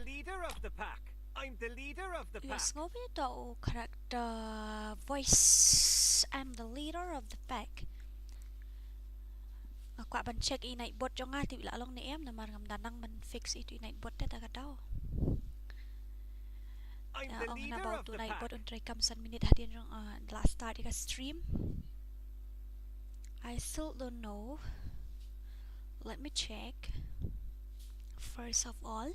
leader of the pack. I'm the leader of the pack. Sᴏᴜ character voice. I'm the leader of the pack. Quả bạn check in night bot cho nga thì lạ long nè em là mà ngầm đàn năng mình fix it in night bot ta cả đâu. Ông na about to night bot on try come san minute hadin last start ka stream. I still don't know. Let me check. First of all,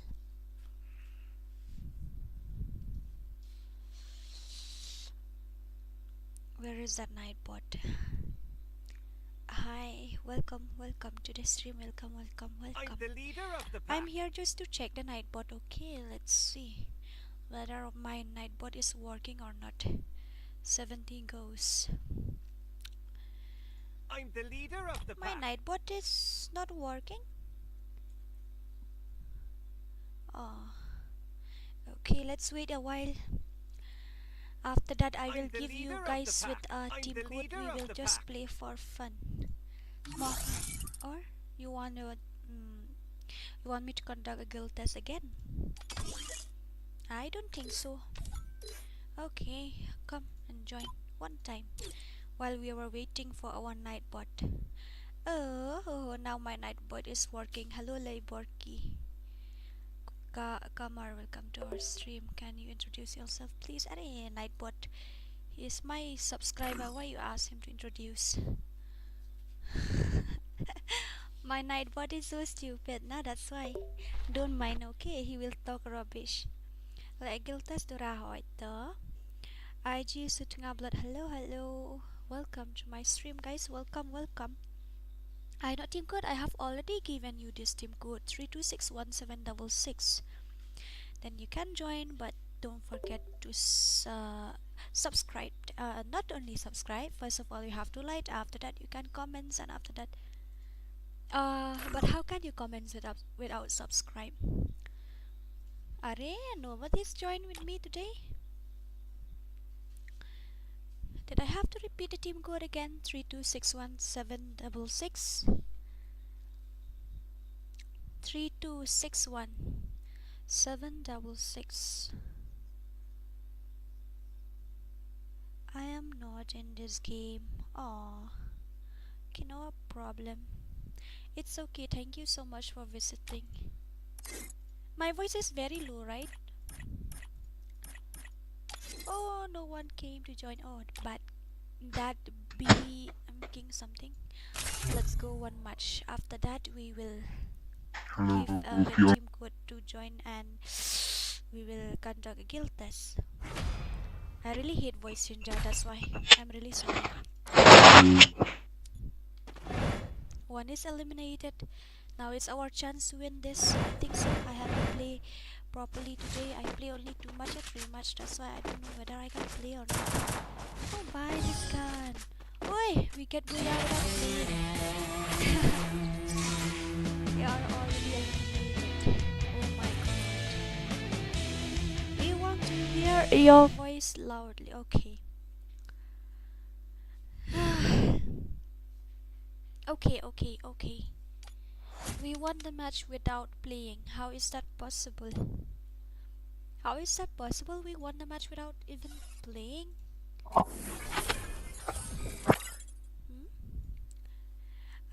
where is that night bot? Hi, welcome to the stream. Welcome. I'm the leader of the pack. I'm here just to check the night bot. Okay, let's see whether my night bot is working or not. 17 goes. I'm the leader of the My pack. night bot is not working. Oh, okay, let's wait a while. After that, I will give you guys with a team code. We will just play for fun. Or you want me to conduct a guild test again? I don't think so. Okay, come and join one time while we were waiting for our night bot. Oh, now my night bot is working. Hello, Lýირᴅᴇ. Kamar, welcome to our stream. Can you introduce yourself, please? Arey, Nightbot, he is my subscriber. Why you ask him to introduce? My Nightbot is so stupid. Nah, that's why. Don't mind, okay? He will talk rubbish. Like Giltas Durahoita. IG Sutunga Blood. Hello. Welcome to my stream, guys. Welcome. I know team code. I have already given you this team code 3261766. Then you can join, but don't forget to subscribe. Not only subscribe. First of all, you have to like. After that, you can comment, and after that, but how can you comment without subscribe? Are nobody's joined with me today. Did I have to repeat the team code again? 3261766. 3261766. I am not in this game. Oh, okay, no problem. It's okay. Thank you so much for visiting. My voice is very low, right? Oh, no one came to join. Oh, but that be I'm making something. Let's go one match. After that, we will give the team code to join, and we will conduct a guild test. I really hate voice changer. That's why I'm really sorry. One is eliminated. Now it's our chance to win this. I think so. I haven't played properly today. I play only 2 match or 3 match. That's why I don't know whether I can play or not. Oh, buy this gun. Oi, we get bullied without playing. We are already eliminated. Oh my god. We want to hear your voice loudly. Okay. Okay. We won the match without playing. How is that possible? How is that possible? We won the match without even playing?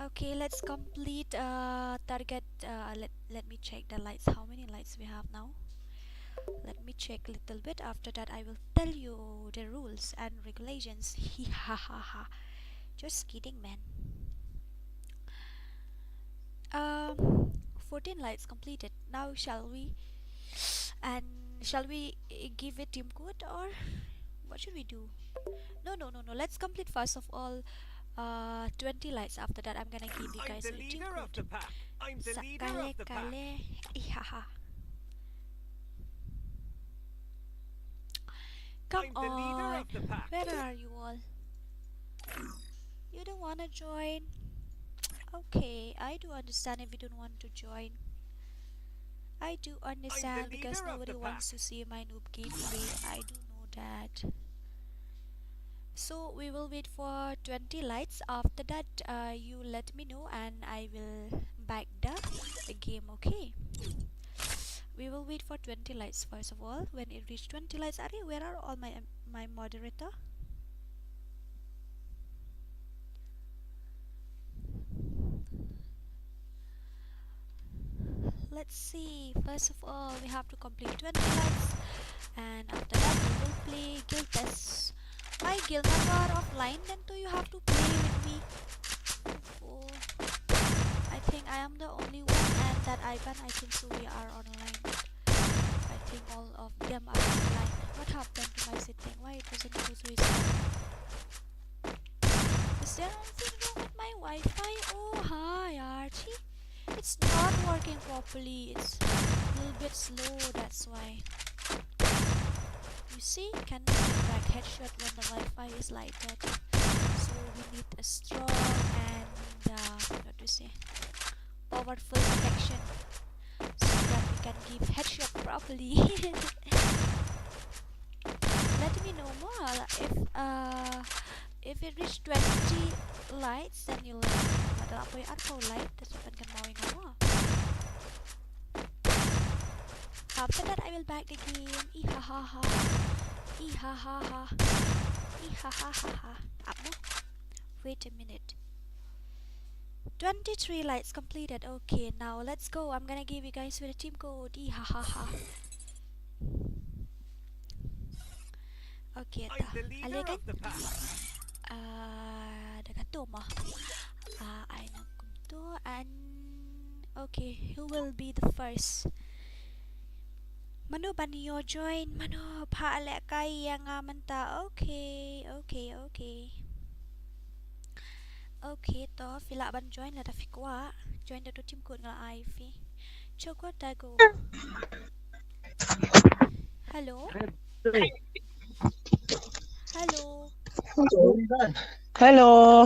Okay, let's complete target. Let me check the lights. How many lights we have now? Let me check a little bit. After that, I will tell you the rules and regulations. Just kidding, man. 14 lights completed. Now shall we give it team code, or what should we do? No, let's complete first of all 20 lights. After that, I'm gonna give you guys a team code. I'm the leader of the pack. Come on, where are you all? You don't wanna join? Okay, I do understand if you don't want to join. I do understand because nobody wants to see my noob gameplay. I do know that. So we will wait for 20 lights. After that, you let me know and I will back the game. Okay. we will wait for 20 likes first of all. When it reach 20 likes, Ari, where are all my moderator? Let's see. First of all, we have to complete 20 likes, and after that we will play guild tests. My guild member are offline, then too you have to play with me. Oh, I think I am the only one, and that Ivan, I think so we are online. I think all of them are offline. What happened to my setting? Why it doesn't go through its Is there anything wrong with my Wi-Fi? Oh, hi Archie. It's not working properly. It's a little bit slow, that's why. You see, can crack headshot when the Wi-Fi is like that. So we need a strong and what to say, powerful protection so that we can give headshot properly. Let me know more if it reach 20 likes, then you'll adalah apa yang arko like terus kan mau ngomong. After that, I will back the game. Ihahaha. Ihahaha. Ihahaha. Apa? Wait a minute. 23 lights completed. Okay, now let's go. I'm gonna give you guys with a team code. Ihahaha. Okay, I'm the leader of the pack. I know to and okay, who will be the first? Mano ba niyo join? Mano paale kaya nga manta. Okay. Okay to fila ban join la tafikwa. Join the team code nga Ivy. Choko tago. Hello. Hello. Hello.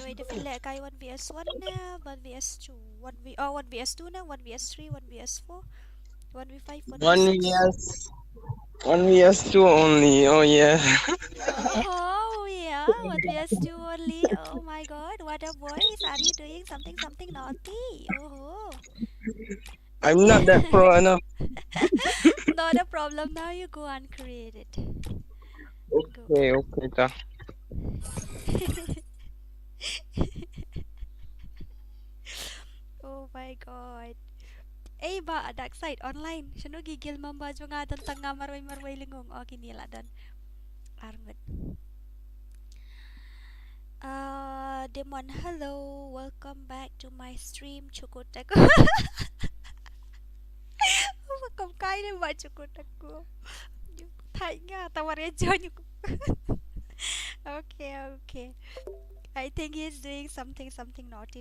Oi, the fila kay 1vs1 na, 1vs2, 1vs2 na, 1vs3, 1vs4, 1v5, 1v6. 1vs2 only. Oh yeah. Oh yeah, 1vs2 only. Oh my god, what a voice. Are you doing something naughty? Oh. I'm not that pro enough. Not a problem. Now you go and create it. Okay, ta. Oh my god. Eh ba dark side online. Sino gigil mambaju nga tentang nga marway lingong. Okay nila dan. Armut. Demon, hello. Welcome back to my stream. Cukutek. Welcome kain ba cukutek ko. Thay nga tawarin join ko. Okay. I think he's doing something naughty.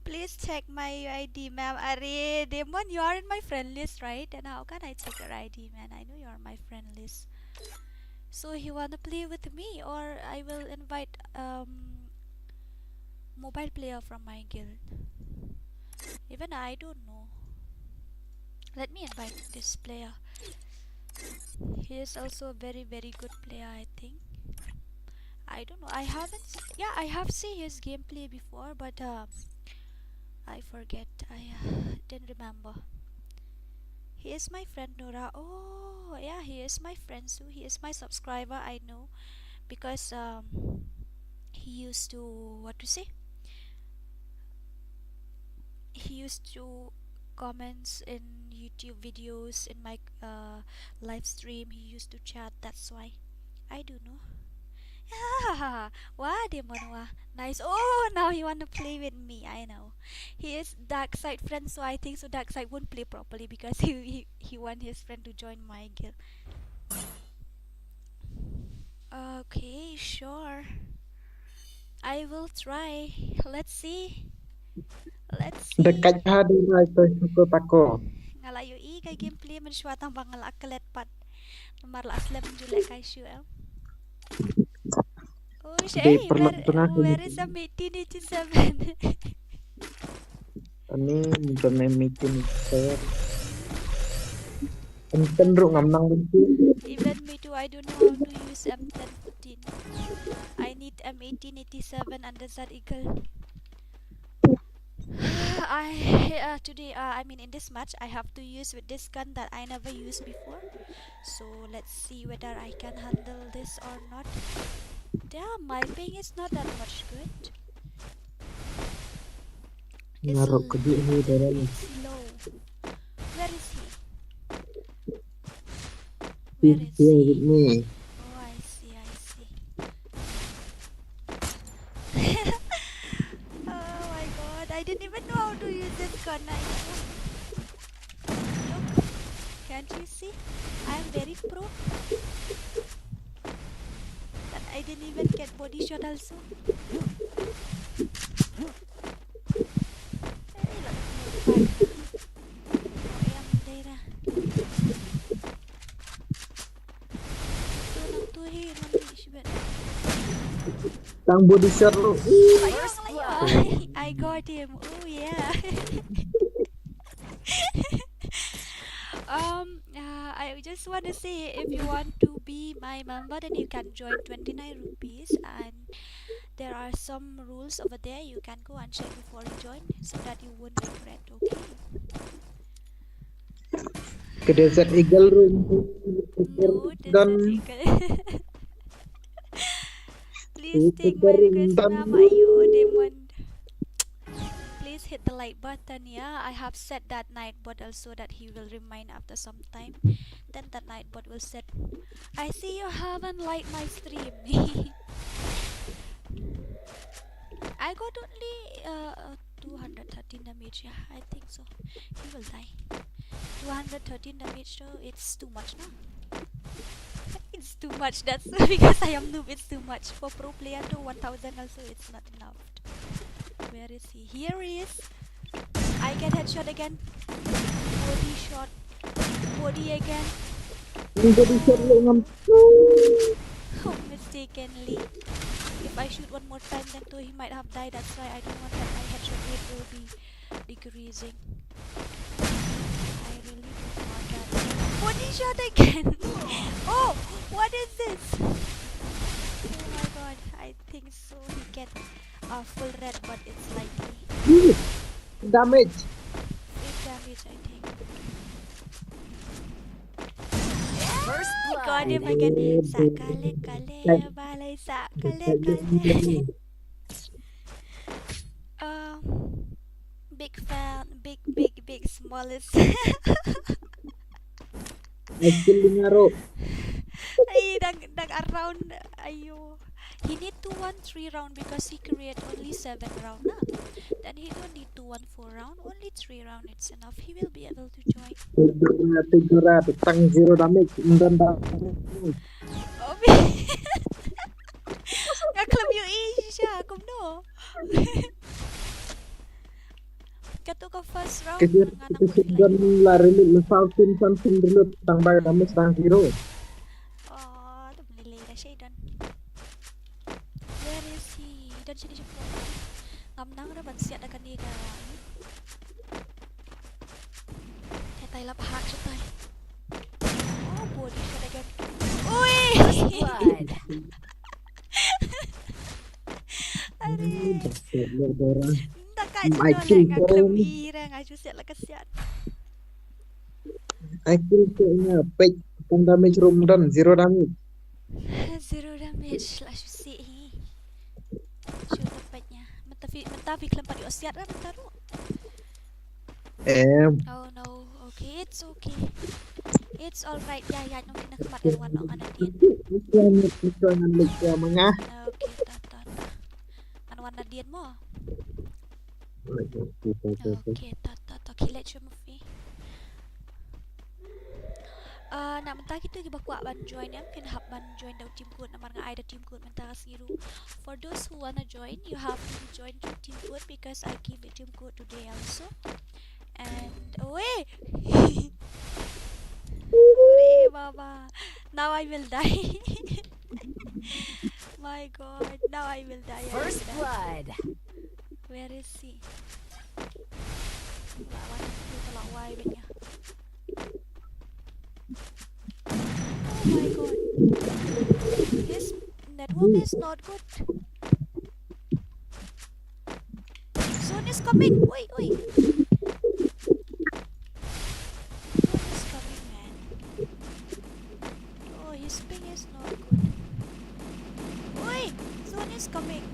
Please check my ID, ma'am. Are Demon, you are in my friend list, right? And how can I check your ID, man? I know you are my friend list. So he wanna play with me, or I will invite mobile player from my guild. Even I don't know. Let me invite this player. He is also a very good player, I think. I don't know. I have seen his gameplay before, but I forget. I didn't remember. He is my friend Nora. Oh yeah, he is my friend. So he is my subscriber. I know because he used to He used to comments in YouTube videos in my live stream. He used to chat. That's why I don't know. Wah, Demon, wah. Nice. Oh, now he wanna play with me. I know. He is dark side friend, so I think so dark side won't play properly because he want his friend to join my guild. Okay, sure. I will try. Let's see. Dekat hadi itu cukup tako. Ngalayo kay gameplay man syuatang bangal akalet pat. Nomor la aslem julek kay syuel. Oh, Shay, where is a meeting 87? Ini meeting saya. Cenderung ngamang Even me too, I don't know how to use M1014. I need M1887 under that eagle. Today I mean in this match I have to use with this gun that I never used before. So let's see whether I can handle this or not. Damn, my ping is not that much good. It's a Ngarok ke dia ni little dalam. bit low. Where is he? Where is Dia he? ni. Oh, I see. Oh my god, I didn't even know how to use this gun. Look, can't you see? I am very pro. But I didn't even get body shot also. Tang body shot lu. I got him. Oh yeah. I just want to say, if you want to be my member, then you can join 29 rupees, and there are some rules over there. You can go and check before you join, so that you won't regret. Okay. Ke desert eagle room. No, Desert Eagle. Please take my request, ma'am. Ayo, Demon. Please hit the like button. Yeah, I have set that nightbot also that he will remind after some time. Then that nightbot will set. I see you haven't liked my stream. I got only 213 damage. Yeah, I think so. He will die. 213 damage, so it's too much now. It's too much. That's because I am noob. It's too much for pro player. To 1000 also, it's not enough. Where is he? Here he is. I get headshot again. Body shot. Body again. Body shot lu ngam. Oh, mistakenly. If I shoot one more time, then too he might have died. That's why I don't want that my headshot rate will be decreasing. I really don't want that. Body shot again. Oh, what is this? Oh my god, I think so. He get full red, but it's likely Damage. big damage, I think. First blood. Got him again. Sakale balay sakale. Big fan, big smallest. Actually ngarok. Ay, dag around. Ayo. He need to 1-3 round because he create only 7 round na. Then he don't need to 1-4 round. Only 3 round it's enough. He will be able to join. Tiga tang 0 damage. Undan damage. Obi. Ngaklap yung siya. Kumno. Kato ka first round. Kasi shotgun la reload something reload tang bayar damage tang 0. Oh, ito nilay na siya doon. Where is he? Doon siya po. Ngamnang naman siya na kanina. Kaya tayo lapahak siya tayo. Oh, body shot again. Uy! Ari! Nakajud na Kľūᴜ ngaju siya lakas siya. I kill nya page tang damage room dan 0 damage. 0 damage. Lah si shoot tepatnya. Mentafi kelempat di osiat lah mentaru. Oh no. Okay, it's okay. It's alright. Ya, nung pinakamatkan wanong anak din. Ito ang ligya mga. Okay, tata. Ano na din mo? Okay, tata. Kilat siya mo fi. Nak mentah kita bakwa ban join ya, mungkin hab ban join daw team code naman nga ay da team code mentah siru. For those who wanna join, you have to join to team code because I give it team code today also. And wait. Sorry, Baba. Now I will die. My God, now I will die. First blood. Where is he? Lawan itu telawai banyak. Oh my God, his network is not good. Zone is coming. Oi, oi. Zone is coming, man. Oh, his ping is not good. Oi, zone is coming.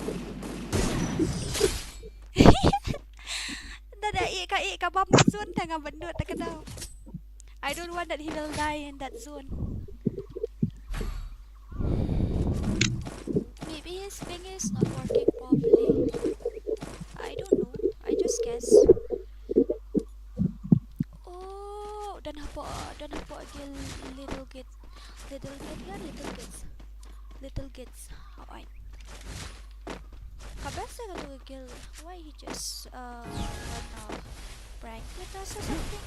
I don't want that he will die in that zone. Maybe his ping is not working properly. I don't know. I just guess. Oh, dan apa again little kids. Little kids. Alright. Kabasa ka to why he just wanna prank with us or something?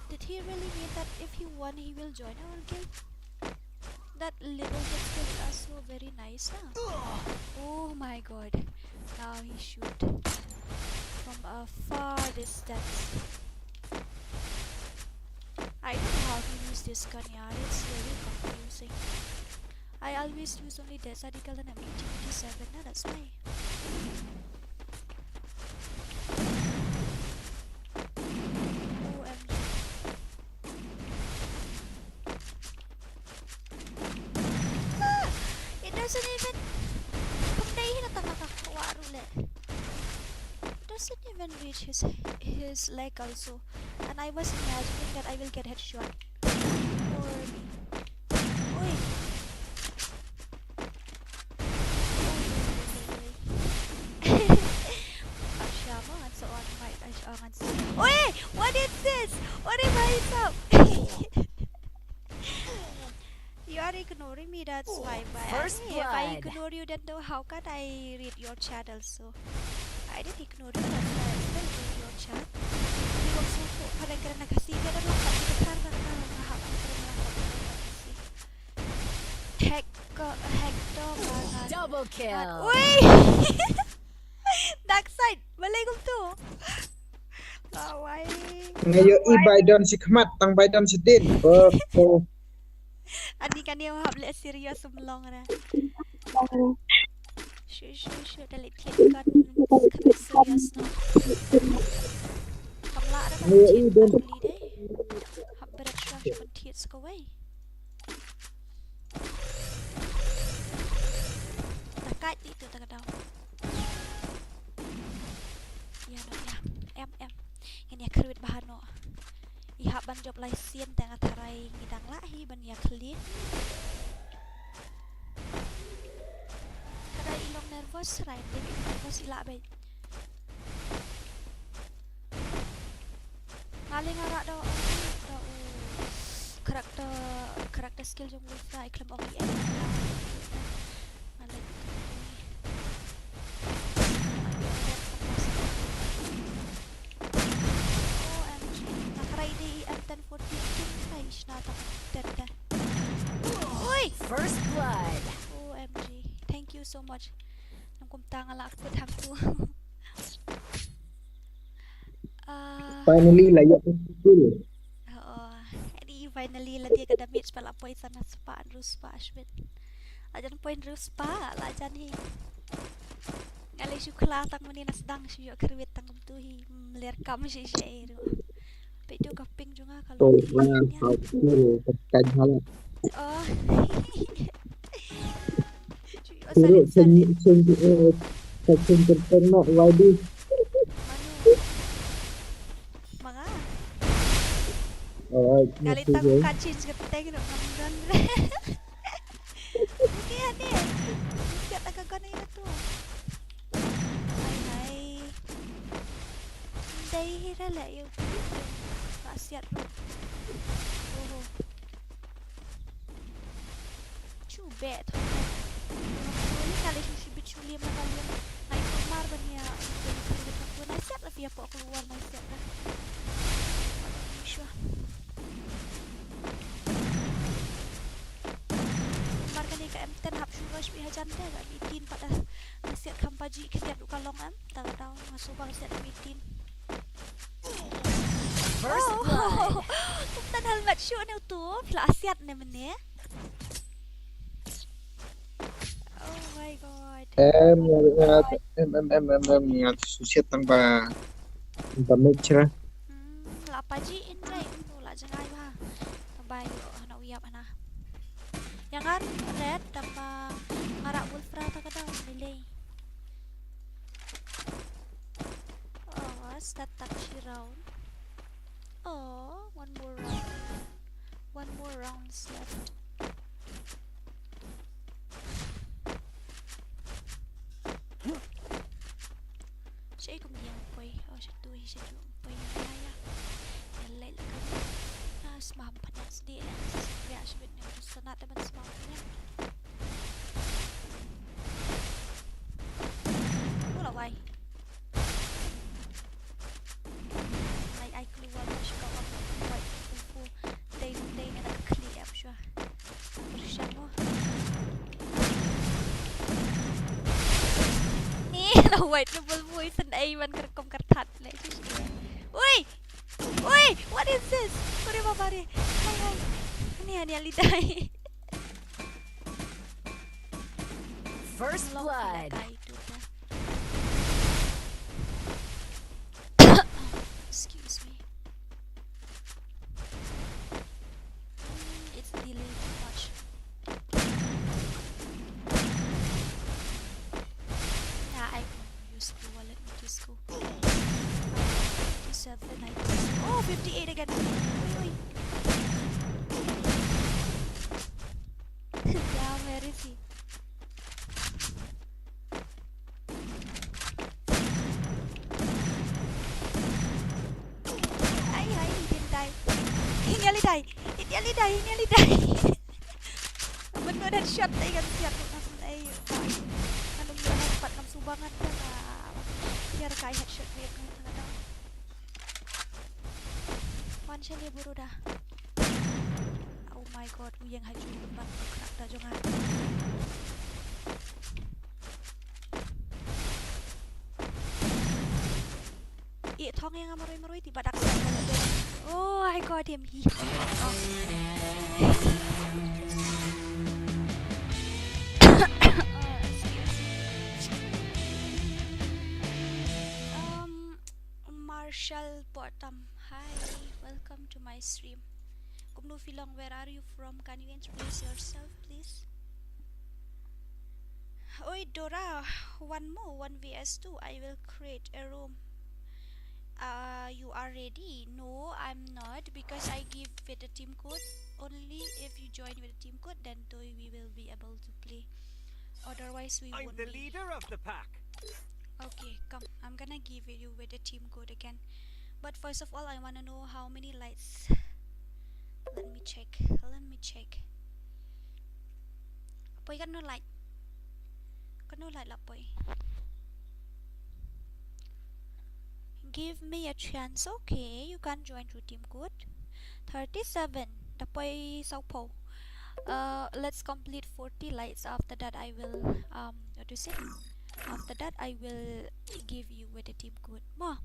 Did he really mean that if he won he will join our guild? That little kids guild are so very nice, huh? Oh my god. Now he shoot from a far distance. I don't know how to use this gun, yeah. It's very confusing. I always use only Dɪsᴛʀɪᴄᴛ and M1887, no, that's why. OMG. It doesn't even... Doesn't even reach his leg also. And I was imagining that I will get headshot. Or... Oi! Oi! What is this? What am I up? You are ignoring me, that's why. First If I blood. ignore you, then how can I read your chat also? I didn't ignore you, that's why I still read your chat. Double kill. Oi! Dark side, balik kau tu. Lawai. Ngayon i-Biden si Khmat, tang Biden si Din. Ani kan dia hab le serius semlong na. Sure, dalit thiệt con serius no. Không lạ đó con thiệt con lý đấy. Hab berat syah con thiệt sekawai. Takat itu tak ada. Ya no ya. Em. Ini kerwit bahan no. Ihap ban job lai sien tengah tarai ngidang lahi ban ya clean. Kada ilong nervous right, jadi nervous ila bay. Ngaling arak do karakter skill jong FreeFire iklem First blood. OMG. Thank you so much. Nung kumtanga lang ako tangko. Finally layak skill. Oo. Edi finally lah dia kada match pala poin sana spa rus spa ashwin. Ajan poin rus spa la jan hi. Ngalai syukla tang mani nasdang syuk kerwit tang tu hi meler kam si ro. Pedo kaping juga kalau. Kau tekan salah. Oh. Suruh sen tertengok wadi. Mga. Oh, Kali tang kacin keteng no ngamdan. Okey ni. Siap tak kau ni tu. Hai. Dai hira la yo. Siap tu. Oh. Bad. Ini kali sushi biculia makalian naik kemar bania aku nasihat lah via pok keluar nasihat lah. Sure. Kemar kan ni KM10 hap suruh spi hajan dah kat mitin pada nasihat kampaji ketiak duk kalong am tak tahu masuk bang nasihat mitin. First blood. Tan helmet show ni tu, flasiat ni mene. Oh my god. em susit tang ba mixra. Lapaji injay nula jangai ba. Bayo hana uyap hana. Yang kan red tamba ngarak wolfra ta kada nilai. Oh, start touchy round. Oh, one more round. One more rounds left. Sẽ không nhiều quay ở sẽ tôi sẽ chọn quay hai á để lấy lại cái smart panel dia ya sebenarnya sana teman smartnya mula quay này ai keluar masuk ke quay full day ada clear sure bersama là wait nó vui xin ai man công cắt thật lại chứ ui ui what is this ôi bà đi hai này lidai First blood. Excuse me. It's delayed too much. Nah, I won't use the wallet. Let me just go. 57, 90. Oh, 58 again. Wait. Yeah, where is he? He nearly died. Bener headshot tay kan siap langsung ay anong yung headshot ng subangan ka na biar kay headshot niya kan talaga. Man siya niya buro dah. Oh my god, uyang haju lebat kena dah jangan. Thong yang maroy tiba dak. Oh, I got him. Marshall Bottom. Hi, welcome to my stream. Mᴏʀᴜᴛ, where are you from? Can you introduce yourself, please? Oi, Dora, one more, 1vs2. I will create a room. You are ready? No, I'm not, because I give with the team code. Only if you join with the team code, then we will be able to play. Otherwise, we won't. I'm the leader of the pack. Okay, come. I'm gonna give you with the team code again. But first of all, I wanna know how many lights. Let me check. Boy, got no light. Boy. Give me a chance. Okay, you can join through team code 37. Dapoy Սաուփᴏ. Let's complete 40 lights. After that I will what to say? After that I will give you with the team code. More.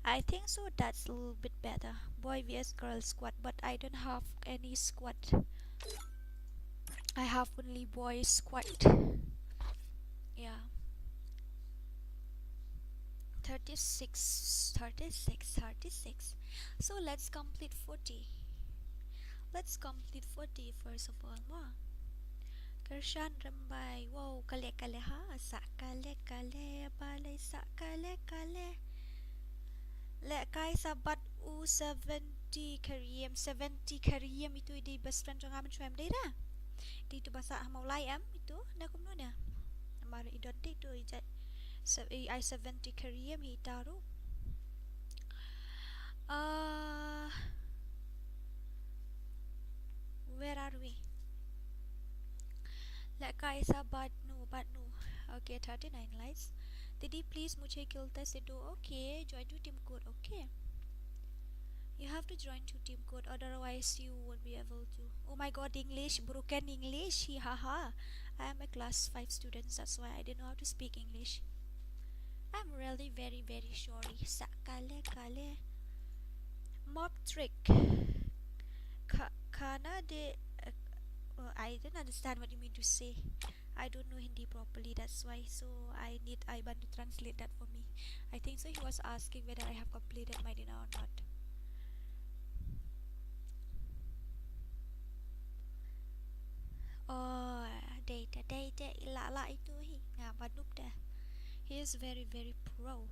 I think so that's a little bit better. Boy vs girl squad, but I don't have any squad. I have only boy squad. Yeah. 36. So let's complete 40. Let's complete 40 first of all. Wow. Kershan Rambai. Wow, kale ha. Sa kale balay sa kale. Lekay sabat U70 kariem 70 kariem itu di best friend jong aman chuam dei dah. Di tu bahasa maulai am itu na kumno na. Mari identik tu ijat I70 kariem hi taruh. Where are we? Lekay sabat nu. Okay, 39 lights. Didi please Mᴏʀᴜᴛ do. Okay, join to team code. Okay, you have to join to team code, otherwise you won't be able to. Oh my god, English, broken English. Haha, I am a class 5 student, that's why I don't know how to speak English. I'm really very sorry. Sakale mob trick kana de I don't understand what you mean to say. I don't know Hindi properly, that's why. So I need Iban to translate that for me. I think so. He was asking whether I have completed my dinner or not. Oh, data ilala itu nga manup dah. He is very pro.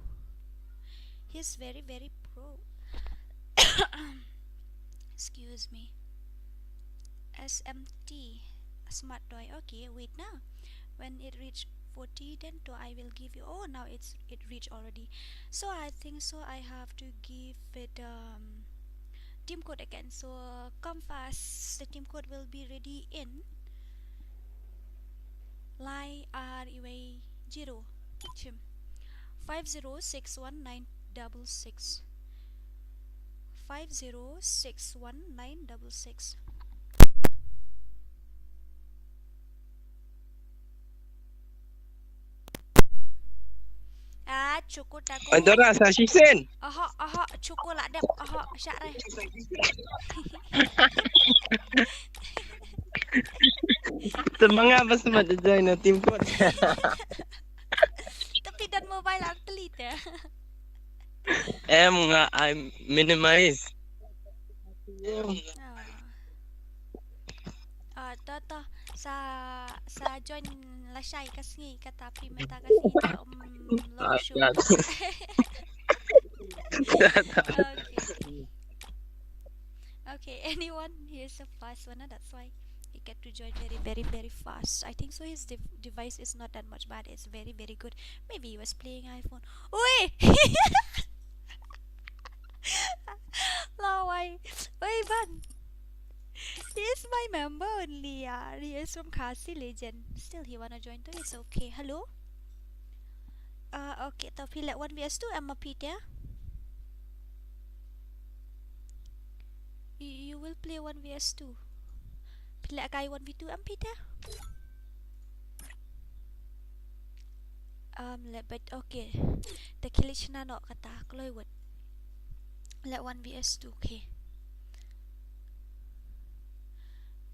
He is very pro. Excuse me. SMT smart toy. Okay, wait now. When it reach 40, then I will give you. Oh, now it reached already. So I think so. I have to give it team code again. So come fast. The team code will be ready in Lýirᴅᴇ 5061966 5061966. Cukup aku. Andora sa Shisen. Aha, cukup lah dep. Aha, syak rai. Semangat apa semua join na team code. Tapi dan mobile aku telit ya. Nga I minimize. To sa join la syai kasngi katapi meta kasngi long show. Okay, anyone? Here's a fast one, that's why he get to join very fast. I think so. His device is not that much bad. It's very good. Maybe he was playing iPhone. Oi! Lawai. Oi, Ban. He is my member only. He is from Khasi legend. Still, he wanna join too. It's okay. Hello. Okay. Tapi let 1vs2 Emma Peter. You will play 1vs2. Pilih kai 1v2 am Peter. But okay. The Kýʀᴛᴇ no kata kloi word. Let 1vs2. Okay.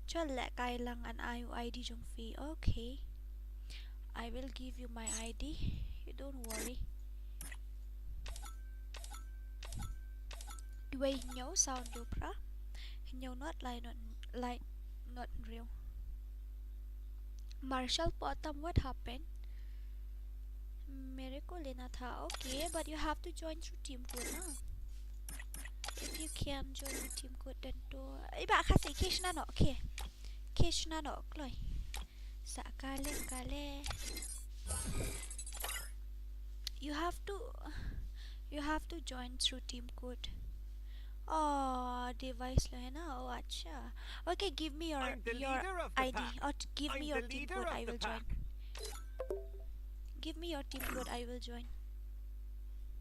Cho let kai lang an ID jong fee. Okay. I will give you my ID. You don't worry. Way nhau sound do pra. Nhau not real. Marshall bottom, what happened? Mᴏʀᴇ tha. Okay, but you have to join through team code now. If you can join with team code, then do. Iba kasi Kýʀᴛᴇ no. Okay. Kýʀᴛᴇ no kloi. Sa kale. You have to join through team code. Oh, device lo hai na. Oh, acha. Okay, give me your ID or give me your team code. I will join. Give me your team code. I will join.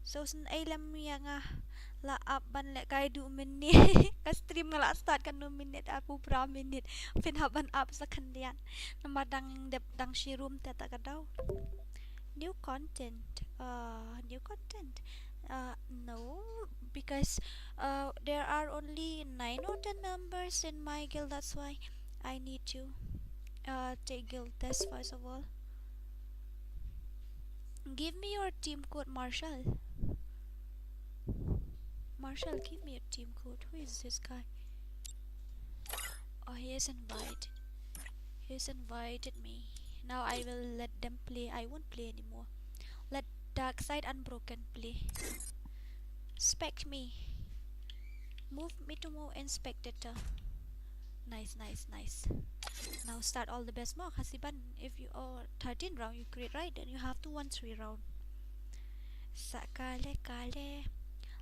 So sen ay lam yang la up ban le kai 2 minit. Ka stream la start kan 2 minit aku pra minit. Pin haban up sa kandian. Namadang dang shi room tata kadaw. New content. No, because there are only 9 or 10 members in my guild. That's why I need to take guild test first of all. Give me your team code, Marshall. Give me your team code. Who is this guy? Oh, he has invited me. Now I will let them play. I won't play anymore. Let Darkside Unbroken play. Inspect me. Move me to move inspector. Nice. Now start all the best more. Hasiban, if you are 13 round you create, right? Then you have to 1-3 round. Sakale.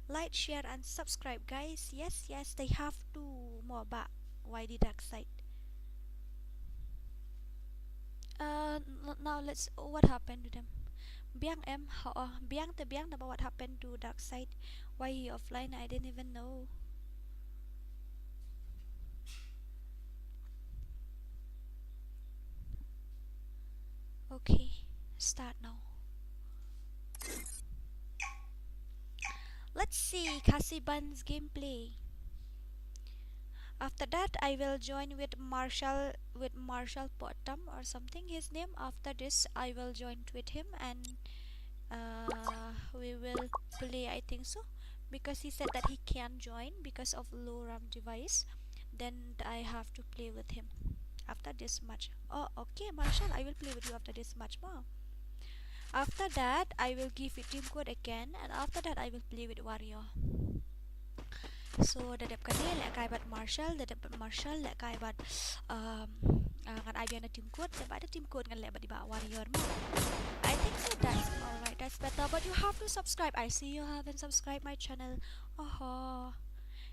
Like, share and subscribe, guys. Yes, they have to more back. Why the dark side? Now let's. What happened to them? Biang about what happened to dark side? Why he offline? I didn't even know. Okay, start now. Let's see Khasi Ban's gameplay. After that, I will join with Marshall Bottom or something his name. After this, I will join with him and we will play. I think so, because he said that he can't join because of low RAM device. Then I have to play with him after this match. Oh, okay, Marshall, I will play with you after this match more. After that, I will give you team code again, and after that, I will play with Warrior. So dadap kani lek kai bat Marshall, dadap Marshall lek kai bat ngan ai bian team code, dan ada team code ngan lek bat di ba Warrior mo. I think so that's alright, that's better. But you have to subscribe. I see you haven't subscribed my channel. Oh,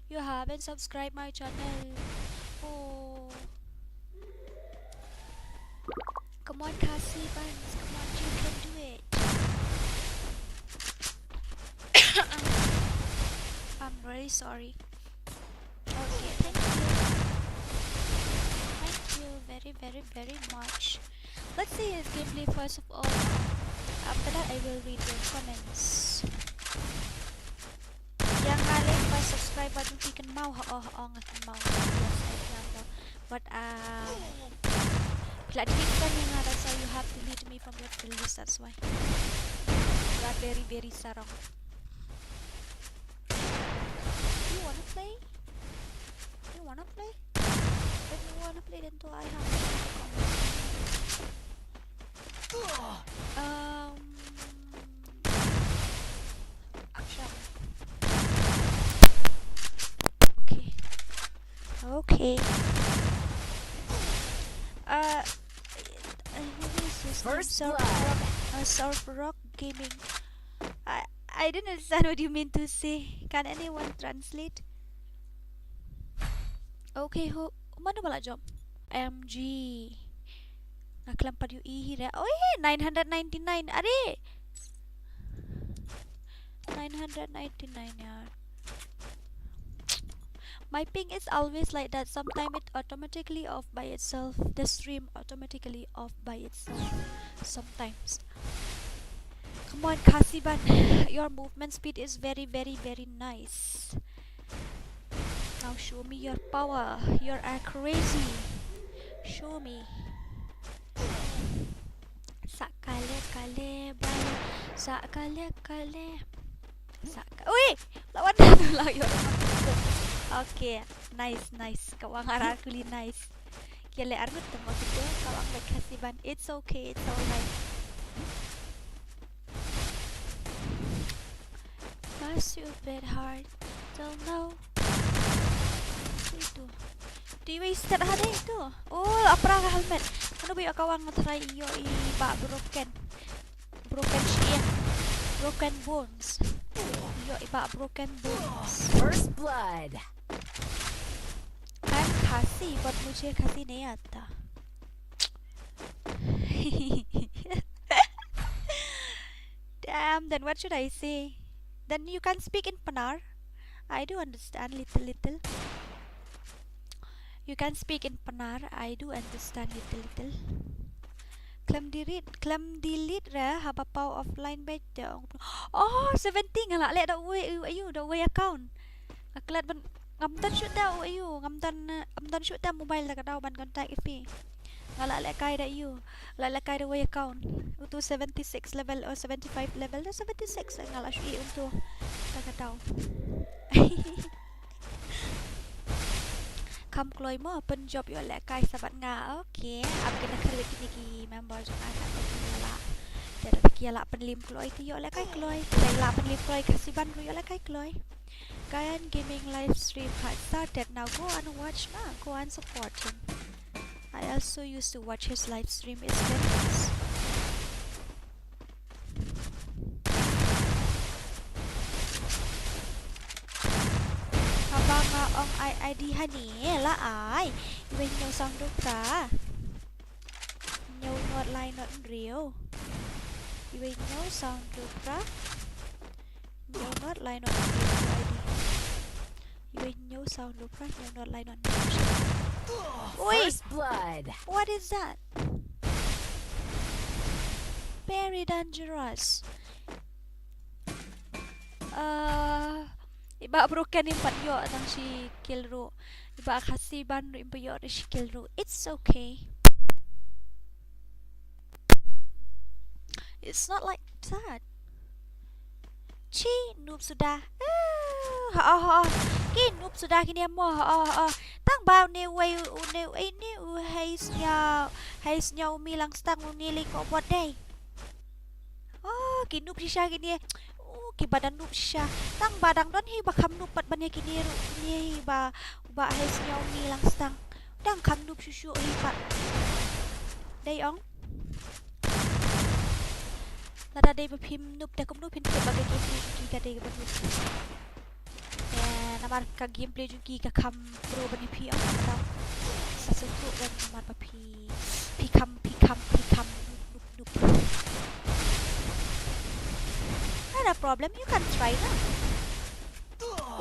you haven't subscribed my channel. Oh, come on, Khasi buns, come on, you can do it. I'm really sorry. Okay, thank you very much. Let's see his gameplay first of all. After that, I will read your comments. Yang kalian pas subscribe button ikan mau ngakin mau. Yes, I know. But Kıyıʀᴛ yang so you have to lead me from your playlist. That's why. You are very sarong. You wanna play? You wanna play? If you wanna play, then I have action. Okay. First blood. ﷺ Gaming. I didn't understand what you mean to say. Can anyone translate? Okay, mana bala job? MG. Naklampat yung ihira. Oh, 999. Are 999 yard. My ping is always like that. Sometimes it automatically off by itself. The stream automatically off by itself. Sometimes. Come on, Khasi ban. Your movement speed is very nice. Now show me your power. You're crazy. Show me. Sakale bala. Sakale. Uy! Lawan na lang yun. Okay, nice. Kawang arakuli nice. Kaya argut temo gitu. Kawang like Khasi ban. It's okay, it's alright. My stupid heart don't know. Itu. Di wasted ada itu. Oh, apa helmet? Ano ba yung kawang try iyo iba broken shin. Broken bones. Yo iba broken bones. First blood. I'm Khasi, but Mᴏʀᴇ नहीं आता. Damn, then what should I say? Then you can speak in Panar. I do understand little. You can speak in Panar. I do understand little. Delete ra haba pau offline ba dong. Oh, 17 ngala le da way account. Aklat ban ngamtan shoot da ngamtan shoot da mobile da daw ban contact ifi. Ngala le kai da la kai da way account. Untuk 76 level or 75 level da 76 ngala shoot untuk da daw. Kam kloy mo open job yo le kai sabat nga. Okay, am gonna create ki member jong anak ngala. Dari kiala penlim kloy ti yo le kai kloy. Dari la penlim kloy Khasi ban yo le kai kloy. Kyan gaming live stream had started. Now go and watch na. Go and support him. I also used to watch his live stream. It's very nice. Ong ID hani la ai when no sound do pra no not line not real when no sound do pra no not line not real ID when no sound do pra no not line not First blood. What is that? Very dangerous. Iba broken yung patyo atang si Kilro. Iba Khasi ban Mᴏʀᴇ. It's okay. It's not like that. Chi noob sudah. Ki noob sudah kini mo. Tang bao ne way ne ini haisnya umilang stang unili ko buat day. Ki noob sisha kini. Ki badan noob sisha. Tang badang don hi bakam noob pat banyak kini ni ba haisnya umilang stang. Dang kam noob susu hi pat. Day ong. Nada day bapim noob dah kum noob hinti bagai gameplay juki ka day bapim. Namar ka gameplay juki ka kam pro bani pi ang tau. Sasutu dan namar bapi pi kam noob. Not a problem, you can try now.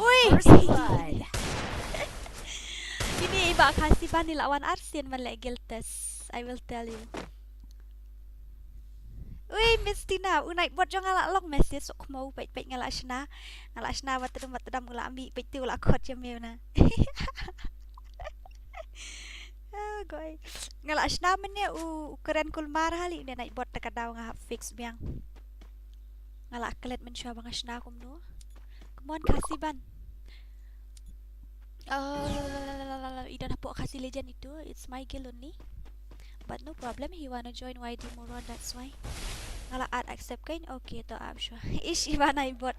First blood. Ini iba Khasi ban ni lawan Mᴏʀᴇ. I will tell you. Miss Tina, unai buat jangan ngalak long message sok mau baik-baik ngalak Shna watedam ngalak ambil baik tu ngalak kot jamil na. Goy. Ngalak Shna mene ukuran kulmar hali dia naik buat tekadau ngah fix biang. Ngalak kelet mencoba bang Shna kum nu. Come on Khasi ban. Ida napok Khasi legend itu, it's my guild only. But no problem, he wanna join YD Moron, that's why. Ngalak ad accept kain, okay to I'm sure. Ish iba naik bot.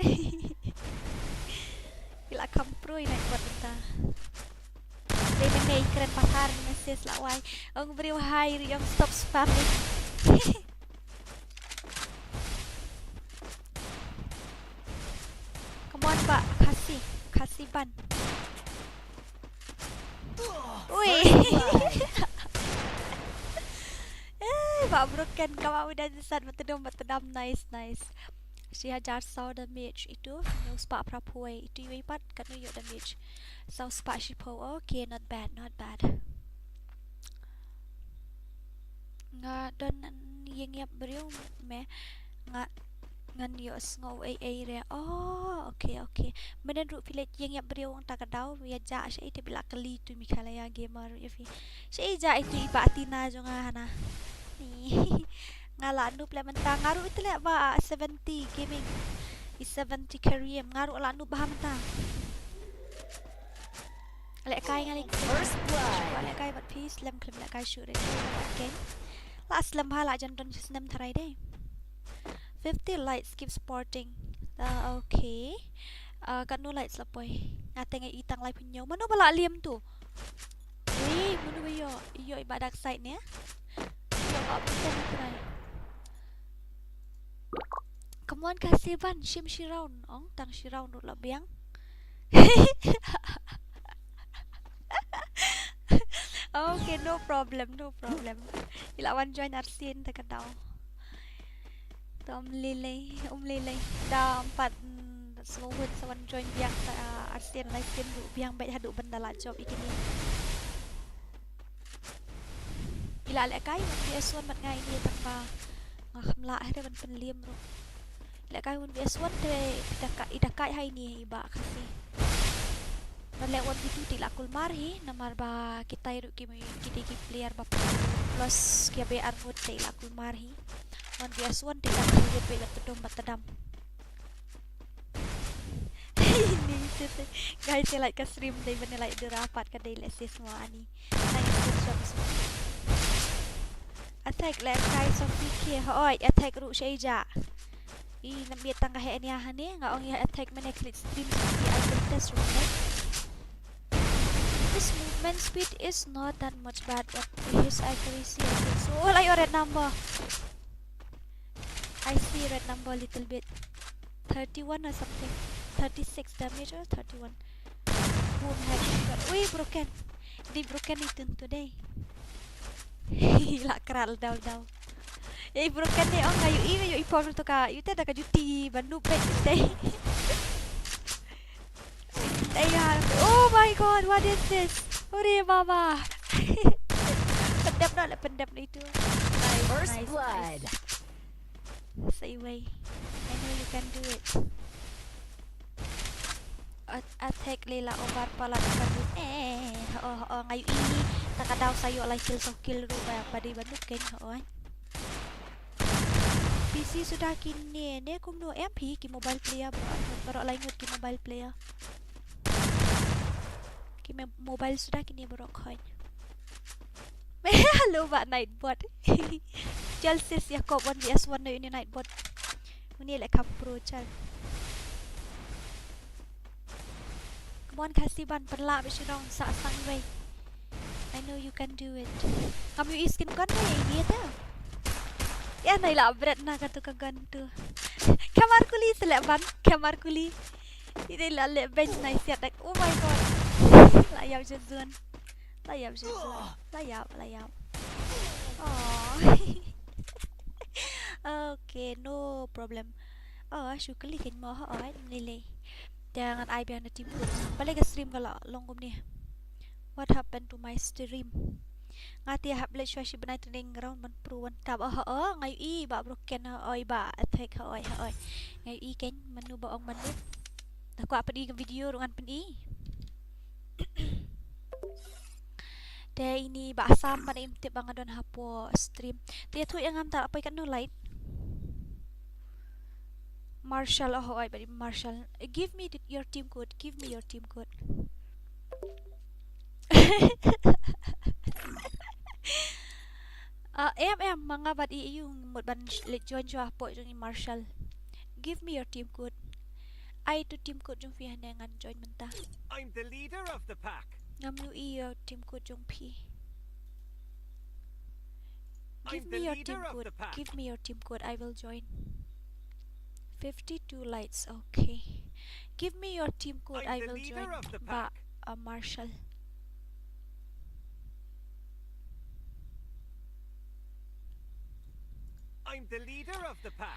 Gila kampro naik bot entah. Dia menai keren pasar message lah why. Ang beri wahai yang stop spamming. Come on Pak, Khasi ban. Mᴏʀᴜᴜᴛ kamu udah desan betedam nice. Si hajar saw damage itu no spa prapoi itu ipat kan no damage. So spa shipo okay, not bad. Nga don yap beriu me nga ngan yo Sğʏʌᴜᴜᴜ. Okay. Menen ru filet yap beriu ang takadaw ya ja siya ite bila kali tu Mᴏʀᴜᴜ gamer if siya ja itu iba atina jo nga hana. Ngala noob le mentang ngaru itu le ba 70 gaming is 70 carry ngaru la noob baham mentang le kai ngali First blood. le kai bat peace lem klem le kai shoot again last lem hala jan don nem tharai de 50 lights keep sporting okay kan no lights la poi ngateng itang lai punyo mano bala liam tu mano ba yo ibadak side ni Come on Khasi ban shim shiraun ong tang shiraun ru la biang. Okay, no problem. Ilawan join Arsin takadaw. Lilay. Da 4 smohud sa wan join biang sa Arsin live stream ru biang baik hadu bandala job ikini. Ilale kai E쏘sᴜn mat ngai ni tangba ngamla ada ban penliam ro. Le kai E쏘sᴜn te idakai hai ni iba Khasi. Nale wan bitu ti lakul marhi namar ba kita iru ki player ba plus kia be armut te lakul marhi. Wan E쏘sᴜn te lakul be betedam. Ini guys like ka stream day ban like derapat ka day lesis semua ani. Attack le kai Çõᴜᴜ attack ru sheja nambiet tangga he ni ahane nga ong attack mene click stream I can test right. His movement speed is not that much bad but his accuracy I think so. Like your red number I see red number a little bit 31 or something 36 damage or 31 boom head broken di broken itu today. La keral daw. Broken ni ong kayu ipon to ka. Yu ta ka juti bandu pet stay. Oh my god, what is this? Ore baba. Pendap na itu. First blood. Say way. I know you can do it. attack Layla over pala bandut ngayon ini takadaw sayo like kill so kill ru pada bandut ken hoy PC sudah kini ne kumno MP ki mobile player baru lain ki mobile player ki mobile sudah kini baru coin hello ba nightbot Chelsea's Jacob 1vs1 na yun yung nightbot muni like pro chal Come on, Khasi ban perla bisyong sa sang way. I know you can do it. Kamu iskin kan ni dia tau. Ya nai la berat na ka tu ka gantu. Kamar kuli seleban, kamar kuli. Ini la le bench nai siat like oh my god. Layap jezun. Layap. Oh. Okay, no problem. Oh, syukali kan mo ha oi nilai. Jangan ai biar nanti balik ke stream kalau longum ni. What happened to my stream? Ngati hab le shwa shi benai training ground man pruan tab ngai i ba broken oi ba attack oi ngai i ken menu ba ong manu. Aku apa di video dengan pen i. Dia ini ba asam pada imtip bang adon hapo stream. Dia tu yang antar apa ikan no light. Marshall, I believe Marshall. Give me your team code. Give me your team code. Mga bat yung mod ban join jo po yung Marshall. Give me your team code. I to team code yung fihan dengan join menta. I'm the leader of the pack. Ngamu your team code yung P. Give me your team code. Give me your team code. I will join. 52 lights, okay. Give me your team code, I will join. Ba, Marshall. I'm the leader of the pack.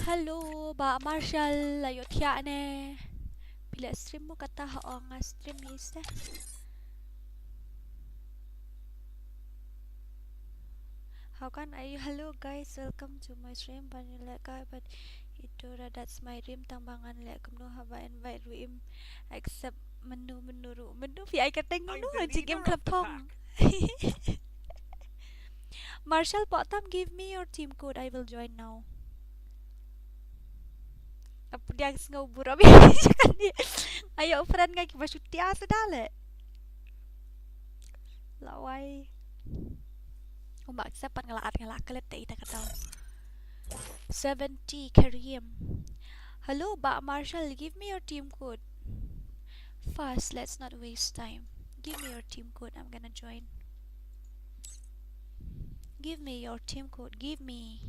Hello, ba Marshall, layo tiya ne. Pila stream mo kata nga stream is eh. How can I? Hello guys, welcome to my stream. Panila ka, but Itura, that's my dream tambangan le kumno haba invite room accept menu fi ai kateng no game club thong Marshall Potam give me your team code I will join now apa dia ngobur abi kan dia ayo friend ngai kiba sutia sedale lawai umak sapat ngelak kelet ita katau 70 Kareem. Hello, ba Marshall, give me your team code. Fast, let's not waste time. Give me your team code. I'm gonna join. Give me your team code. Give me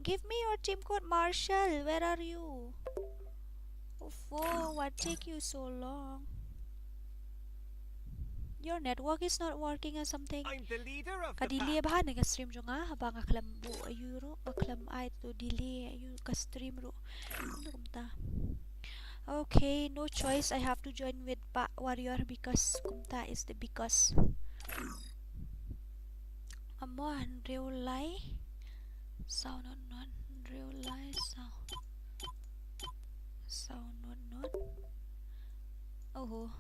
your team code, Marshall. Where are you? Oh, what take you so long? Your network is not working or something. I'm the leader of the Kadili pack. ba nga stream jo nga habang aklam bu ayuro aklam ay to delay ayu ka stream ro. Ano kumta? Okay, no choice. I have to join with Pa Warrior because kumta is the because. Amon real lie. Sound non real lie sound non. Oh,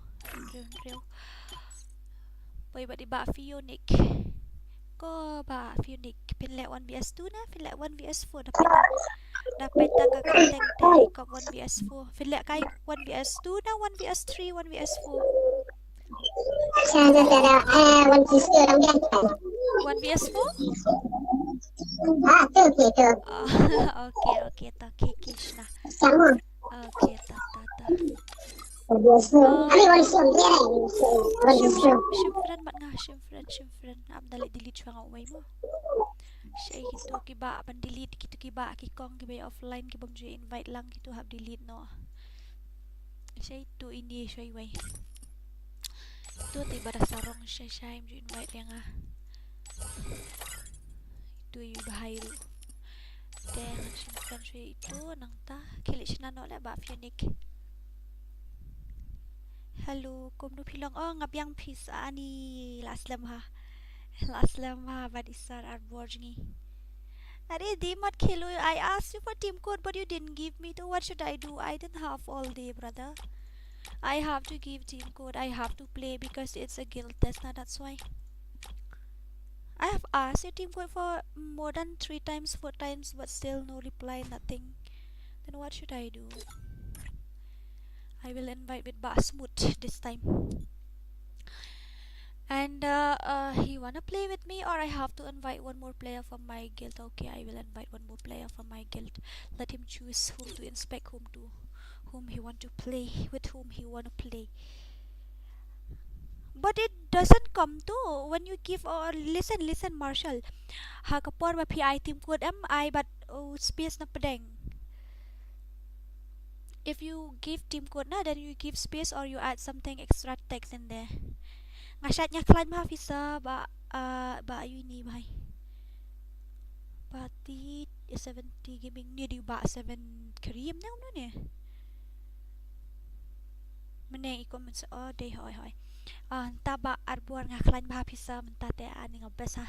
real. Boy ba di ba Phoenix ko ba Phoenix pinle 1vs2 na pinle 1vs4 dapat kagagandang tayo ko 1vs4 pinle kay 1vs2 na 1vs3 1vs4 Sana tara 1vs2 lang yan 1vs4 okay to kikish na sama okay ta Shimfran mat nga Shimfran abdali delete siya nga umay mo siya gitu kiba ban delete gitu kiba kikong kiba offline kibang siya invite lang gitu hab delete no siya itu ini siya iway itu tiba da sarong siya im invite yang itu yung bahayo then Shimfran siya itu nang ta kilit siya na no le ba Phoenix Hello, kumno pilong ngabyang pisa ni laslam ha badisar Aᴅᴅᴜᴜ I asked you for team code, but you didn't give me. So what should I do? I didn't have all day, brother. I have to give team code. I have to play because it's a guild test. Now that's why. I have asked you team code for more than 3 times, 4 times, but still no reply, nothing. Then what should I do? I will invite with Basmut this time. And he wanna play with me, or I have to invite one more player from my guild? Okay, I will invite one more player from my guild. Let him choose whom to inspect, whom he want to play, with whom he wanna play. But it doesn't come to when you give, or listen Marshall. Hakapor ba PI team code I but space na pedeng. If you give team code na, then you give space or you add something extra text in there. Ngasat nya climb ha visa ba ayu ni bhai. Party 70 gaming ni di ba 7 cream na no ne. Mene comments all day hoi. Taba arbor nga climb ha visa mentate ani ngabes ha.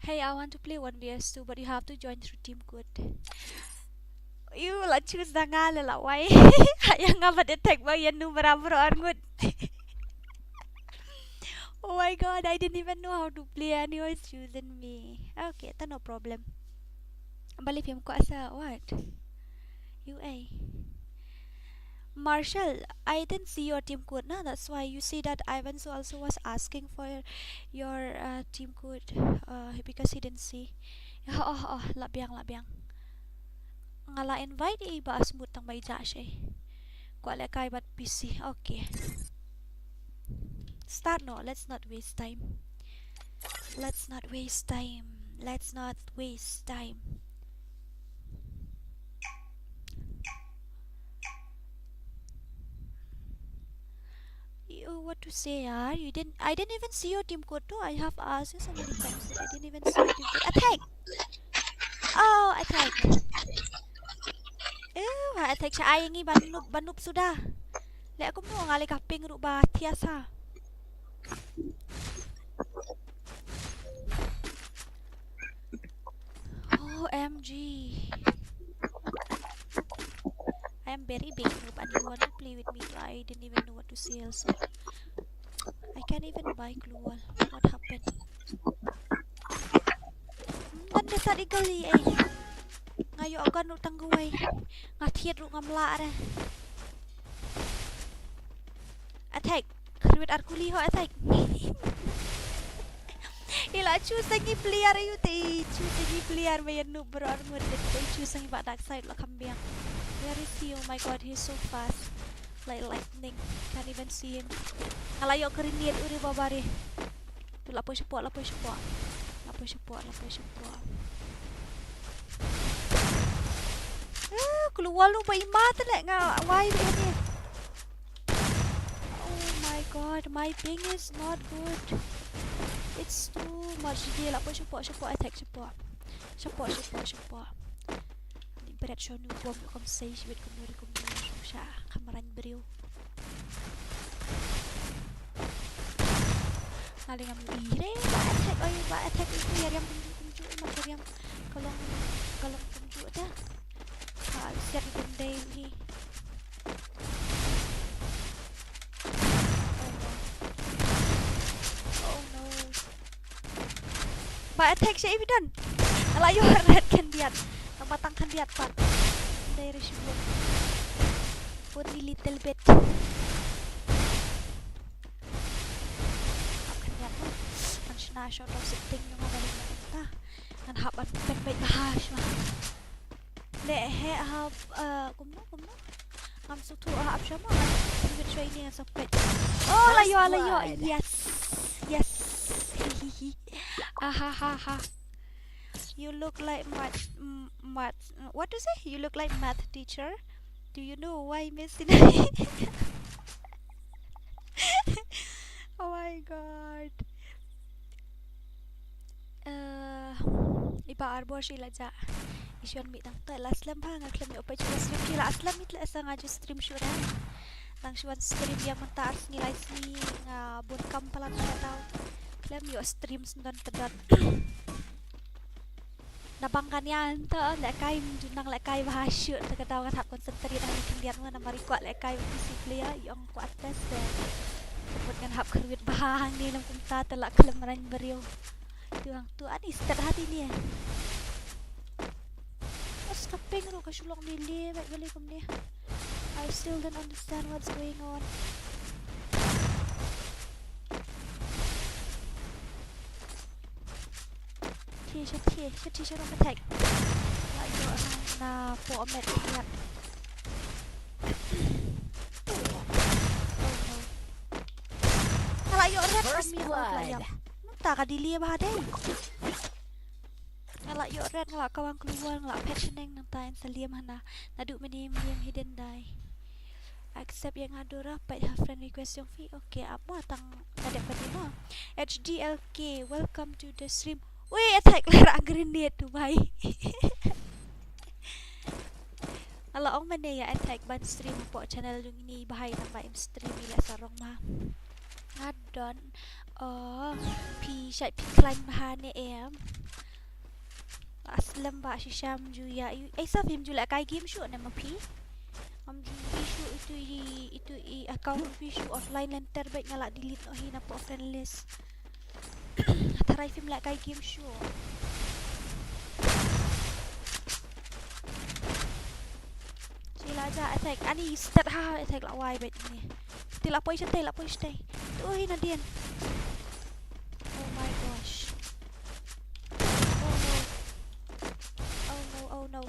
Hey, I want to play 1vs2, but you have to join through team code. You lah choose da nga la wai. Yang nga ba detect ba yan nu barabar arngut. Oh my god, I didn't even know how to play and he was choosing me. Okay, that's no problem. Balik film ko asa what? UA. Marshall, I didn't see your team code na. That's why you see that Ivan also was asking for your team code because he didn't see. Labyang. Ngala invite iba asmut tang may jashe. Kuala kay bat PC. Okay. Start no. Let's not waste time. What to say, yaar? I didn't even see your team code too. I have asked you so many times that I didn't even see your team code. Attack! Oh, attack! Attack siya ay ngi banup sudah. Le ako mo ngali kaping ru ba tiasa. OMG. I am very big noob and you want to play with me. I didn't even know what to say also. I can't even buy Kluwal. What happened? Nanda sa igali eh. Ngayo agan utang guway. Ngatiet ru ngamla re. Attack. Kriwit arkuli ho attack. Ila choose ni player you te. Choose ni player may noob bro armor de. Choose ni ba dark side la kambiang. Where is he? Oh my god, he's so fast. Like lightning. Can't even see him. Ngalayo keriniat uri babari. Tu lapoy support. Keluar lu ba imat lek nga why ni. Oh my god, my ping is not good. It's too much. Dia lapoy support attack support. Berat show nu bom kom say with kumuri siya kamaran beriu. Ngaling am ire ba attack itu yang kunju macam yang kalau kunju dah. Siap benda ni. Oh no. Ba attack siya evident. Alayo red kan dia. Matangkan di atas dari Reborn only little bit akan lihat kan snapshot of setting yang ada di mana kan haban pen baik bahas mah lehe hab kumno ngam sutu hab sama kan ini yang sampai oh layo yes ha. You look like math. What to say? You look like math teacher. Do you know why missing? Oh my god. Iba arbor sila ja. Ision mi tang ta laslam ha nga klam opay stream kila aslam mitla asa nga stream show na. Tang shwan stream yang mentar ngilay ni nga bon kam pala na daw. Klam yo streams dan pedat. Nabangkannya ente lekai menjunang lekai bahasa terkadang kan hak konsentrit hari kalian mana mari kuat lekai disiplin ya yang kuat tes kemudian hak kerwit bahang ni dalam kumta telak kelemaran beriau tuang tu ani start hati ni what's happening ro kasulong nili baik balik kum ni I still don't understand what's going on. Teacher don't attack. Like you're na for a minute. Kalau you're red First kami blood. tak ada dia bahade. Kalau you're red ngelak kawan keluar ngelak patching nang tain seliam hana. Naduk menim hidden die. Accept yang adora baik friend request yang fee. Okay, apa tang ada pertama. HDLK, welcome to the stream. Wih, attack lerak grenade tu baik. Kalau orang mana ya attack ban stream pok channel dung ini bahaya tambah stream ni lah sarong mah. Adon, pi syai pi climb bahan ni Aslam ba shisham ju ya. Sa film ju lah kai game show nama pi. Issue itu account issue offline lan terbaik ngalak delete oh hina po friend list. Tarai film lah kai game show. Sila aja attack ani start ha attack lah why baik ni. Tilak poi stay. Tu hina dian. Oh my gosh. Oh no.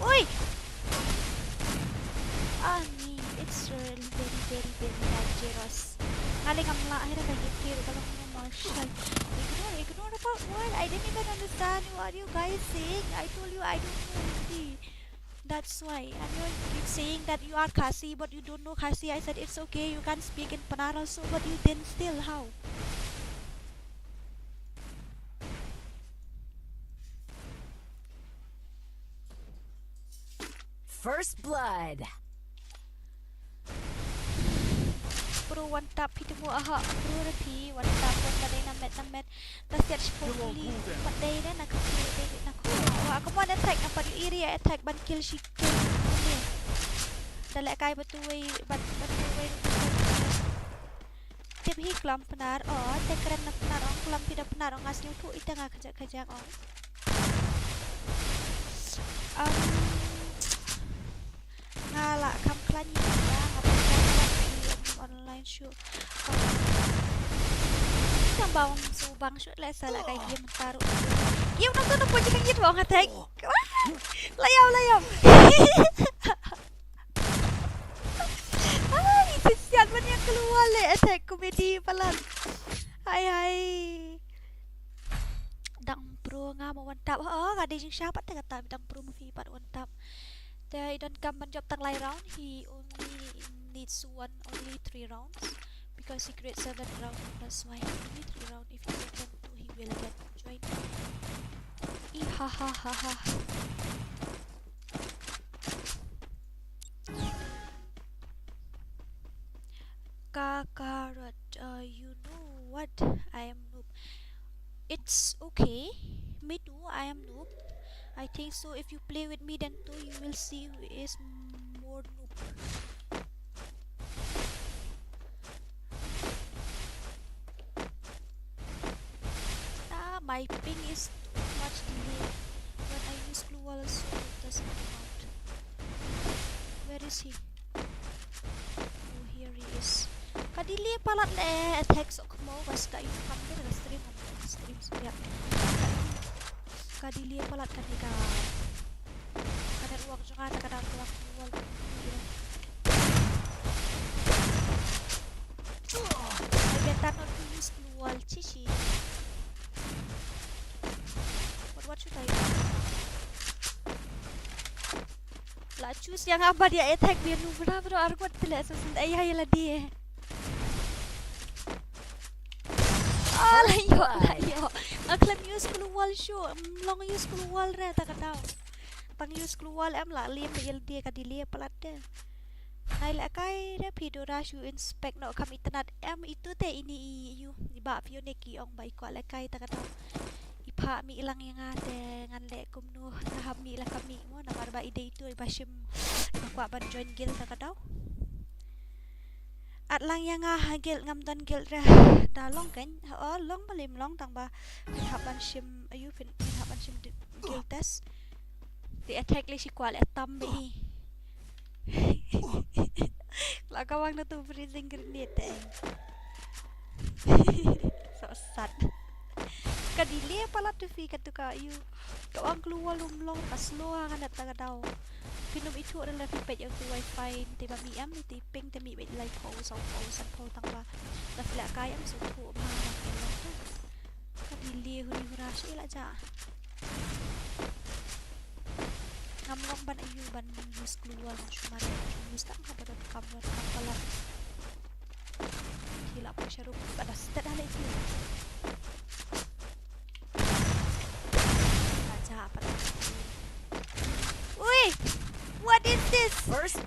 Oi. Ani, it's really very dangerous. Ngaling ang mga akhirnya kayak gitu kalau mau marshal. Ignore about what? I didn't even understand what you guys saying. I told you I don't know Hindi. That's why. And you keep saying that you are Khasi, but you don't know Khasi. I said it's okay. You can speak in Panar also, but you didn't still. How? First blood. Pro one tap hit mo aha pro repi one tap one paday na met tas search fully paday na nagka-create nako ako mo na attack na pag area attack ban kill shi kill ni dala kay batuway tip hi klam penar tekran na penar ang klam pida penar ang asnyo tu ita nga kajak ngala kam klan ya online show. Tambang subang shoot lah salah kayak game taruh. Game nonton apa je kan gitu orang attack. Layam. Ay, sial banyak keluar le attack komedi pelan. Hai. Dang pro nga mau one tap. Ada jing siapa tak kata dang pro movie part one tap. They don't come and job tang lai round. He only needs only 3 rounds because he creates 7 rounds. That's why only 3 rounds. If you get them 2, he will get joined. Ha. Kakarot, you know what? I am noob. It's okay. Me too. I am noob. I think so. If you play with me, then too, you will see who is more noob. My ping is too much delay. When I use glue wall also it doesn't come out. Where is he? Oh, here he is. Kadili palat le attack sok mo basta yung kamera na stream siya. Kadili palat kanika. Kada uwag juga kada uwag wall. I better not to use glue wall chichi. What should I do? Lah choose yang apa dia attack dia nu bro argot tele Esosᴛ ayah lah dia. Layo. Aklam use keluar show. Long use keluar re tak tahu. Tang use keluar em lah lim dia kadili pelat dia. Hai la kai dia video rush you inspect no kam internet em itu teh ini you ba view neki ong bai kwa la kai tak tahu. Ipa mi ilang yang ate ngan le kumnu nahab mi la kami mo na marba ide itu ibashim bakwa ban join guild ta kadaw. At lang yang guild ngam dan guild ra da long kan long balim long tang ba haban shim ayu pin haban shim guild test. Di attack li si kwal atam be. La kawang na tu freezing grenade. So sad. Kadili pala tu fi katuka you kawang keluar lumlong kaslo kan datang daw pinum itu adalah fi yang tu wifi tiba mi am ti ping te mi lai po so po tang ba la fla kayam so tu ma kadili huri hurashi la ja ngamlong ban ayu ban use keluar cuma use tak kabar kabar pala gila pa syarup pada start hal itu. Uy! What is this?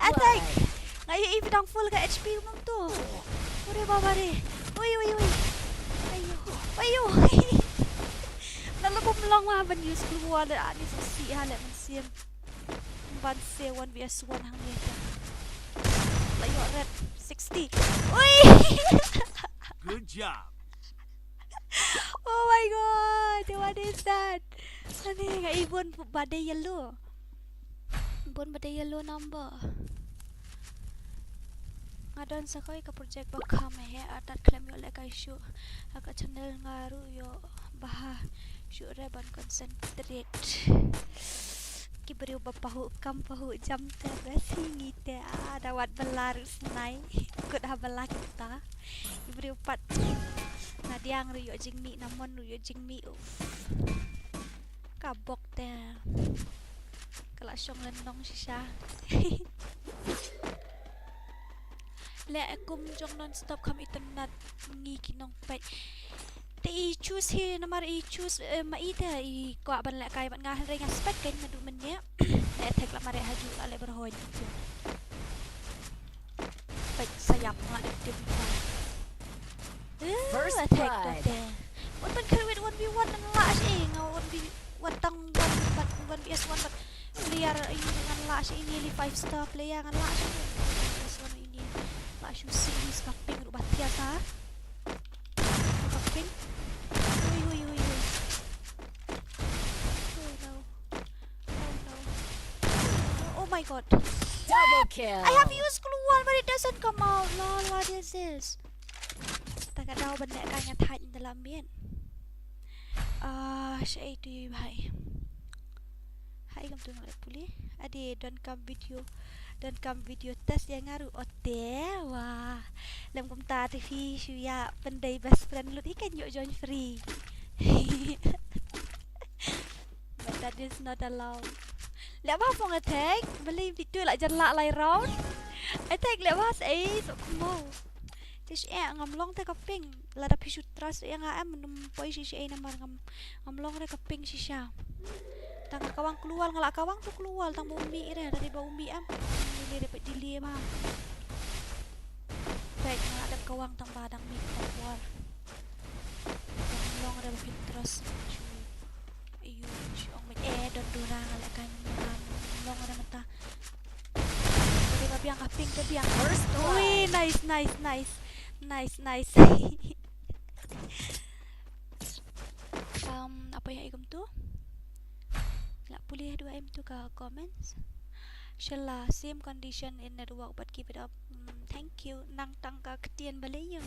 Attack! Ngayon ibidang full ka HP mong to. Ure babare. Uy! Ayo! Nalabom lang mahaban use keluar na ani sa si halat man siyem. Ban se 1vs1 hang neta. Layo red 60. Uy! Good job. Oh my god! What is that? Ani nga ibon badai yellow. Ibon badai yellow number. Ngadon sa koy ka project ba kame he atat claim yo le kay show. Aka channel ngaru yo bah show re ban concentrate. Kiberiu bapahu kam pahu jam terasi ngite dawat belar snai. Kut habala kita. Iberiu pat nadiang ru yo jingmi namon ru yo jingmi kabok te kala syong lenong sisa le akum jong non stop kam internet ngi kinong pai te I choose here namar I choose ma ida I kwa ban le kai ban nga re nga spek ken madu menye le tek la mare haju ale berhoy pai sayap nga tim First attack blood. What ban kawit 1v1 nang laas nga 1v watang 1vs1 but player ini dengan laas ini 5 star player dengan laas ini laas yung series kaping rubat tiasa kaping uy oh my god Double kill. I have used keluar but it doesn't come out lol what is this tak ada benda kanya thaj dalam bien saya itu hai kam tu nak pulih ade don't come video test yang ngaru ote wah lam kum ta ti fi shuya pendai best friend lu ikan yo join free but that is not allowed lek ba phong attack beli video lak jalak lai round attack lek ba sai so mau tis ngamlong te kaping la da pisu trust yang am poi si namar ngamlong re kaping si sya tang kawang keluar ngalak kawang tu keluar tang bumi re dari bau umi am ni dapat dili mah baik ngalak ada kawang tang badang mi keluar ngamlong re trust ayo si ong don dora ngalak kan ngamlong re mata dari babi yang kaping ke biang First blood. Wih, nice apa yang ikam tu nak pulih 2M tu ke comments inshallah same condition in network but keep it up thank you nang tangka ketian balayang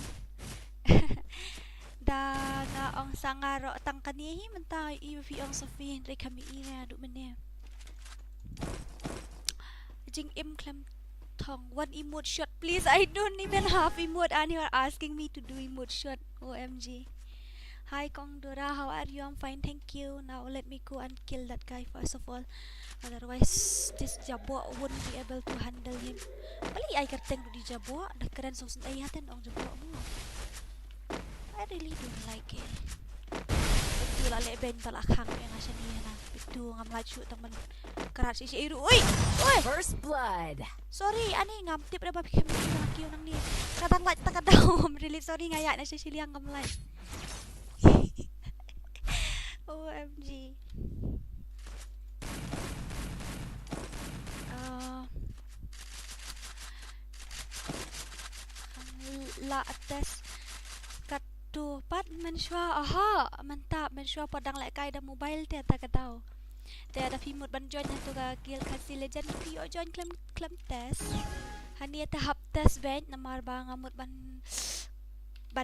da nga ang sangaro tang kanihi mentah iwi ang Sofie Kɣɪʟɪṛ du mene jing im klem Tong, one emote shot please. I don't even have emote and you are asking me to do emote shot. OMG. Hi Kong Dora, how are you? I'm fine, thank you. Now let me go and kill that guy first of all. Otherwise this jabo won't be able to handle him. Bali ay kerteng di jabo. Dah keren sosun ayaten ong jabo mo. I really don't like it. Itu lah leben talakang yang asya niya na. Itu ngamlaj shoot teman. Kerat si Iru. Oi! First blood. Sorry, ani ngamtip na babi kami laki nang ni. Kadang like tak ada. I'm really sorry ngayak na siya siliang gamlay. OMG. La atas katu pat mensua. Aha, mantap mensua padang lek kai dah mobile dia tak tahu. Dia ada fimut ban join tu ka kill Khasi legend pio join klem test. Hani tahap test bank namar bang amut ban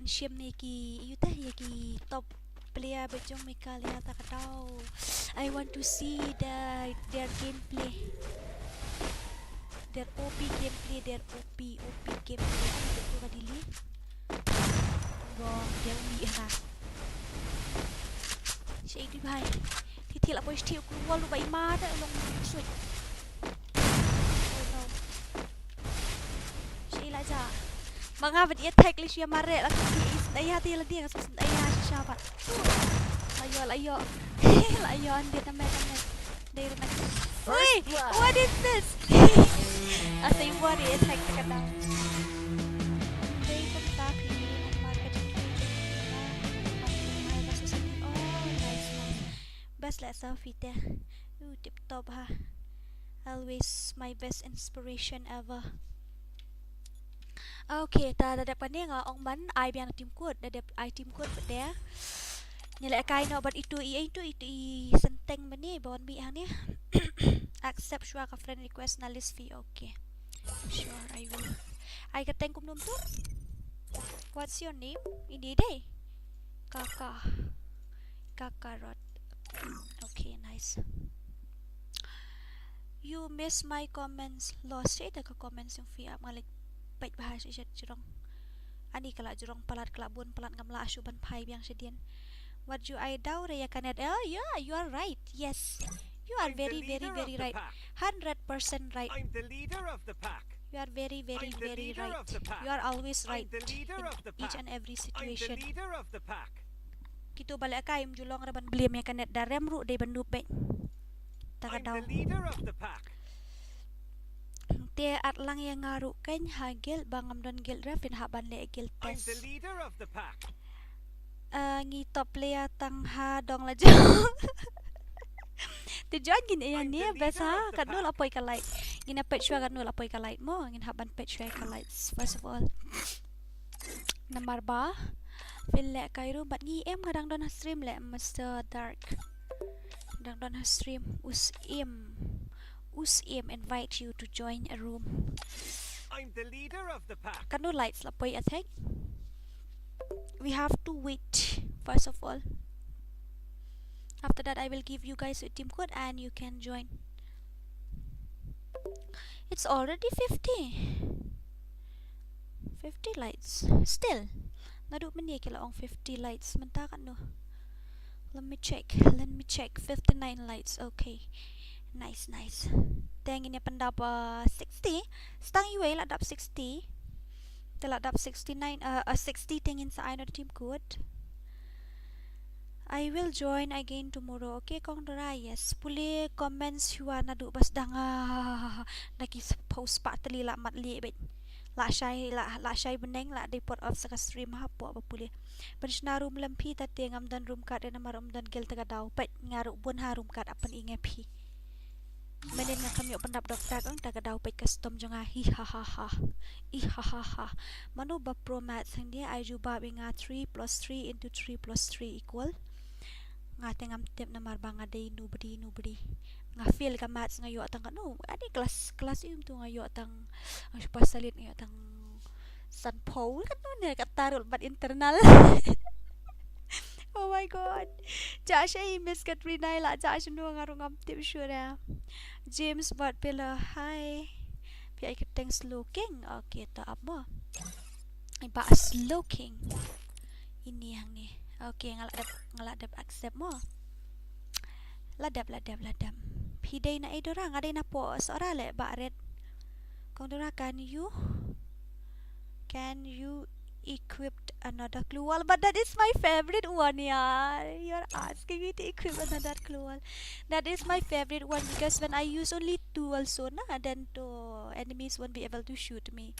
shim ni ki you teh ye ki top player bejong Mᴏʀᴇ tak tahu. I want to see their gameplay. Their OP gameplay, their OP gameplay. Betul ka dili? Wrong, dia umi ha. Cik di bhai. Thì là bôi still keluar lu baik ma dah long suit. Oh no. Cik lah ja. Mengapa dia attack li sia mare lah Kɣɪʟsᴛ hati lah dia Sᴏᴏᴜ siapa. Layo. Layo dia tamat. Dia nak. Oi, what is this? Asal buat dia attack dekat dah. Dia pun tak pilih market best like selfie there. Tip top ha. Always my best inspiration ever. Okay, ta ada pandai ngah ong man I biang tim code, ada I tim code there. Nilai kai no but itu senteng bani bon bi hang ni. Accept sure ka friend request na list fee. Okay. Sure I will. I kateng kum nom tu. What's your name? Ini day. Kakak Rod. Okay, nice. You miss my comments. Lost it ke comments yung via malik baik bahasa jerong. Ani kala jerong palat kelabun palat ngamla asuban pai biang sedian. What you I doubt ya kanet. Oh yeah, you are right. Yes. You are very right. 100% right. I'm the leader of the pack. You are very right. You are always right in each and every situation. I'm the leader of the pack. Kita balik kai menjulong raban beliam yang kanet darem ru day bandu bet. Tak I'm the leader of the pack. Te atlang yang ngaru kan hagel bangam don gil rafin haban le gil I'm test. the leader of the pack. Ngi top player tang ha dong la jong. Te join gini yang ni besa kat nol apoi ka light. Ngina pet shua kat nol apoi ka light mo ngin haban pet shua ka lights first of all. Nomor ba feel lek kairu bat ngi em kadang don stream lek Mr. Dark. Kadang don stream us em invite you to join a room. I'm the leader of the pack. Kan no lights la poi attack. We have to wait first of all. After that I will give you guys a team code and you can join. It's already 50 lights still. Naduk meni kila ong 50 lights mentakan no. Let me check 59 lights. Okay, nice. Tengin ya pendap 60 stang iwe la dap 60 telah dap 69 60 tengin sa I team code. I will join again tomorrow. Okay, kong dora yes. Puli comments huwa naduk bas danga naki post pa tali la mat li bet. La shy beneng la deport of sa stream hapo apa puli. Penshna room lampi tate ngam dan room card na marom dan gel taga daw pet ngaru bun ha room card apan inge pi. Menen nga kami pendap dokter ang taga daw pet custom jonga hi ha ha. Mano ba pro maths ang dia ay juba nga 3 plus 3 into 3 plus 3 equal. Nga tengam tip na marbang nga day nobody. Nga feel ka maths nga yo atang no adi kelas yung tu nga yo atang ang pasalit nga atang sanpo kan no ne katarol bat internal. Oh my god. Jasha miss Katrina la jasha no nga rungam tip sure. James but pila hi. Pi ay keteng looking. Okay ta apa? Ay ba looking. Ini yang ni. Okay ngaladap accept mo. Ladap. Pidai na idora nga na po seorang le ba red. Kung dora can you equip another clue wall? But that is my favorite one, yeah. You're asking me to equip another clue wall. That is my favorite one because when I use only 2 also then the enemies won't be able to shoot me.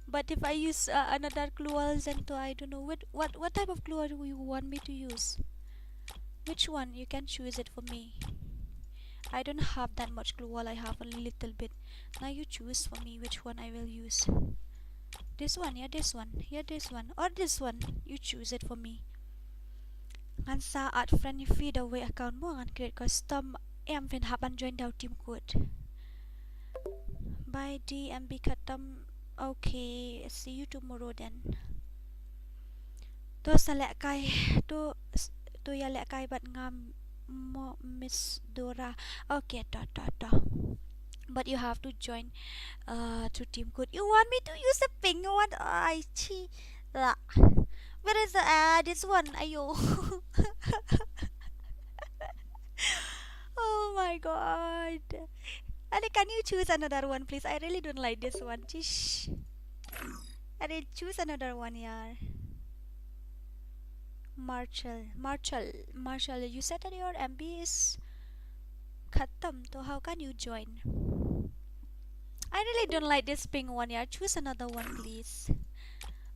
But if I use another clue walls then I don't know what type of clue wall do you want me to use. Which one? You can choose it for me. I don't have that much glue wall. I have a little bit. Now you choose for me which one I will use. This one, yeah, this one, yeah, this one, or this one. You choose it for me. Ngan sa at friend feed away account mo ngan create custom em fin haban join daw team code. Bye DMB khatam. Okay, see you tomorrow then. To sa lek kai to ya lek kai bat ngam mo Miss Dora. Okay, to. But you have to join to team code. You want me to use a pink one? I chi. Where is the this one? Ayo. Oh my god. Ali, can you choose another one, please? I really don't like this one. Chish. Ali, choose another one, yaar. Marshall, you said that your MB is khatam, so how can you join? I really don't like this pink one, yeah. Choose another one, please.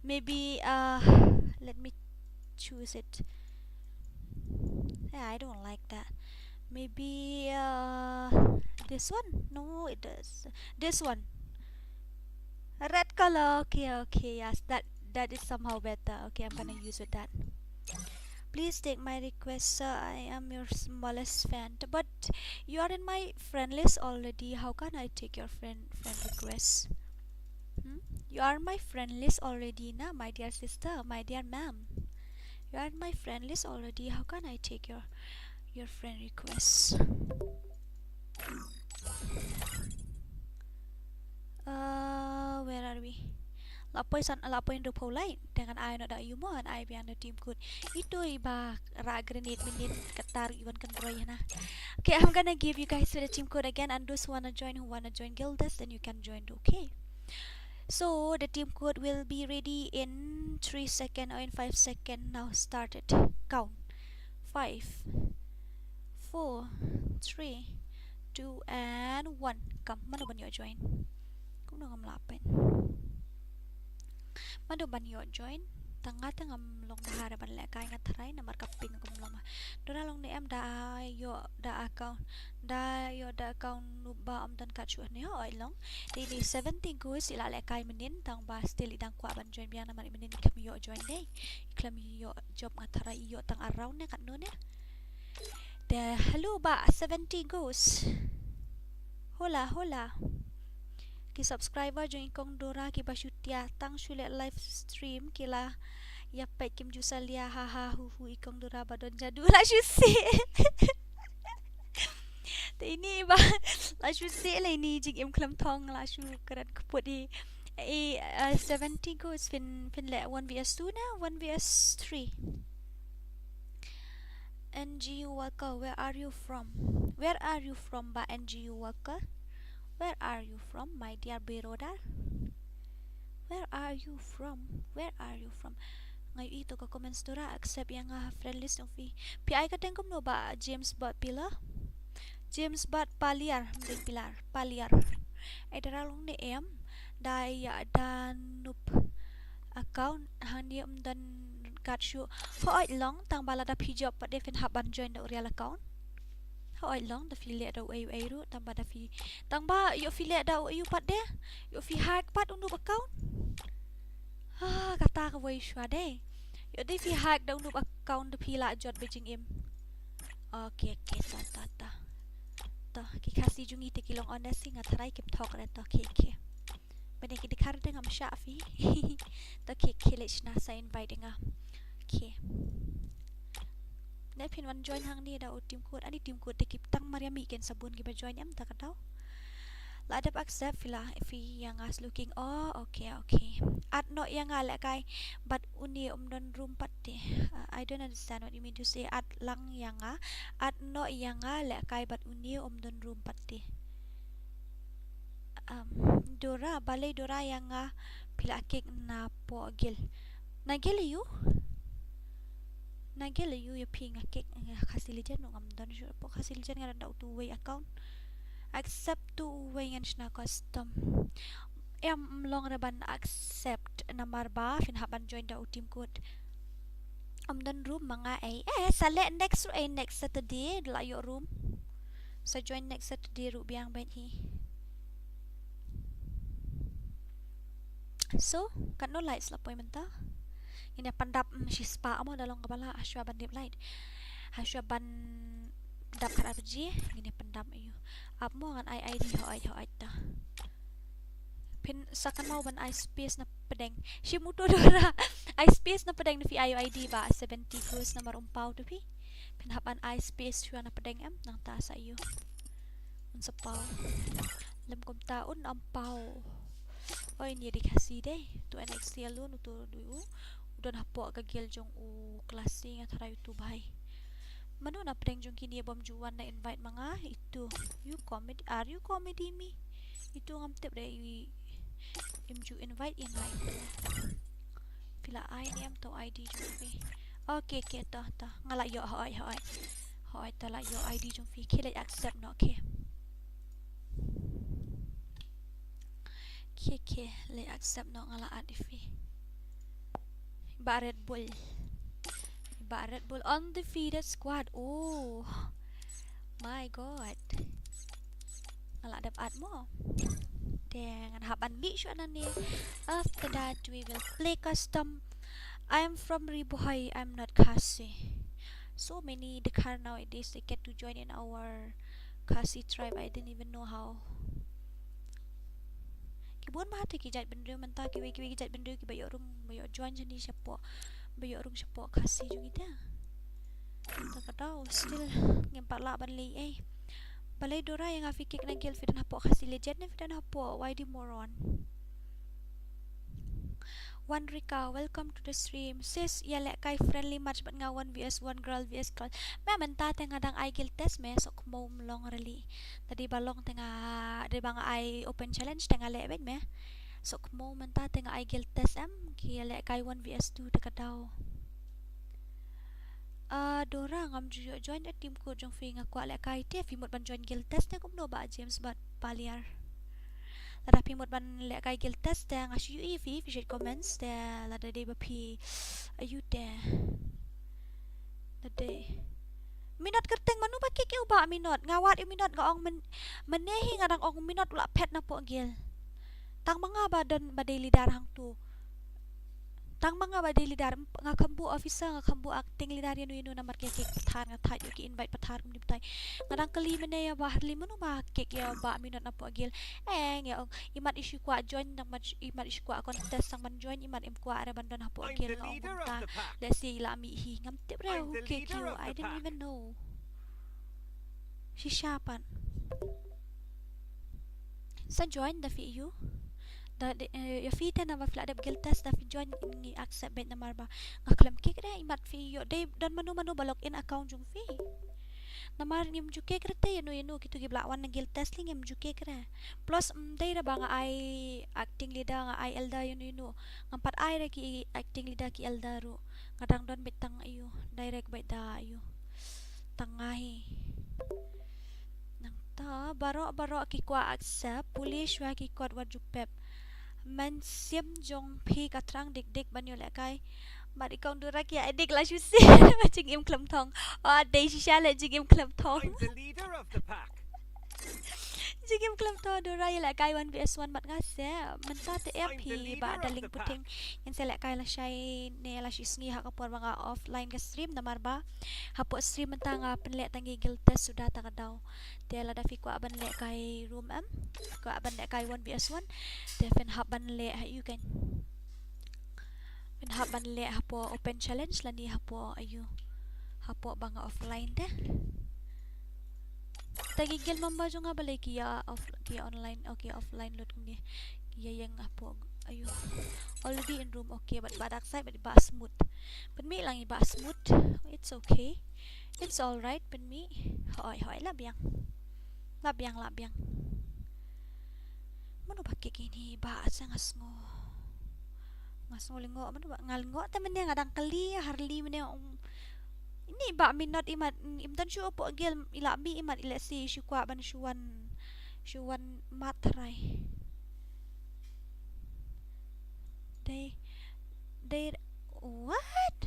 Maybe let me choose it. Yeah, I don't like that. Maybe this one? No, it does. This one. Red color. Okay, yes, that is somehow better. Okay, I'm gonna use with that. Please take my request, sir. I am your smallest fan. But you are in my friend list already. How can I take your friend request? You are my friend list already, na, my dear sister, my dear ma'am. You are in my friend list already. How can I take your friend request? Where are we? Lapoy rupaw lain dengan ay na da yuman ay biyan na team code. Ito iba ra grenade minin katar iwan kan roy na. Okay, I'm gonna give you guys the team code again, and those who wanna join Guildus, then you can join. Okay. So the team code will be ready in 3 seconds or in 5 seconds. Now start it. Count. 5, 4, 3, 2, and 1. Come, mana ban yo join? Kung nang amlapen. Mana ban yo join? Tanga long mahara ban lek kay nga try na marka ping kum long. Dora long ni em da yo da account nu ba am dan ka chu ni ho ai long. Di 70 goes ila lek kay menin tang ba still idang kwa ban join biang na man menin kami yo join dei. Kami yo job nga try yo tang around ne kan no ne. De hello ba 70 goes. Hola. Ki subscriber join kong Dora ki basyutya tang shule live stream kila ya pek kim jusalia haha hu ikong Dora badon jadu la syusi. Ini ba la syusi la ini jing im klam thong la syu karat keput di 70 goes fin le 1vs2 na 1vs3. NGU Walker, where are you from? Where are you from ba NGU Walker? Where are you from, my dear Biroda? Where are you from? Ngayon ito ka comments Dora, accept yang friend list ng fee. PI ka tengkom no ba James Bot Pilar? James Bot Paliar, mending Pilar, Paliar. Ay daralong ni em daya dan nup account hani dan katsyu. Hoy long tang balada pijop pa defin haban join the real account. Hoy long the affiliate daw ay ru tang ba da fi tang ba yo affiliate daw ayu pat de yo fi hack pat unup account. Kata ka way shwa de yo de fi hack daw unup account de pila jot bejing im. Okay ta ki Khasi jungi te kilong on sing atrai kip thok ren to ke bene ki dikar de ngam sha fi to Kɣɪʟᴏ sa invite nga okay. Nepin wan join hang ni da team code ani team code tekip tang mariami ken sabun giba join em tak tahu la adap accept fila fi yang as looking okay at no yang ala kai but uni don room patti. I don't understand what you mean to say at lang yang at no yang ala kai but uni don room patti. Dora balay Dora yang pila kek na po gil nagil you ping kek Khasi legend no ngam don sure po Khasi legend nga daw two-way account accept two-way ngan na custom em long raban accept namar ba fin haban join daw team code dan room mga ay select next Saturday la yo room sa join next Saturday ru biang ben hi so kan no lights la appointment ta ini pandap si spa mo dalong kabala asya ban dip light asya ban dap kan RPG ini pendam ayo ap mo ngan ID ho ai ta pin sakan mau ban I space na pedeng si muto dora I space na pedeng fi ayo ID ba 70 cruise nomor umpau tu pi pin hapan I space shua na pedeng am nang ta sa iyo unsa pau lem kom taun ampau oi ni di Khasi deh tu NXT alun tu du udon hapo kagil jong u klasi nga tara YouTube hai mano na pedeng jong kini bom juan na invite mga itu are you comedy me itu ngam tip deh imju invite pila ai ni am to ID jong fi okay ta ngala yo hoi ta la yo ID jong fi kila accept no okay le accept no ngala ad fi ba Red Bull undefeated squad oh my god ngala dap ad mo dengan haban bisyo na ni after that we will play custom. I'm from Reborn, I'm not Khasi. So many Dakar nowadays they get to join in our Khasi tribe. I didn't even know how. Kibun mahati kijat bendru menta kiwi kijat bendru ki bayo join jani siapa bayo rung siapa Khasi jung ita tak tahu still ngempat la ban li balai dora yang afikik na gil fidan hapo Khasi legend na fidan hapo YD moron One Rika, welcome to the stream. Sis, ya lek kai friendly match but nga 1vs1 girl vs girl. Menta ngadang I guild test me sok mo long rally. Tadi balong tengah di bang I open challenge tengah lek bet me. Sok mo menta tengah I guild test ki lek kai 1vs2 dekat daw. Dora ngam join team ko jong fi nga kwa lek kai te fi mot ban join guild test ne kum no ba James bat paliar. Tapi mot ban lek kai guild test te nga shu fi shit comments te la de ba pi ayu te de minot kerteng manu ba kik ba minot ngawat minot ga ong menehi ngadang ong minot ula pet na po gil tang mga ba dan ba daily darang tu tang mga ba daily dar nga kambu officer nga kambu acting lidar yanu na marke kik pathar nga thai ki invite pathar kum diptai ngadang kali mene ya ba harli manu ba kik ya ba minot na po gil ya imat issue kwa join nang imat issue kwa contest sang man join imat im kwa ara bandon ha po gil nga ta let's see la mi hi ngam tip ra kik you I didn't even know si siapan sa join da fi you da ya fita na ba flat up guild test da fi join ni accept bet na marba nga claim kik da imat fi yo day dan manu balok in account jung fi namar ngim juke krete yanu kitu giblawan na guild test ling ngim juke kra plus day ra ba nga I acting leader nga I elda yanu ngampat I ra ki acting leader ki elda ro ngadang don betang ayo direct bet da ayo tangahi nang ta baro ki kwa accept pulish wa ki kod wa jupep man sim jong phi katrang dik banyo le kai mat ikaw dura ki adik la shusi macing im klam thong day shisha le jing im klam thong I'm the leader of the pack. jing im klam thong dura le kai 1vs1 mat nga se menta te ep ba daling puting in se le kai la shai ne la shisngi ha kapor mga offline ka stream na marba hapo stream menta nga penle tangi guild test sudah ta daw te la da fi ko aban le kai room ko aban le kai 1vs1 te fen haban le ha you can fen haban le hapo open challenge la ni hapo ayu hapo banga offline de tagigil mamba jo nga balay kiya online okay offline load kung ni kiya yang hapo ayu already in room okay but badak side but ba smooth but me lang iba smooth it's okay it's all right but me hoy labyang mano ba kikini ba sa ngasngo lingo mano ba ngalngo tamen nga ngadang kali harli men ini ba minot imat imtan syu opo gel ilabi imat ila si syukwa ban syuan matray they what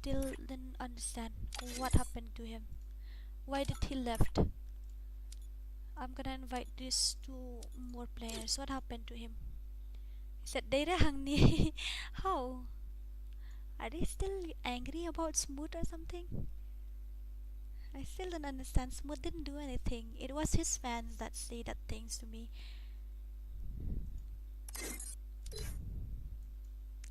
still didn't understand what happened to him. Why did he left? I'm gonna invite these 2 more players. What happened to him? He said they hang ni. How? Are they still angry about Smooth or something? I still don't understand. Smooth didn't do anything. It was his fans that say that things to me.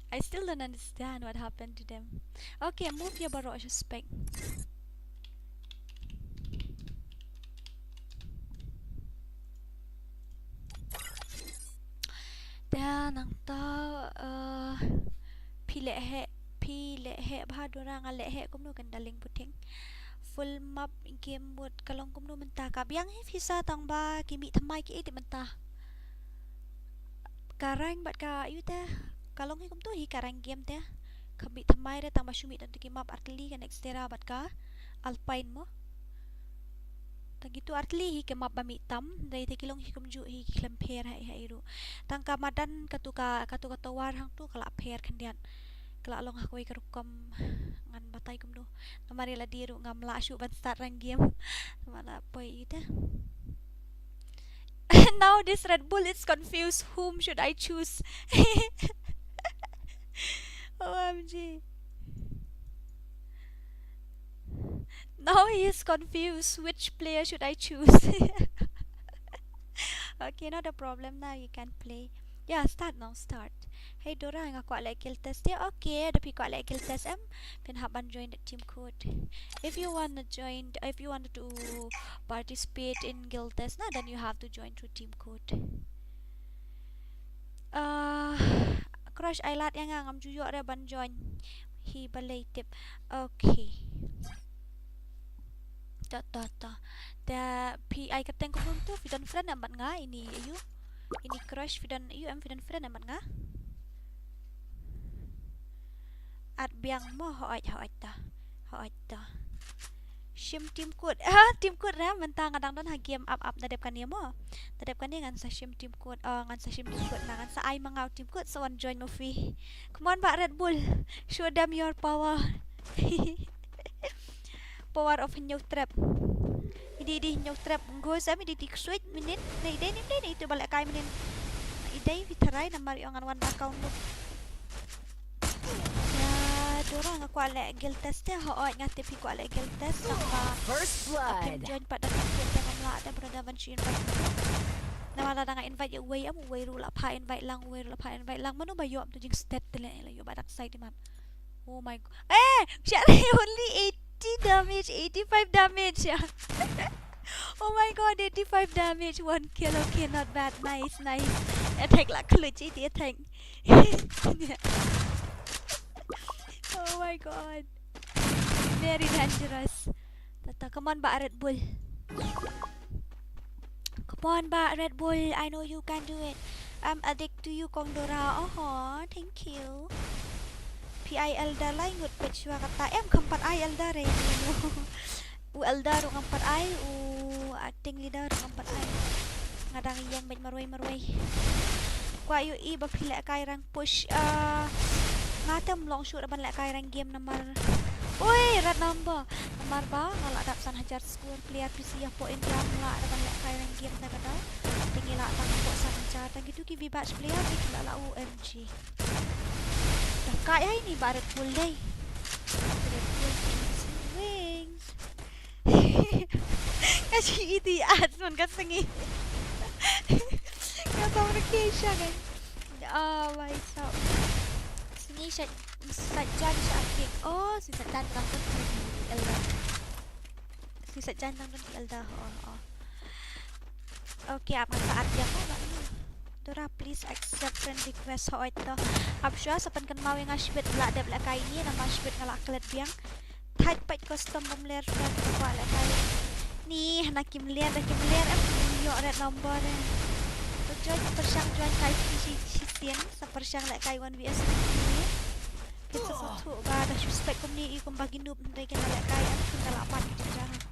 I still don't understand what happened to them. Okay, move your baru suspect. Dan nang ta pi lệ hệ ba dora nga lệ hệ cũng nu kan daling puting full map game mode kalong cũng nu menta ka biang visa tang ba kimi thamai ki di menta karang bat ka yu ta kalong hi cũng tu hi karang game ta kami thamai re tang ba shumi tan ki map artli kan extera bat ka alpine mo gitu artli hi ke map ba mi tam dai te kilong hi kum ju hi klem pher hai ru tang ka madan katu tawar hang tu kala pher khandian kala long hakoi karukam ngan batai kum do namari la diru ngam la shu ban start rang game mana poi ita. Now this Red Bull is confused. Whom should I choose? OMG. Now he is confused. Which player should I choose? Okay, not a problem. Now you can play. Yeah, start now. Start. Hey Dora, nga kuat like kill test dia. Okay, tapi kuat like kill test pin haban join the team code. If you want to participate in guild test, nah, then you have to join through team code. Crush Island yang ngam juyok dia ban join. Hi balai tip. Okay. Ta. Da PI kateng ko tu fidan friend amat nga ini ayu. Ini crush fidan fidan friend amat nga. At biang mo hoit ta. Shim team code. Team code ra mentang kadang don ha game up dadep kan dia mo. Dadep kan dia ngan sa shim team code. Ngan sa shim team code ngan sa ai mangau team code so on join mo free. Come on Pak Red Bull. Show them your power. Power of Hnyok Trap. Idi Hnyok Trap go sa mi di switch minit. Na ide ni itu balik kai minit. Ide vitarai na mari ongan wan account mo. Dora nga kuat lek guild test dia hoot nga tipi kuat lek guild test sama First blood. join pada guild test ngam la ada berada ban shi invite nama la nga invite ya way ru la pa invite lang mano ba yo am tu jing stat tele la yo badak side man. Oh my god, share only 80 damage, 85 damage ya. Oh my god, 85 damage, 1 kill. Okay, not bad. Nice. Attack la clutch it attack. Oh my god, very dangerous. Tata, come on Pak Red Bull. Come on Pak Red Bull, I know you can do it. I'm addicted to you Kong Dora. Oh, thank you. PI Elda lai ngut pechwa kata keempat ai Elda re. Elda ru keempat ai acting leader ru keempat ai. Ngadang yang baik marwai. Kwa yu I ba pilek kai rang push ngatem long shoot ban lek kai rang game nomor. Oi, red number. Nomor ba ngalak dapsan hajar score player PC ya point yang la ban lek kai rang game ta kata. Tinggi la tang kok san hajar ta gitu ki batch player ki la OMG. Dah kaya ini baret full day. Wings. Kasi iti ads mon kasengi. Kata mereka kan. My so. Ni sajan sakit. Oh, si sajan tang tu Elda. Si sajan tang tu Elda. Oh. Okay, apa saat dia ko ba? Dora, please accept friend request ho ito. Apsya sa pan kan mau nga shbet la deb la kai ni na ma shbet nga la klet biang. Tight pait custom bumler friend ko la kai. Ni nakim ler yo red number. Join persyang join kai Kyyᴛ sa persyang la kai 1vs ni. Kita satu ba da suspect kum ni kum bagi noob ndai kan la kai an kun la pat jaran.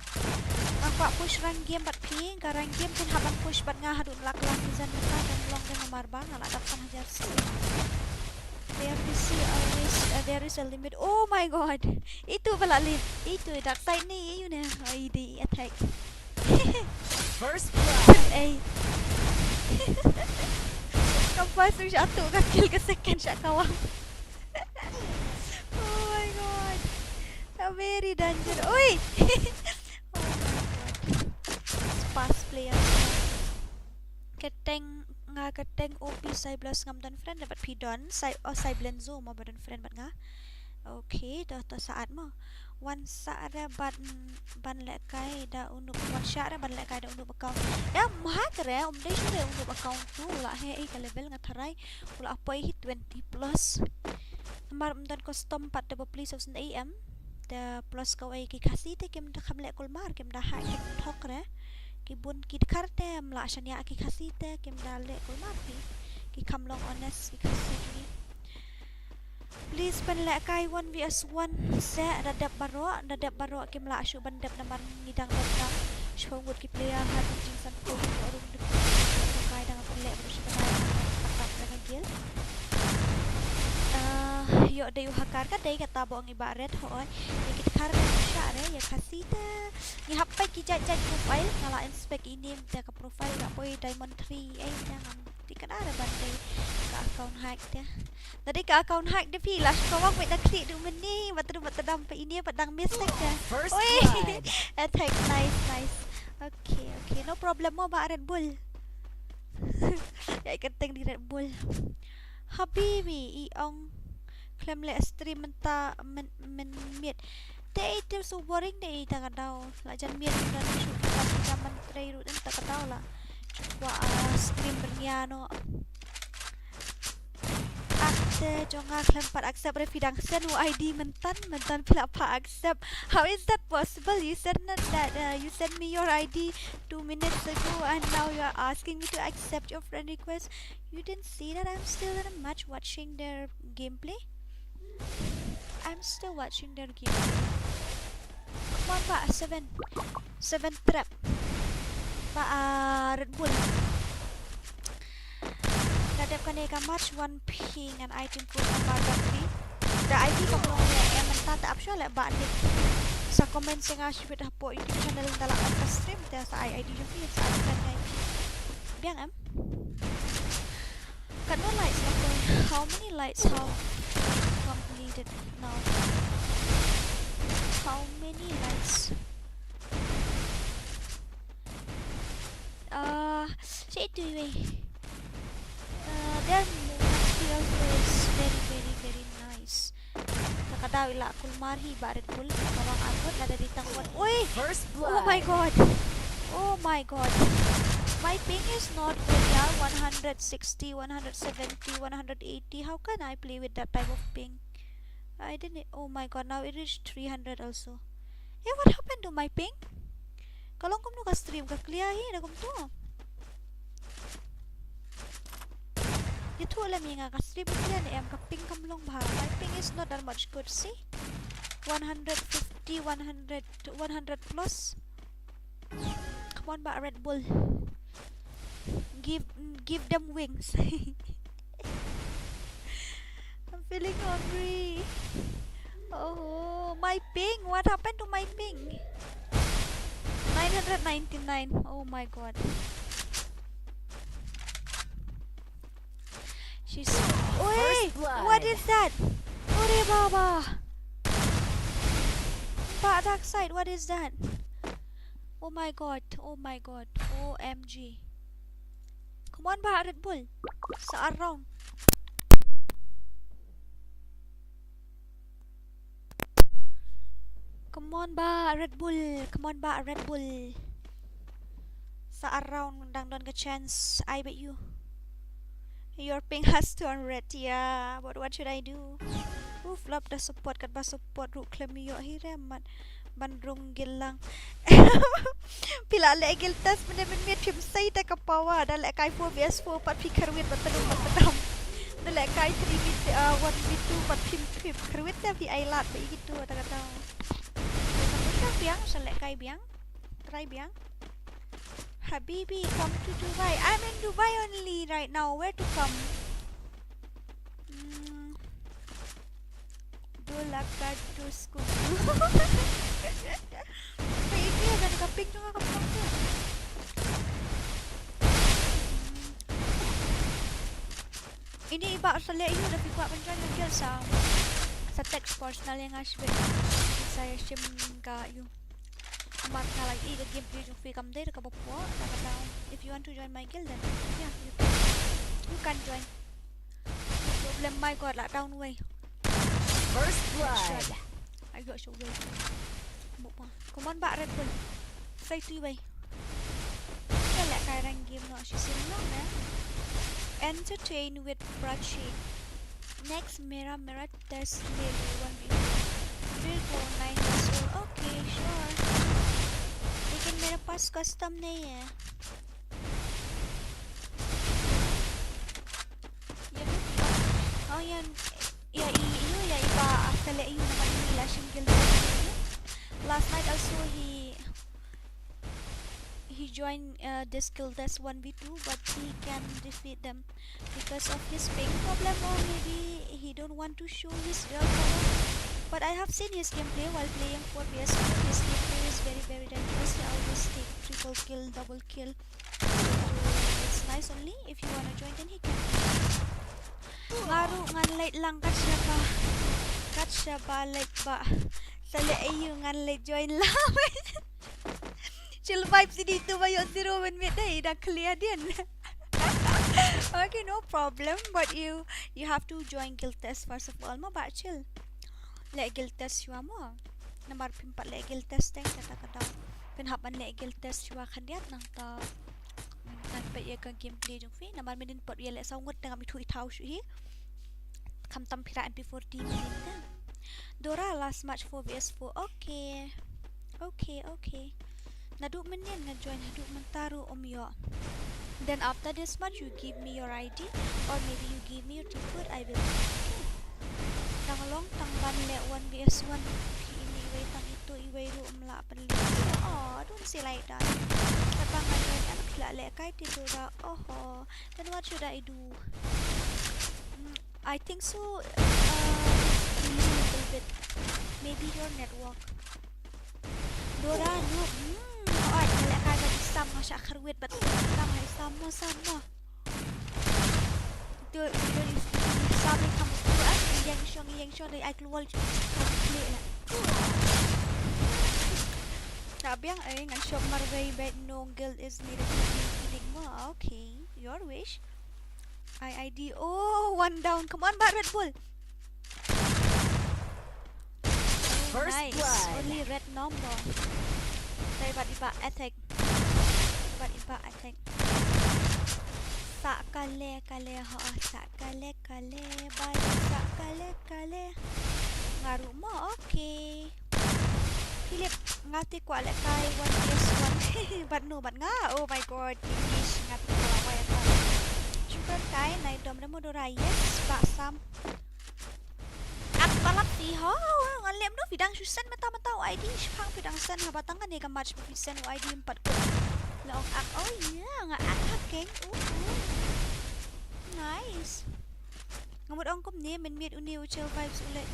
Aku push rang game bat pi, garang game pun haban push bat nga hadun la kelas season mata dan long dan nomor bang ala dapat hajar sih. Player PC always there is a limit. Oh my god. Itu pala itu dark side ni you na. Ay di attack. First blood. Ay. Kapag tu siya atuk kill ke second siya kawang. Oh my god. A very dangerous. Oi. Oh my god. Sparse player. Keteng nga keteng OP sai plus ngam dan friend dapat pidon sai blenzo mo badan friend bat nga. Okay, dah saat mo. One saat ban lek kai da untuk one shot ban lek kai da untuk account. Ya mah kere dai sudah untuk account tu la he ka level nga tharai ula apa hit 20 plus. Mar dan custom 4 double please of AM. Da plus kau ai ki Khasi te kem da kham lek kol mar kem da ha kem thok re. Ki bun ki karte mla shania ki Khasi te kem da lek kol mar ki kham long honest ki Khasi ni. Please ban lek kai 1vs1 se dadap baro kem la shu ban dap namar ngidang dap Sᴏᴏᴜ ki player har jing san ko rum de kai dang ban lek bro patap dengan gil. Yo dayu hakar ka dai kata bo ngi baret hoy ni kita kar sha re ya Khasi te ni hapai ki jaj profile ngala inspect ini te ka profile ka boy diamond 3 ai jangan tikat ada bandai ka account hack te tadi ka account hack de pi lah kawang wait dak klik du meni batadam pa ini padang mistake te oi attack nice okay no problem mo ba Red Bull ya keteng di Red Bull habibi iong claim le stream menta men miet te itu so boring deh tak kadau la jan miet dan shoot zaman tray root tak kadau lah wa stream berniano akte jonga claim pat accept refidang sen ID mentan pila pa accept. How is that possible? You said that you sent me your ID 2 minutes ago and now you are asking me to accept your friend request. You didn't see that I'm still in a match watching their gameplay. I'm still watching their gameplay. Come on, Pak. 7 trap. Pak Red Bull. Dadapkan eka match 1 ping and item for number 3. The ID ko belum yang mentah tak option lek Pak Nick. Sa comment sing asyik dah po YouTube channel dalam apa stream dia sa ID jo fi sa ID. Biang am. Kan no lights lah. How many lights have completed now? How many lights? Say to you. Their movement skills is very nice. Nakadaw ila akul marhi barit pul kawang agot ada di tangwan. Oi! First Oh blood. my god. My ping is not good now. 160, 170, 180. How can I play with that type of ping? I didn't. Oh my god, now it reached 300 also. Hey, what happened to my ping? Kalau kamu nuka stream ka clear hi kum tu. Itu alam yang ka stream clear ni am ka ping kamlong bah. My ping is not that much good. See? 150, 100 plus. Come on, ba Red Bull. Give them wings. I'm feeling hungry. Oh, my ping. What happened to my ping? 999. Oh my god. She's. Oi! What is that? Ore baba. Pak dark side. What is that? Oh my god. OMG. Come on, Pak Red Bull. Searang. Come on, Pak Red Bull. Searang dang don ke chance. I bet you. Your ping has 200. Yeah, but what should I do? Flop the support kat ba support ru Kɣzīʟᴜ mat bandrung gilang. Pila le gil tas men phim sai ta ka pawa da le kai 4vs4 pat phi kharwit batadum batadam. Da le kai 3v 1v2 pat phim kharwit ta phi ai lat ba gitu ta kata. Sa biang sa le kai biang. Try biang. Habibi, come to Dubai. I'm in Dubai only right now. Where to come? Lakadusku. Ini ada kaping tu kapang tu. Ini iba sala iyo dah pikuat penjual yang sa text personal yang asbet. Saya sim ka you. Amat na lagi the game page free kam day ka bopo. If you want to join my guild then yeah you can join. Problem my god lah down way. First blood. I got show way. Come on back Red Bull. Say tu way. Kita let kairan game no si senang na. Entertain with Prachi. Next Mᴏᴜᴜ test maybe 1v1. We'll go 9 years old. Okay, sure. लेकिन मेरे पास custom नहीं है. Oh yan. Ya iyo ya iba after you naman nila siyang guild. Last night also he joined this guild as 1v2 but he can defeat them because of his ping problem or maybe he don't want to show his real power. But I have seen his gameplay while playing for PS4. His gameplay is very dangerous. He always take triple kill, double kill. So it's nice only if you wanna join then he can. Ngaru ngan late lang kat siya balik ba sala ayo ngan late join lang. Chill vibes dito ba yun si Roman Midday dah clear din. Okay, no problem, but you have to join guild test first of all mo ba chill. Le guild test siya mo. Namar pimpat le guild test teng kata pinhapan le guild test siya kandiat nang ta tanpa ia ka gameplay jong fi namar midin pot ia le saungut dengan mi thui tau shu hi. Kam tampira MP40 midin. Dora last match 4vs4. Okay. Naduk menyan na join haduk mentaru yo. Then after this match you give me your ID or maybe you give me your ticket I will. Tanglong tangban le 1vs1 ini iway tang ito iway ru umla panli. Oh, don't say like that. Tapangan join anak la le kay tidura. Oh, then what should I do? I think so a little bit. Maybe your network. Dora no. Ay, wala ka ba isam nga siya karwit ba't lang ay isam mo. Ito sabi ka mo tuan iyang siya ay keluar klik na. Sabi ang ay ngan siya marway bet no guild is needed kidding mo. Okay, your wish. ID. Oh, one down. Come on, Red Bull. First Nice. blood. Only red number. Tiba-tiba attack. Sakale ho, sakale balik sakale. Ngaru mo, okay. Philip, ngati ko ala kay 1vs1. But nga. Oh my god, English ngati ko away ka. Sugar kay na dom na mo dora yes, basam. At palap si ho, ngalem no vidang susan mata ID pang vidang san habatangan ni ka match pisen ID 4 ko. Laong ak oh yeah, nga ak hakeng. Nice. Ngamud angkom ni men meet uni chill vibes ulit.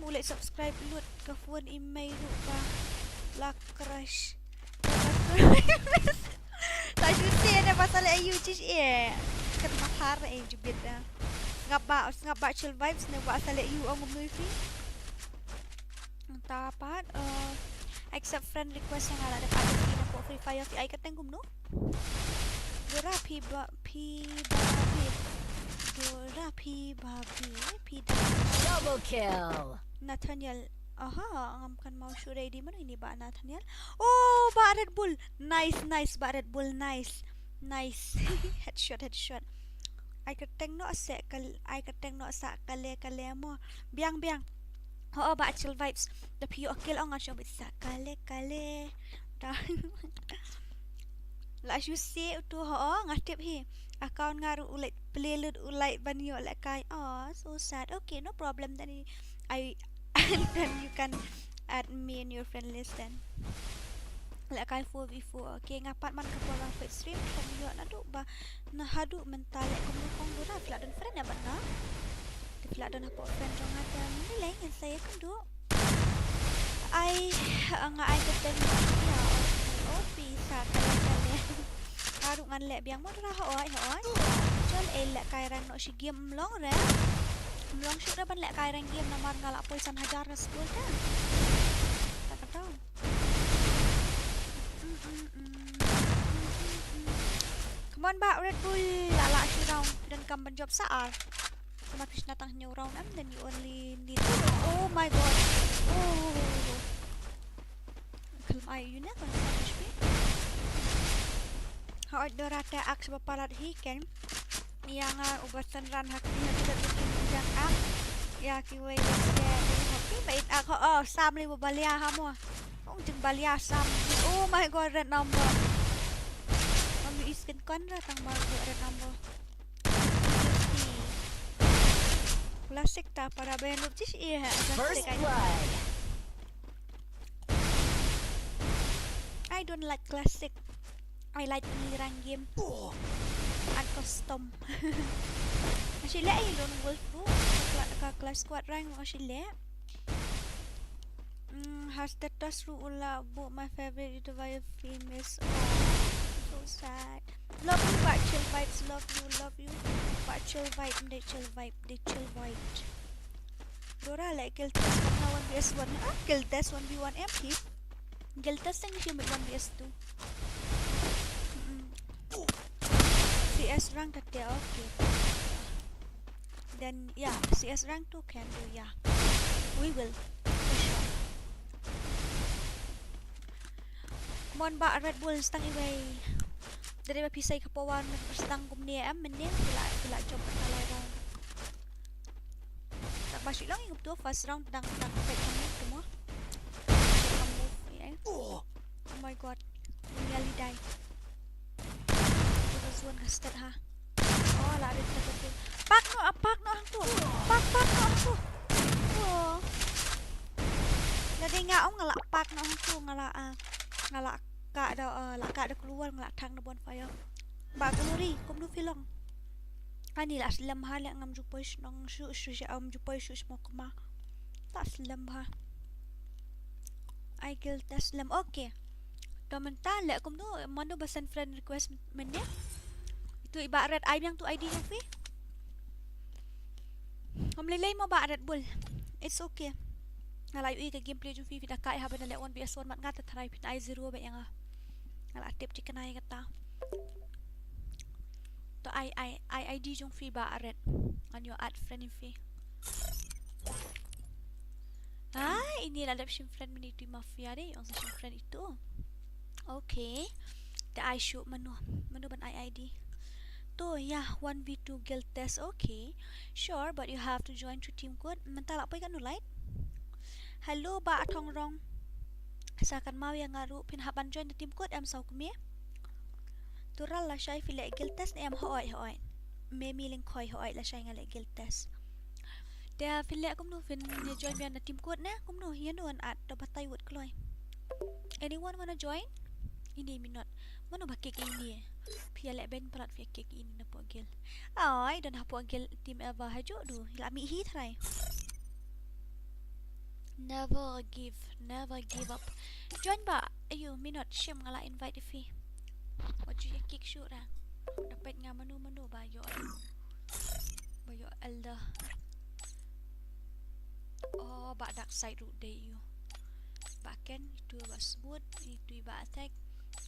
Ulit subscribe ulit ka phone email pa. La crush. Tak susi ada pasal ayu cis Kan mahar jubit dah. Ngapa chill vibes na ba sa you ang movie. Tapat accept friend request yang ada pada na po FreeFire ay katengum no. Dora pi Double kill. Nathaniel. Aha, ngam kan mau show ready man ini ba Nathaniel. Oh, ba Red Bull. Nice ba Red Bull. Nice. Headshot. Ay kateng no sa kale mo. Biang. Oo ba chill vibes. The pure kill ang siya bit sa kale. La you see to ngatip hi. Account ngaru ulit playlist ulit banyo like kay. Oh, so sad. Okay, no problem then then you can add me in your friend list then. Like kay 4v4. Okay, ngapat man ka porang fit stream kung yo na do ba nahadu mentale kung dura flat dan friend ba na. Tifla don apa friend dong ada. Ini lain saya kan duk. Ai ai ketemu ya. Oh bisa kalian. Harus ngan lek biang mo ra hoi. Chol elak kairan no si game mlong ra. Mlong syuk ra ban lek kairan game namar ngalak poisan hajar school kan. Tak tahu. Come on back Red Bull. Lala si round dan kamban job saar. Otomatis natang new round and then you only need. Oh my god. Oh. Kalm ay yun na kan sa HP. Haod do rata aks bapalat hiken. Yang ubasan ran hakni tidak bikin yang ak. Ya kiwe ya hoki bait ak oh sam li balia ha mo. Ong jeng balia sam. Oh my god red number. Kami iskin kan ra tang baru red number. Klasik ta para benut cis iya. First blood. I don't like classic. I like peniliran game. And custom. Actually, I don't wolf bro. Class squad rank actually. Has the task rule book my favorite to buy famous. So sad. Love you, but chill vibes. Love you. But chill vibe. They chill vibe. Dora like kill test 1v1. Kill test 1v1 MP. Kill test yang sih 1vs2. CS rank tadi okay. Then yeah, CS rank 2 can do yeah. We will. For sure. Come on ba Red Bull stang iway. Dari pisay kapawan stang kumniya menin sila job kalay round. Tak masih lang yung to first round dang pet kami semua. Oh my god. Nearly die. One hashtag ha. Oh, lari betul. Pak no hang tu. Pak no hang tu. Oh. Jadi ngak ngalak pak no hang tu ngalak kak ada keluar ngalak thang na bonfire. Ba keluri kum du filong. Ani la slam ha lek ngam jupoi nong shu jupoi shu mokma. Tak slam ha. I kill test slam. Okay. Komentar lek kum tu mano basan friend request menye. Tu iba red eye yang tu ID yang fi. Mamlilay mo ba Red Bull? It's okay. Ngalayo i ka gameplay ju fi dak kai haben le 1vs1 mat ngata try pin i0 ba yang ngala tip chicken ay kata. To ID jung fi ba red. On your add friend fi. Ini lalap sim friend meni tu mafia deh, yang sim friend itu. Okay. The I shoot manu ban ID. To yeah 1v2 guild test okay sure but you have to join to team code mental apa kan nulait hello ba atong rong sakan mau yang ngaru pinhaban join the team code Mᴏᴜᴜ tural la shay file guild test em hoi me miling khoi hoi la shay ngale guild test dia file kum no fin join bian the team code na kum no hian on at do batai wot kloi anyone wanna join ini minot mano bakik ini Piala ben pelat via cake ini na po gil. Ay, dan hapo gil team Eva hajo do. Lami hit try. Never give up. Join ba? Ayo, minot shim ngala invite fi. Waju ya kick shoot ra. Dapat nga manu ba yo. Elda. Oh, ba dark side route day you. Backen itu ba sebut, itu ba attack.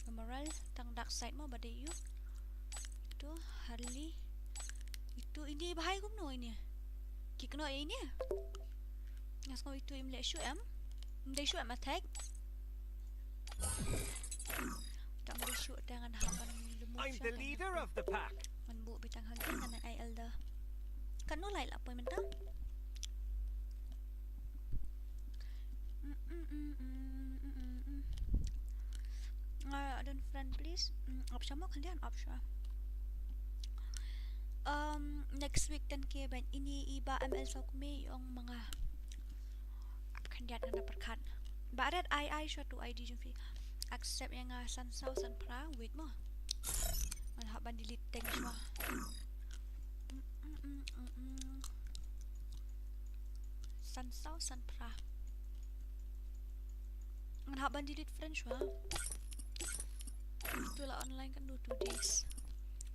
Moral tang dark side mo badai you itu Harley itu ini bahaya kum no ini kick no ini ngas ko itu imle shoot attack tak boleh shoot dengan hapan lembu. I'm the leader of the pack. Menbu bitang hangin dengan ai elda kan no lai la apa menta Don't friend please. Option mo kalian option. Next week dan ke ban ini iba ML Mᴏᴜᴜ yung mga kandidat na perkan. Barat I suatu ID jumpi. Accept yang sansaw san pra wait mo. Manhaban delete tag mo. Sansao Sanpra. Ngan hak ban delete French wah. Itulah online kan 2 days.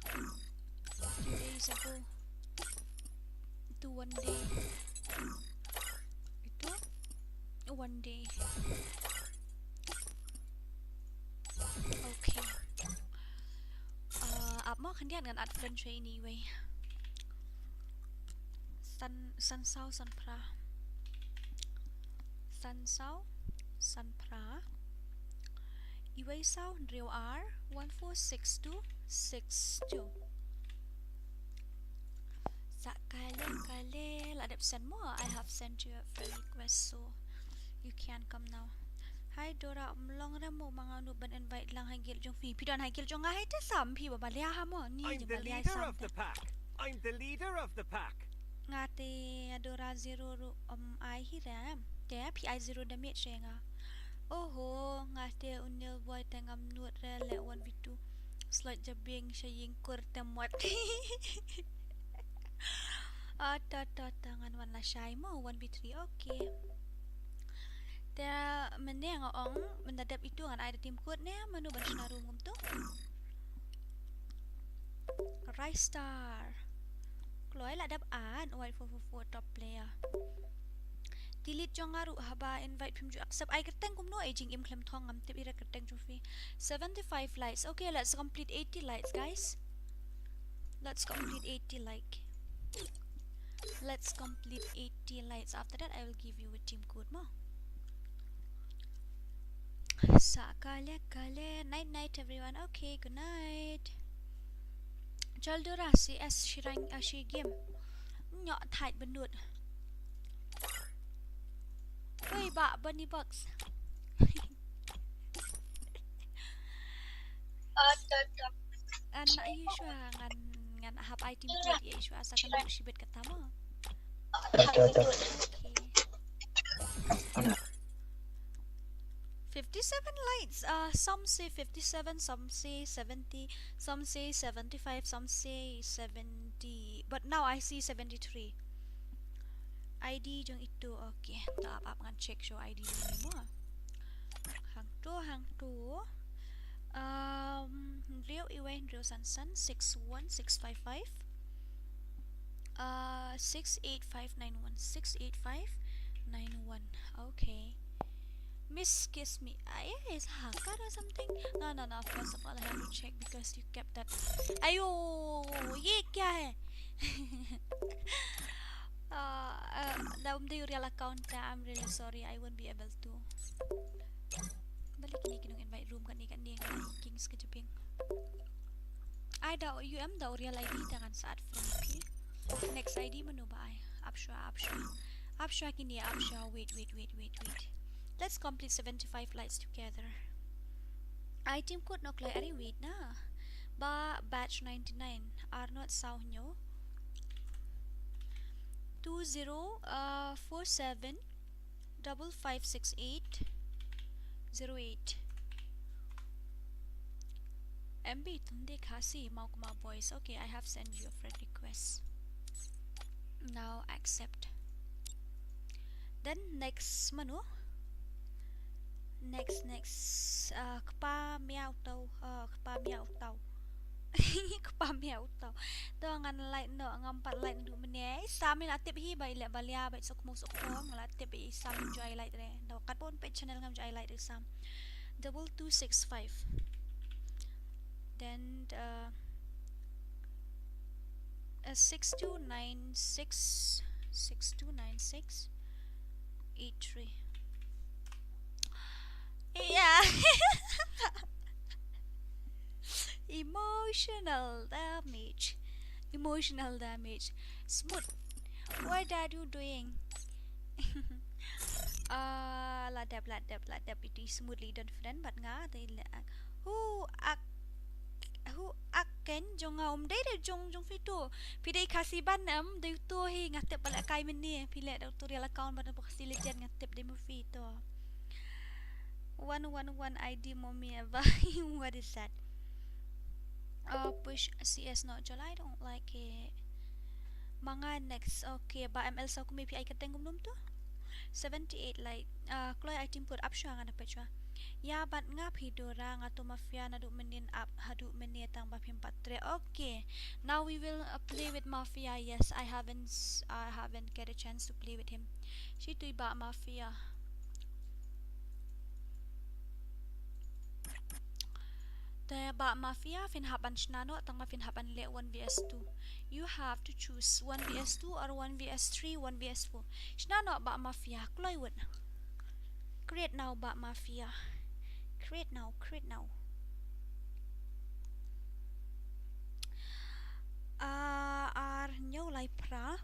2 days ago. Itu 1 day. Itu 1 day. Okay. Apa mau kan dia dengan ad French anyway. Sansao Sanpra. Sansao Sanpra. Iway sao Rᴇʟɪឡ 146262. Kale ladap send more. I have sent you a friend request, so you can come now. Hi Dora, long ramo mga nuban invite lang hagil jong fi. Pidon hagil jong ngahay te sam pi babalya ha mo ni I'm jong the balya leader sam of the pack. I'm the leader of the pack. ngate Dora 0 I hiram. Te pi 0 damage nga. Oho ngate unil boy tengam nut rele 1v2. Slot jabing syaying kur temot. Tangan wan la shy mo 1v3 okay. Dia meneng ong mendadap itu kan ada tim code ne manu bersnaru ngum tu. Rise star. Kloi la dap an white 444 top player. Delete jong ngaru haba invite pim ju accept I keteng kum no aging im klem thong ngam tip ira keteng ju fi 75 likes. Okay, let's complete 80 likes guys. Let's complete 80 like. Let's complete 80 likes. After that I will give you a team code mo. Kale night night everyone. Okay, good night. Jaldura CS shirang ashi game. Nyok tight benut. Oi ba bunny box. Anak Yeshua ngan hab item code Yeshua asakan lu shibet katama. Okay. 57 lights. Some say 57, some say 70, some say 75, some say 70. But now I see 73. ID jong itu okay. Tak apa ngan check show ID ni mo. Hang tu. Rᴇʟɪឡ 61655. 68591. 68591. Okay. Miss Kiss Me. Is hacker or something? No. First of all, I have to check because you kept that. Ayo, ye kya hai? The real account. I'm really sorry. I won't be able to. Balik ni kinong invite room kan ni Kings kejeping. I da UM da real ID dengan saat free. Next ID menu ba ay? Abshwa kini Abshwa. Wait. Let's complete 75 lights together. Item code no clear wait na. Ba batch 99 are not Saunyo 2047 5568 08 MB tunde Khasi Mᴏʀᴇ boys. Okay, I have sent you a friend request. Now accept. Then next menu. Next Kpa miao tau. Kpa miao tau. To ngan like no ngampat like du meneh samin atip hi bai le balia bai sok mo sok ko ngala tip i sam joy like re do kat pon page channel ngam joy like sam 2265. Then 6296 83. Yeah. Emotional damage. Smooth. What are you doing? Ladap it is smoothly done friend but nga they who aken jong day de jong fito pidai Khasi banam de to hi ngatep bala kai meni pile tutorial account ban Khasi legend ngatep de mo fito 111 ID mommy ever. What is that? Push CS not July. I don't like it. Mga next. Okay, ba ML sa ko may PI kateng gumnum to? 78 like kloi I tim put up shwa nga dapat shwa ya bat nga pidora nga to mafia na du menin up hadu menit tang ba pim patre. Okay, now we will play with mafia. Yes, I haven't get a chance to play with him. She tu ba mafia. The ba mafia fin haban shnano tang ma fin haban le 1vs2. You have to choose 1vs2 or 1vs3, 1vs4. Shnano ba mafia kloi won. Create now ba mafia. Create now. Ar nyo lai pra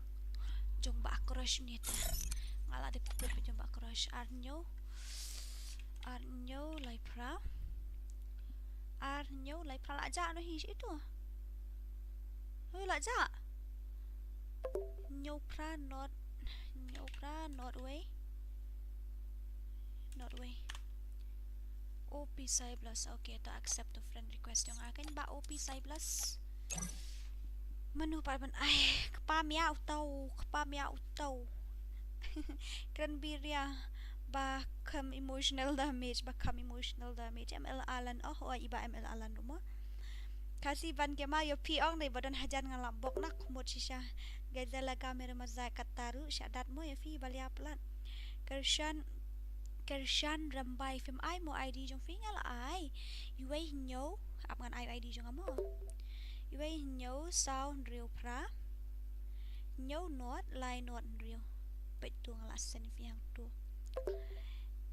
jong ba crush ni ta. Ngala de putih jong ba crush ar nyo lai pra. Ar nyo lai pra la ja no hi itu. Hoi la ja. Nyo pra not way. Not way. OP Sai Plus. Okay, to accept the friend request yung akin ba OP Sai Plus. Manu pa man ay kapamya utaw. Cranberry ba emotional damage. ML Alan iba ML Alan mo. Khasi ban ke ma yo pi ong dei badan hajan ngalabok nak kumot siya. Gazala kamera mazai kataru syadat mo ya fi balia pelan. Kýʀᴛ rambai film ai mo ID jong fi ngala ai. Yuai nyo ap ngan ID jong amo. Yuai nyo sound real pra. Nyo not lai not real. Bet tu ngala sen fi hang tu.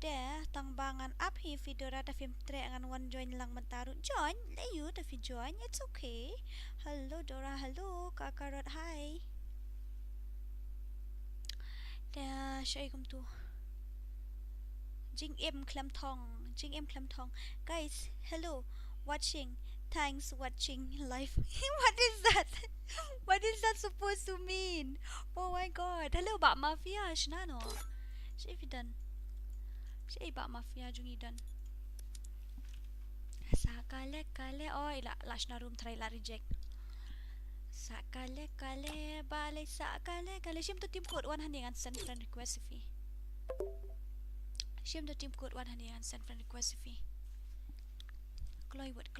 De tangbangan up hi vidora ta film tre ngan one join lang mentaru. Join le you ta fi join. It's okay. Hello Dora, hello Kakarot, hi. De syaikum tu. Jing em Klam Thong. Guys, hello, watching. Thanks watching live. What is that? What is that supposed to mean? Oh my god. Hello, ba mafia shnano. Shifidan. Shay ba mafia jungidan. Sakale oh last na room try la reject. Sakale bale sakale shim to team code 100 and send friend request fee. Shim the team code 100 and send friend request fee. Kloiwood.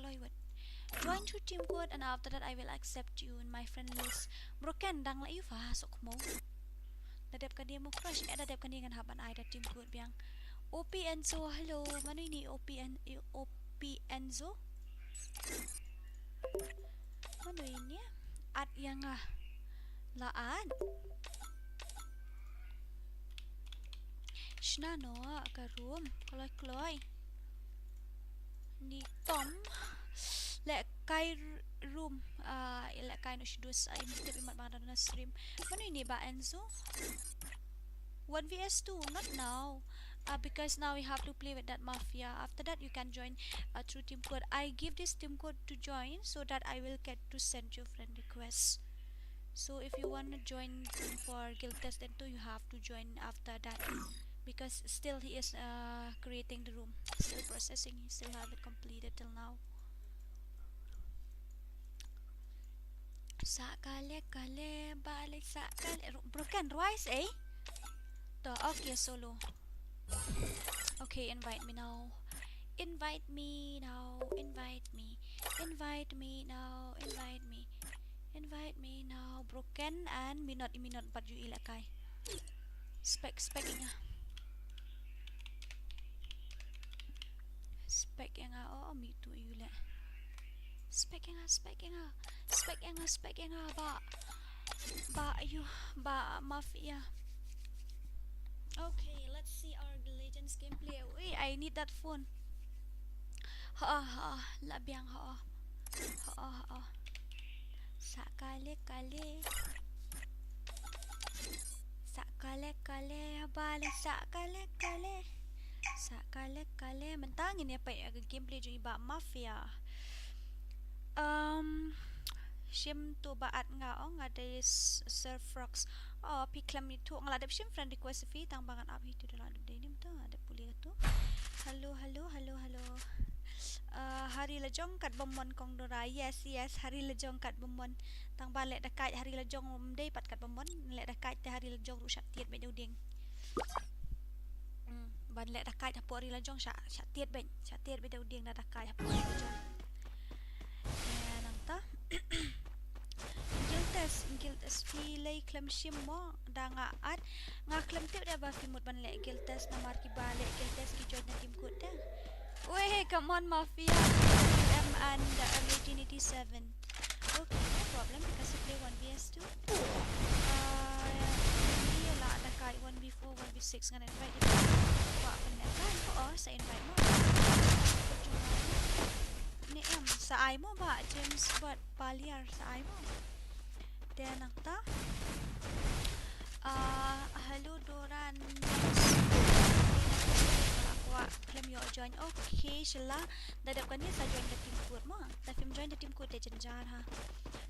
Join to team code and after that I will accept you in my friend list. Mᴏᴇ dang la ifa sok mo. Dadep ka dia mo crush dadep ka dengan haban ai da team code biang. OP Enzo, hello. Mano ini OP Enzo? Mano ini? At yang laan. Shnano ka room. Kloy. Ni Tom. Lek kai room. Lek kai no shidus. Ay mesti imat bang na stream. Mano ini ba Enzo? 1vs2, not now. Because now we have to play with that mafia. After that you can join through team code. I give this team code to join so that I will get to send you friend requests. So if you want to join for guild test then too, you have to join after that, because still he is creating the room, still processing, he still haven't completed till now. Sakale balik sakale broken rice okay solo. Okay, invite me now. Invite me now. Broken and minot baju ilakai. Spek nga. Spek nga mi tu yule. Spek nga ba mafia. Okay, let's see our Legends gameplay. Wait, I need that phone. Labiang Sakale balik sakale mentangin ya pak gameplay jo iba mafia. Shim tu baat nga ada serve rocks. Piklam itu ngeladap shim friend request fee tambangan up itu dalam denim tu ada pulih tu. Hello. Hari lejong kat bomon kong dora. Yes, hari lejong kat bomon. Tang balik dekat hari lejong day pat kat bomon. Lek dekat hari lejong rusak tiat be ding. ban lệ đặc cai thập bội là trong xả tiết bệnh đầu tiên là đặc cai thập bội là trong nang ta Giltes fi lay klem shimo da nga at nga klem tip da ba fi mut ban le Giltes na marki bale Giltes ki join na team ko da. Weh, come on Mafia. I'm and 1887. Okay, no problem because I play 1vs2. Hindi la ada kai 1v4, 1v6 nga invite dito. Wa pa na kan sa invite mo. Ni sa ay mo ba James but Paliar sa ay mo. Then ta. Hello Doran. Claim your join. Okay, Sheila. Dadap kan ni sa join the team code mo. Ta film join the team code de janjar ha.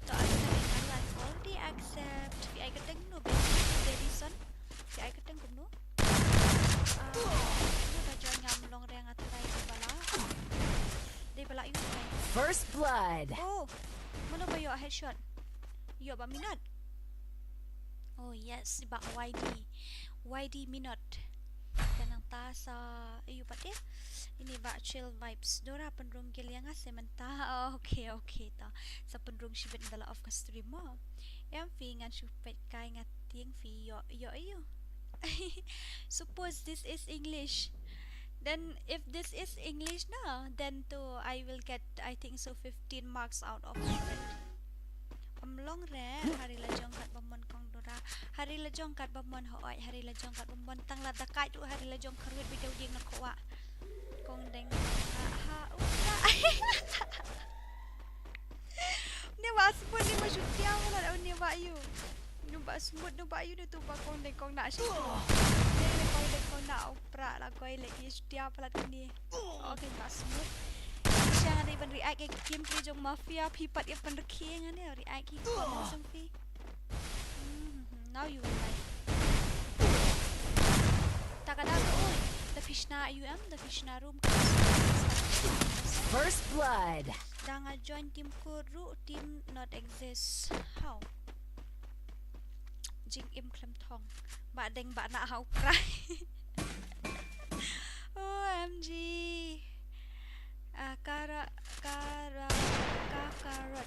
To accept already accept. Fi ay kateng no be. Edison. Fi ay kateng kum no. Ni ba join ngam long re nga taray bala. Di bala yun. First blood. Oh. Mano ba yo headshot? Yo ba minot? Oh yes, ba YD minot. Kanang ta sa iyo pati ini ba chill vibes dora penrung gilya nga sementa. Okay ta sa penrung shibet dala of ka stream mo yang fi ngan shupet kai nga ting fi yo iyo suppose this is English, then if this is English na then to I will get I think so 15 marks out of 100. Long re hari la jong kat bamon kong dora hari la jong kat bamon hoai hari la jong kat bamon tang la dakai tu hari la jong karwit bidau ding na kowa kong deng ha uta ni wa semut ni ma syutia wala ni wa yu ni ba semut ni ba yu ni tu ba kong deng kong nak syutia ni kong deng kong nak opera la koi le ki syutia pala ni okay ba semut jangan ada ban react ke gameplay jong Mafia pipat yang penreki ngan dia react ki kau sampai now you will like tak ada the fishna the fishna room First blood. Jangan join team ko ru team not exist how jing im klem thong ba deng ba na hau prai OMG karot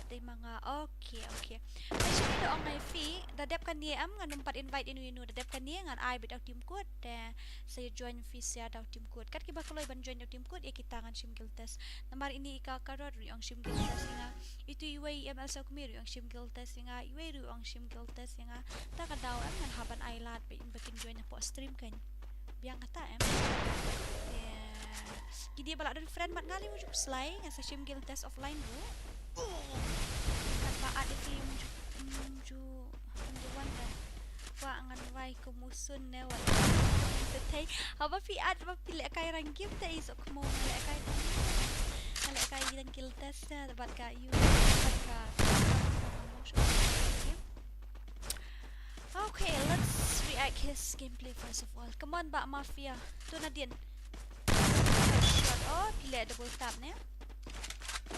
di mga okay actually doong ngay fee dadep kan niya am nga numpat invite inu dadep kan niya nga ay bitaw team code saya join fee siya daw team code kat kiba kuloy ban join daw team code ikitangan Sɣɪʟʟᴜ namar ini ikakarot ru ang Sɣɪʟʟᴜ nga itu iway ML sa kumiri ang Sɣɪʟʟᴜ nga iway ru ang Sɣɪʟʟᴜ nga taka daw am nga haban ay lahat bakin join na po stream kan biang kata Gidi balak dan friend mat ngali mujuk slay nga sa Sɣɪʟʟᴜ offline ru. Kan baat iti mujuk wanda. Wa ngan wai ko musun ne wa. Tetay haba fi ad ba pili kay rang game ta is ok mo le kay. Ale kay dan Sɣɪʟʜ sa dapat ka you. Okay, let's react his gameplay first of all. Come on ba Mafia. Tu na din. Oh, pilih double tap ni.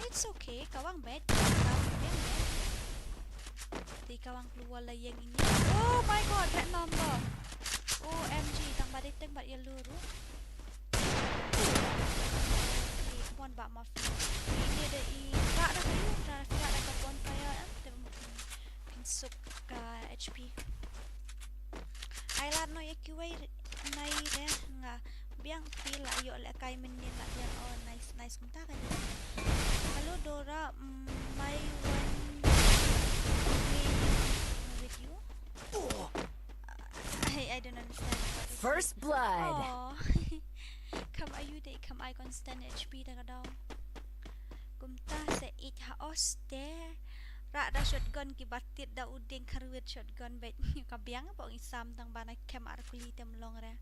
It's okay, kawang bed. Di kawang keluar lah yang ini. Oh my god, that number. OMG, tang badik tang bat yellow ru. Okay, come on, bak Mafia. Ini ada tak ada kayu, tak ada carbon fire. Kita pinsuk ke HP. Ailat no yakiway nai deh nga. Biang pila yo le kay menin la yan oh nice kunta ka niya. Hello Dora, my one with you. I don't understand what is First blood. Oh. Come are you day come I constant HP da daw. Kumta sa Hɪʟʟs de. Ra da shotgun ki batit da uding karwit shotgun bet kabiang po isam tang bana kem arkulitem long ra.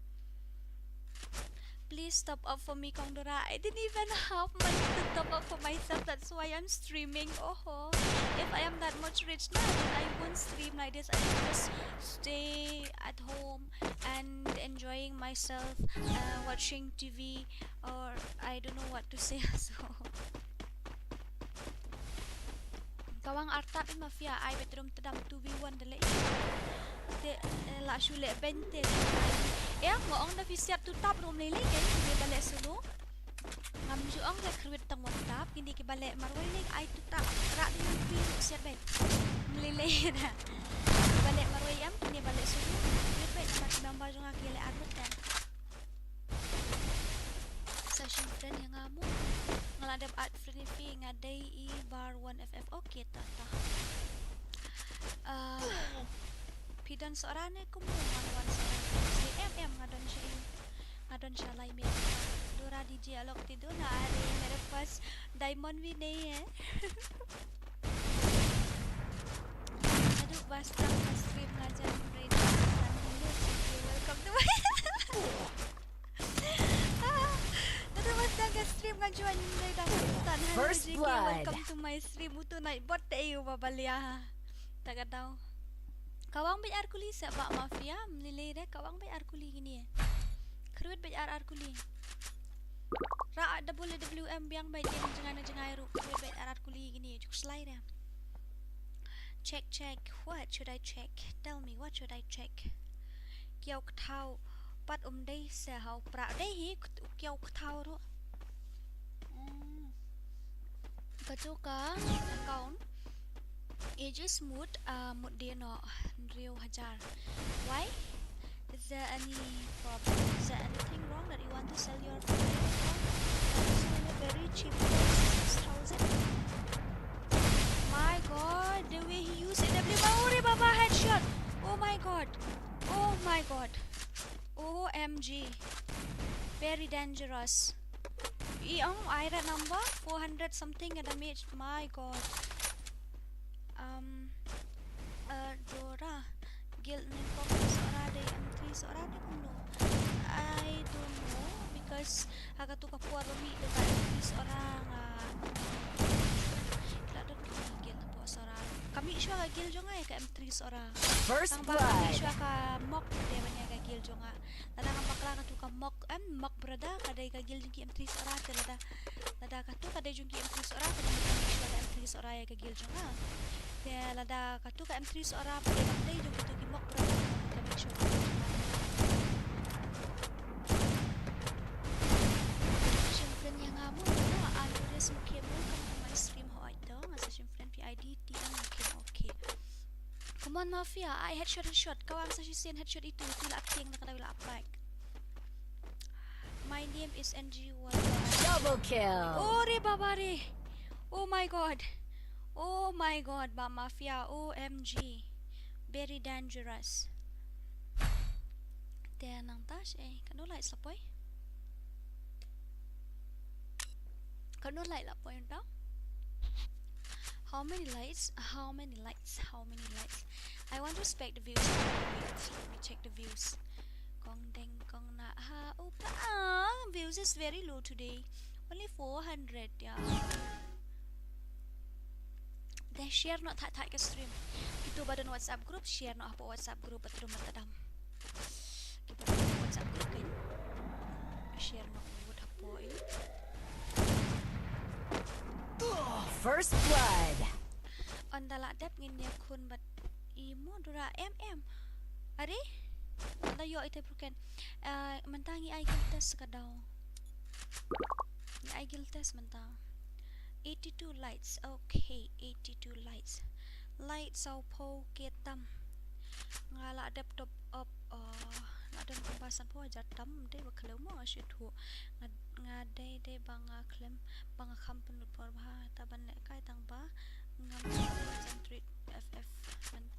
Please top up for me, Kong Dora. I didn't even have money to top up for myself. That's why I'm streaming. Oh, if I am that much rich now, then I won't stream like this. I will just stay at home and enjoying myself, watching TV, or I don't know what to say. So, kawang artap in Mafia. I bedroom tedam 2v1 dele. De la shule bente. Yang ngoong dah siap tutap rom lele kan dia balik solo. Ngam juang dah kruit tang WhatsApp kini ke balik marwai leg ai tutap rak dengan piru siap baik. Melele dah. Balik marwai am kini balik solo. Dia baik nama gambar jong aki le arbet kan. Session friend yang ngamu ngeladap art friend fi ngadai I bar 1FF okey tata. Pidan seorang ni kumu manawan seorang MM ngadon siya lai mi dura DJ alok tido na ari mere pas diamond vi nei aduh basta stream ngajan ready welcome to my aduh basta stream ngajuan ni dah tan First blood. welcome to my stream utu naik bot eu babalia tak tahu. Kawang bay arkuli sa ba mafia mlilere kawang bay arkuli gini kruit bay arkuli ra WWM biang bay dia jangan ru kruit bay arkuli gini juk slide check what should I check tell me what should I check kiau thau pat dei sa hau pra dei hi kiau thau ro kacuka account Age smooth mood dia no real hajar. Why? Is there any problem? Is there anything wrong that you want to sell your phone? Sell a very cheap 6,000. My God, the way he used it. Ori Baba headshot. Oh my God. Oh my God. OMG. Very dangerous. Iron number 400 something damage. My God. Dora guild ni kong seorang ada M3 seorang ni kong no I don't know because agak tu kapuar bumi dekat M3 seorang kita ada guild po seorang kami iswa ka guild jo nga ka M3 seorang First kami iswa blood. ka mock dia banyak ka guild jo nga tada ka bakla ka tu ka mock brada kada ka guild ki M3 seorang tada ka tu kada jo ki M3 seorang kada iswa ka M3 seorang ka guild jo nga kaya lada katu ka M3 seorang pada nanti jom kita gimok berapa kita make sure session friend yang ngamu na Iİrsᴛᴇ welcome to my stream ho ito nga session friend PID tiang okay come on mafia I headshot kawang sa session headshot itu tila ating nakadawila apak my name is NG Double kill. Ore babare oh my God Oh my God, ba mafia, OMG, very dangerous. Dia nang tas kanu light lapoy. Kanu light lapoy tau. How many lights? I want to respect the views. Let me check the views. Kong deng kong na ha upa. Views is very low today. Only 400 yeah. Then share not tak ke stream. Kita badan WhatsApp group share not apa WhatsApp group betul matadam. Kita badan WhatsApp group kan. Share not buat apa ini. First blood. Andala dap ngin ya kun bat imo dura MM. Are? Anda yo ite bukan. Mentangi ai test kadau. Ai test mentang. 82 lights, okay, 82 lights. Light Ɂʌᴜ tam. Ngala ada top up ada pembahasan po aja tam de bakal mo asyik tu ngadai de banga klem banga kampen por bah taban le kai tang ba ngam concentrate FF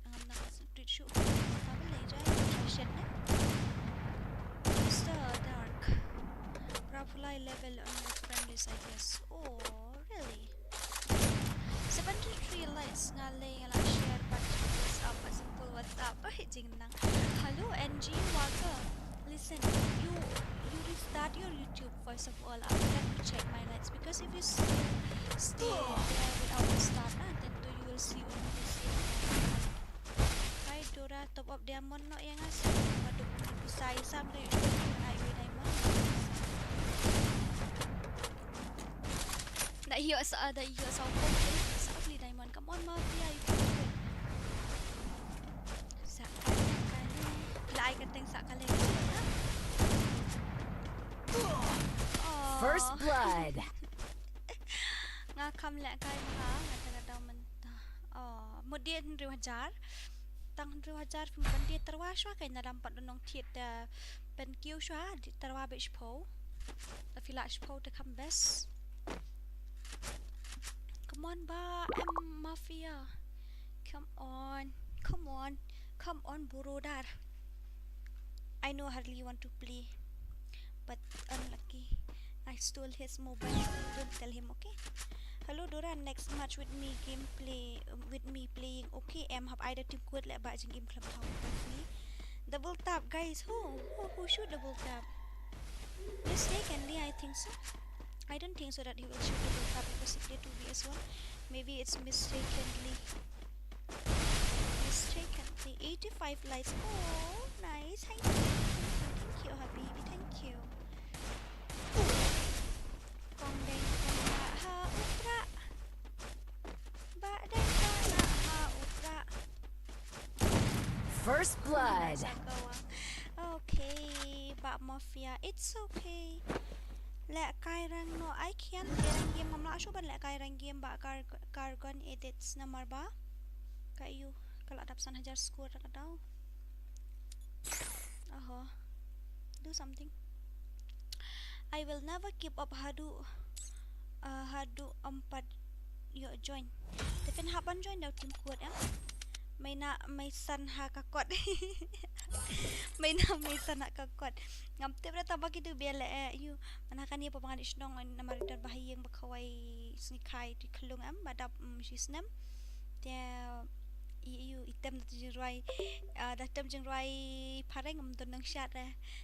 ngam na concentrate show taban le jai session ne so dark Rapulai level on your friend list I guess. Oh really? 73 lights ngalay ngala share but WhatsApp simple WhatsApp jing nang. Hello NG Walker. Listen, you restart your YouTube first of all. I will have to check my lights because if you stay there without start, then you will see only this. Hi Dora, top up diamond no yang ngasih. Waduh, saya sampai highway diamond. Nak hiok sa beli diamond. Come on mafia, you can do it. Sakali. Bila I kateng sakali. First blood. Nga kam lẹ cái mà ngata daw man một điện riu hajar tang riu hajar phim ban dia terwa shwa kay narampat donong thiet pen kiu shwa di terwa be shpo ta fila shpo ta kam best. Come on ba I'm mafia. Come on Borodar. I know hardly you want to play, but unlucky I stole his mobile. Don't tell him, okay? Hello Dora, next match with me with me playing. Okay, hab ada team kuat lek ba jeng game club tau. Double tap guys. Who should double tap? Mistakenly, I think so. I don't think so that he will shoot double tap because he played 2vs1. Maybe it's mistakenly. 85 likes. Oh, nice. Thank you, Habibi. Thank you. Kong deng ha utra. Ba deng ha utra. First blood. Okay, Ba Mafia. It's okay. Lek kai rang no I can't rang game mamla shu ban lek kai rang game ba cargon edits nomor ba. Kayu kalau adapsan hajar score ka daw. Do something. I will never keep up hadu 4 yo join. Tekan haban join daw team kuat ya. May san ha kakot. may san ha kakot. Ngam tip na tabak itu biala you manakan niya papangan isnong namaridar bahayang bakaway snikay di kalung badap sisnam. Dia you item na jeng roi datam jeng roi pareng don nang shot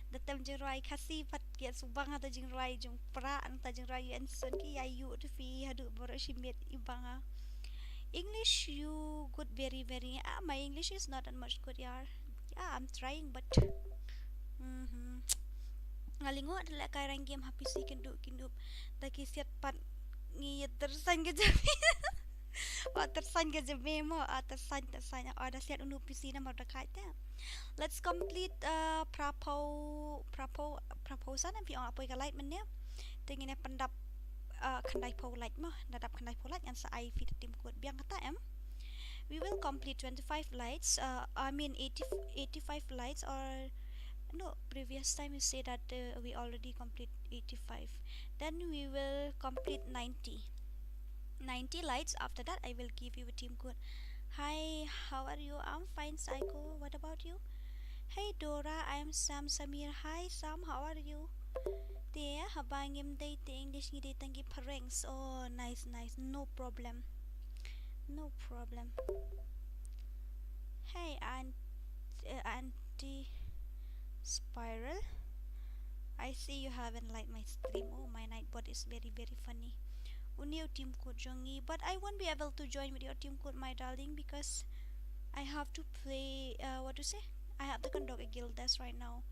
datam jeng roi Khasi pat kiat subang atau jeng roi jeng pra anta jeng roi N쏘ᴍᴇ ki ayu tu fi hadu boro shimit ibanga. English you good very my English is not that much good yeah I'm trying but ngalingo adalah kairang game hapisi kindup taki siat pat ngiyat tersan ke jami tersan ke jami mo tersan ada siat undup PC na mardakai ta. Let's complete proposan and piong apoy ka light man niya tingin na pandap kandai po light mo nadap kandai po light yan sa I feed team code biang kata we will complete 25 lights I mean 85 lights or no previous time you say that we already complete 85 then we will complete 90 lights. After that I will give you a team code. Hi, how are you? I'm fine Psycho, what about you? Hey Dora, I am Sam Samir. Hi Sam, how are you? There habangim day te English ngi tangi parengs. Oh nice no problem. Hey Auntie Spiral, I see you haven't liked my stream. Oh, my nightbot is very funny. Unio team code jongi, but I won't be able to join with your team code, my darling, because I have to play I have to conduct a guild test right now.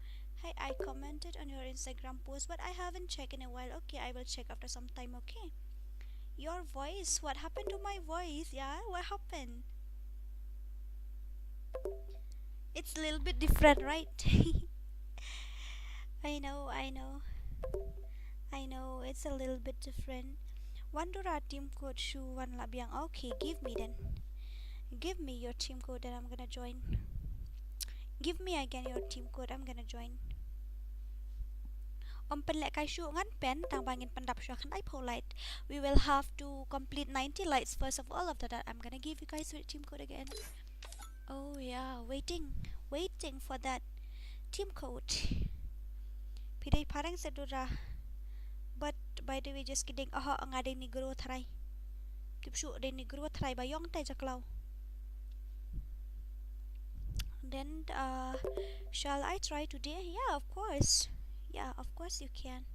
Hey, I commented on your Instagram post, but I haven't checked in a while. Okay, I will check after some time. Okay, your voice, what happened to my voice? Yeah, what happened? It's a little bit different, right? I know, it's a little bit different. Wandura team code shu one labiang. Okay, give me your team code and I'm gonna join. Give me again your team code, I'm gonna join. Pen lek kai shu ngan pen tang bangin pendap shu kan I polite. We will have to complete 90 lights first of all. After that I'm gonna give you guys your team code again. Oh yeah, waiting for that team code. Pidai parang sedura. But by the way, just kidding. Ang ada negro try. Tipsu ada negro try bayong tay jaklaw. Then shall I try today? Yeah, of course you can.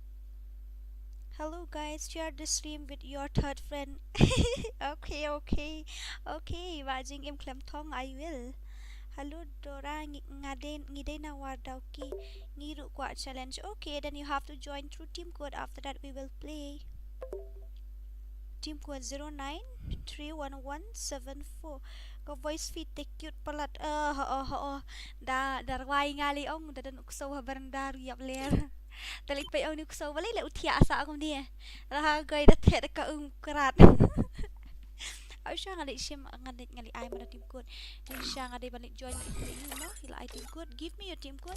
Hello guys, share the stream with your third friend. Okay. Wajing im klem thong I will. Hello Dora, ngide na wardaw ki ngiru kwa challenge. Okay, then you have to join through team code. After that we will play. Team code 09311744. Ko voice feed te cute palat. Darway ngali ong dadan ukso habarandar yap ler. Talik pa yung nukso, wala ila utya sa akong niya. Rahagay datet ka karat. Ay siya nga di siya nga ay mana team code. Di siya nga di balik join you no? Ila ay team code. Give me your team code.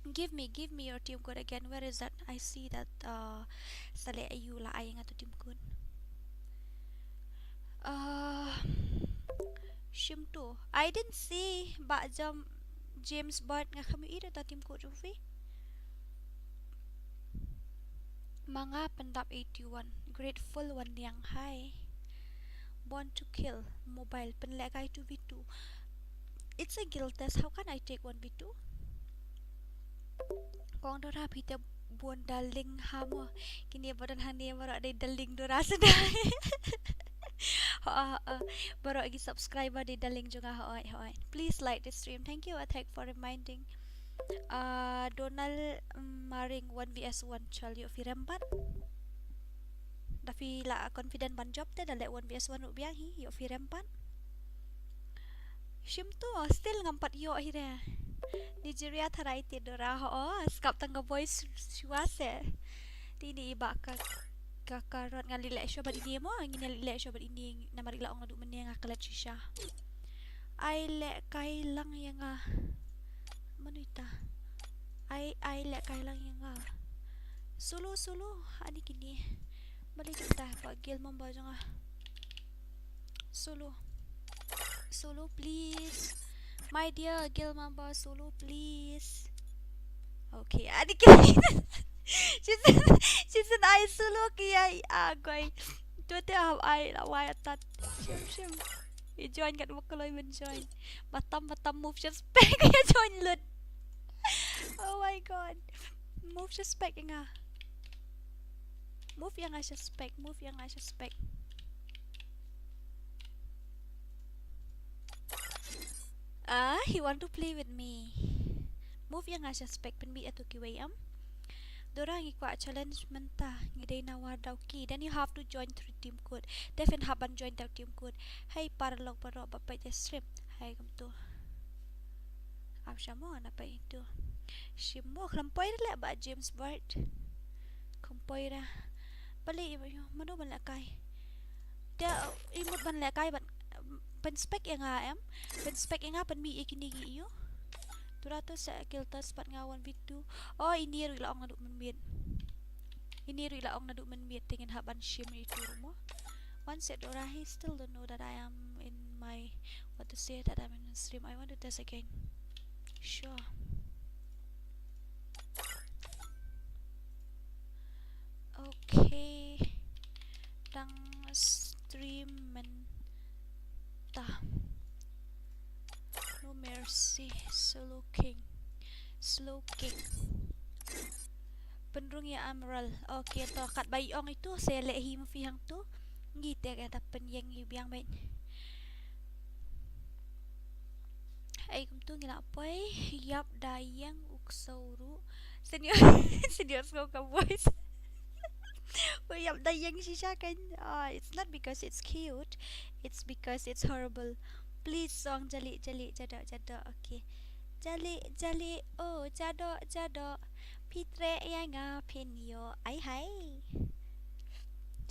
Give me your team code again. Where is that? I see that sale ayu la ay nga to team code. Shim to. I didn't see ba jam James Bart nga kami ida ta team code Rufi. Mga pandap 81. Grateful one yang hi. Born to kill. Mobile. Penlekay 2v2. It's a guild test. How can I take 1v2? Kung dora pita buon daling hamo. Kini badan hani mara day daling dora sedai. Baru lagi subscriber di daling juga hoy. Please like this stream. Thank you Attack for reminding. Donald Maring 1vs1 chal yo firempat. Tapi la confident ban job te dalek 1vs1 ubiang hi yo firempat. Shim tu still ngampat yo akhirnya. Nigeria tharai te dora skap tangga voice suase. Tini iba kakarot ngalilek syo bad ini mo angin ngalilek syo bad ini namari la ngadu meneng akalat shisha. Ai lek kai lang yang manuita. Ai lek kai lang yang solo ani kini. Balik kita pagil membaca solo please my dear gil mamba solo please. Okay adik kini she's an I solo kaya agoy tuh ai lawai tat shim join kat wakaloy men join batam move just spek ya join lut. Oh my god move just spek nga. Move yang I suspect. He want to play with me. Move yang I suspect pen mi atu kiwayam. Dorang ikut challenge mentah ngidai nawar dauki. Then you have to join through team code. Defin haban join through team code. Hey paralog paro bapak je strip. Hai kamu tu. Apa mo apa itu? Shimo kelampoi dah ba James Bart. Kelampoi dah. Balik mana banlekay dia imut banlekay ban spek yang em ban spek yang ban mi ikini gi iyo turato sa kilta spat ngawan bitu. Oh ini ri laong naduk menmit tingin haban shim itu mo one set or I still don't know that I am in my what to say that I'm in stream. I want to test again. Sure. Okay, dang stream mentah. No mercy, slow king. Penrung ya Emerald. Okay, to kat bayong itu saya lehi mafihang tu. Ngite kata penyeng biang baik. Ay kum tu ngila apoy. Yap dayang uksauru. Senior ka voice. We have the young shisha kan. It's not because it's cute, it's because it's horrible. Please song jali jado. Okay, jali oh jado pitre yang penyo ai hai.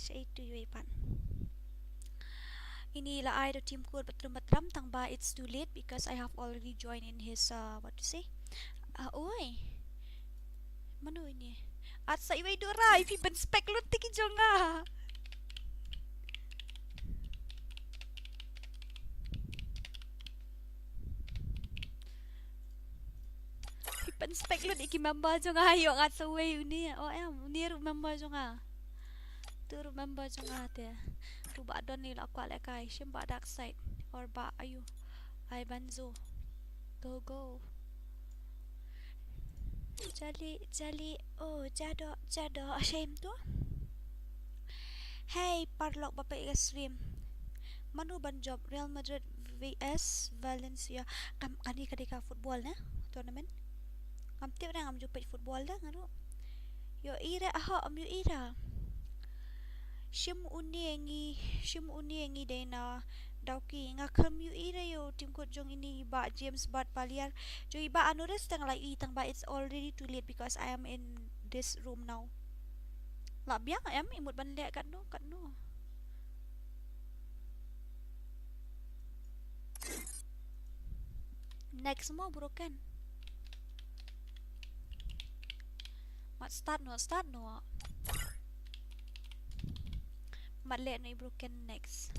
Say to you pan. Inilah I do team code batram tang ba it's too late because I have already joined in his what to say. Oi. Mano ini? At sa iway dora, if you ban spek lo tiki jonga. Ipan spek lo iki member jonga yo at sa way uni. Oh uni remember jonga. Tu remember jonga te. Tu ba don ni la kwa le kai shim ba dark side or ba ayu. Ai banzo. Go. Jali oh jado shame tu. Hey parlok bapak stream. Manu ban job Real Madrid vs Valencia. Kani kadika football na tournament. Tip na ngam jupit football dah ngaru. Yo ira am yo ira. Shim uni engi dena Mᴏʀᴇ nga Kɣɪʟᴏ yo tim code jong ini ba James Bart paliar jo iba anuris tang lai tang ba it's already too late because I am in this room now. La biang em imut ban le kat no. Next mo broken. Mat start no. Mat le no broken next.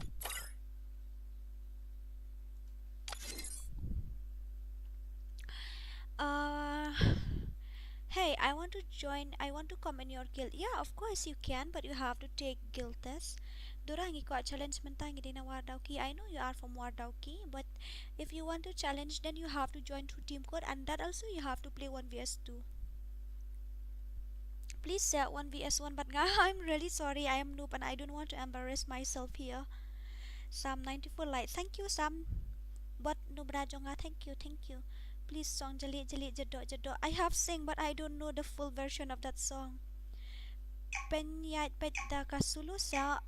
Hey, I want to come in your guild. Yeah, of course you can, but you have to take guild test. Durangi ko challenge mentangi di na Mᴏʀᴇ. I know you are from Mᴏʀᴇ, but if you want to challenge, then you have to join to team code, and that also you have to play 1vs2. Please say 1vs1, but I'm really sorry, I am noob and I don't want to embarrass myself here. Sam 94 light. Thank you, Sam. But noob rajonga, thank you. Please song jali. I have sing, but I don't know the full version of that song. Penyat bet da kasulu sa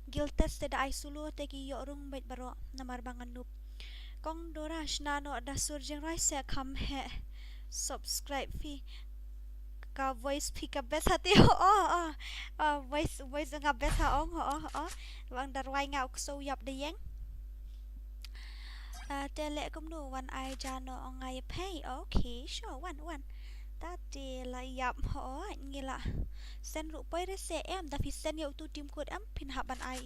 guild test da ay sulu teki yorung bet baro namar bangan noob. Kong dorash nano da surjeng rai sa kam he subscribe fi ka voice fi ka best hati voice nga best ha ong wang darway nga so yap de yang tele kum no one I jano ong ngay pay. Okay, sure, one ta de la yap ho ngila sen ru poi re se em da fi sen yo tu tim code am pin haban I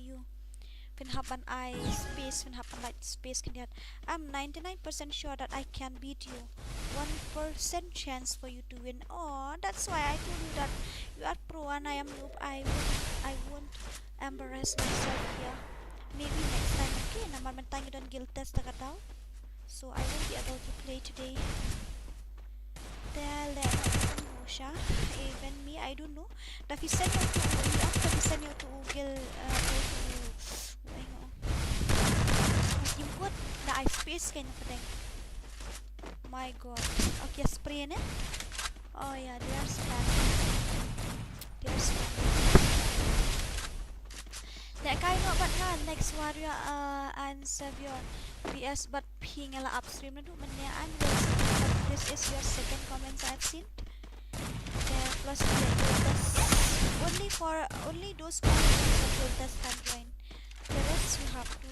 space pin haban light space kanyat. I'm 99% sure that I can beat you. 1% chance for you to win. Oh, that's why I told you that you are pro and I am noob. I won't embarrass myself here. Maybe next time, okay? Naman tayo don guild test na daw. So I won't be able to play today. Dahil siya. Even me, I don't know. Nafisan niyo to guild yung good na I space kayo na my god. Okay, spray na. Oh yeah, there's that. That guy no but nga next warrior Nsoᴍᴜ BS but pingala upstream na do man niya and this is your second comments I've seen. There plus only those comments of guild test can join. The rest you have to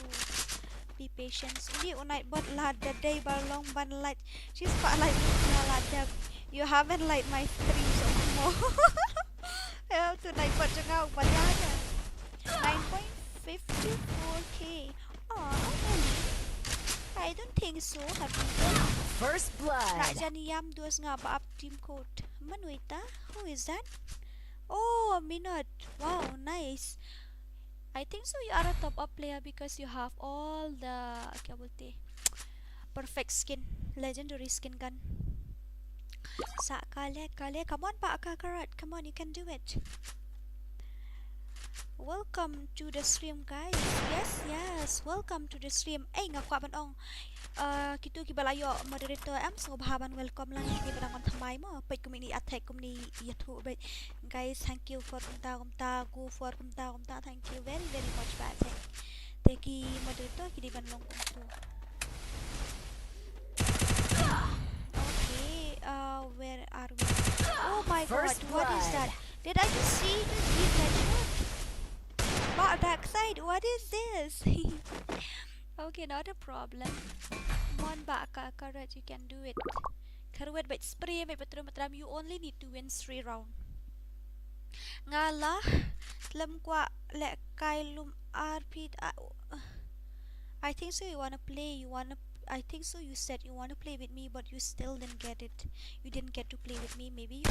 be patient. Hindi unay but lahat the day barlong ban light. She's pa like lahat. You haven't liked my stream so mo. Tonight but nga ubalya. 9.54k. Oh, really? I don't think so. First blood. Rajaniyam dos nga ba up team code. Mᴏʀᴇ? Who is that? Oh, Minot. Wow, nice. I think so you are a top up player because you have all the perfect skin, legendary skin gun. Sa kale. Come on, pa Kakarat. Come on, you can do it. Welcome to the stream, guys. Yes. Welcome to the stream. Nga kwa ban ong. Kitu kibalayo moderator am Ɂʌᴏᴜᴜᴜ welcome lang ni barang kon thamai mo. Pait kumini attack kumni yathu bet. Guys, thank you for kumta. Thank you very much ba. Thank you moderator kidi ban long kumtu. Okay, where are we? Oh my god, what is that? Did I just see this headshot? Back side, what is this? Okay, not a problem. Mon baka correct, you can do it. Karwet but spray may patram you only need to win 3 rounds. Ngala lam kwa le kailum RP. I think so you said you wanna play with me, but you still didn't get it. You didn't get to play with me. Maybe you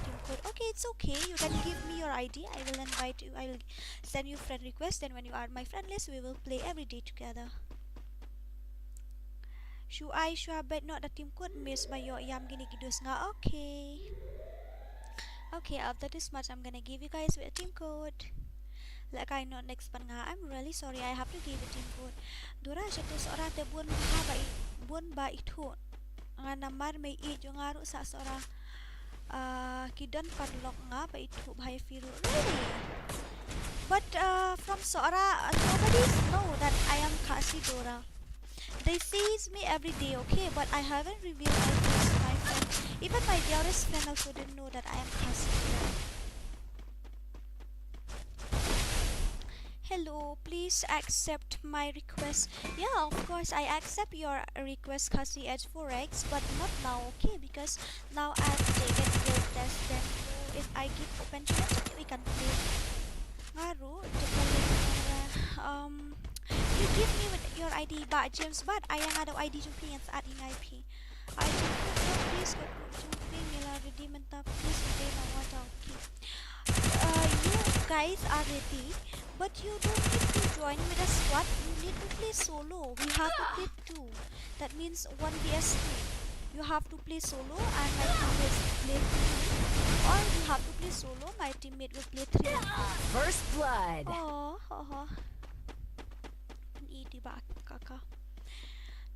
team code. Okay, it's okay. You can give me your ID. I will invite you. I will send you friend request. And when you are my friend list, we will play every day together. Should bet not the team code miss by your yam gini kidus nga. Okay, after this match, I'm gonna give you guys a team code. Like I know next pan nga. I'm really sorry. I have to give a team code. Dura siya to seorang te buon ba itu nga namar may yung ngaro sa kidan padlock nga ba itu bahaya firu. Really? But from Sora, nobody know that I am Khasi Dora. They sees me every day, okay, but I haven't revealed my face to my friend. Even my dearest friend also didn't know that I am Khasi Dora. Hello, please accept my request. Yeah, of course, I accept your request, Khasi at 4x, but not now, okay, because now I've taken guild test, then if I give open challenge, we can play. Ngaru, you give me with your ID, but James, but I yang ada ID jumpi yang saat ini IP. I please go jumpi mila ready mentah please today now what okay. You guys are ready, but you don't need to join with a squad. You need to play solo. We have to play 2. That means 1 vs 2. You have to play solo and my teammates play 2. Or you have to play solo, my teammate will play 3. First blood. Oh. Ini ba kakak.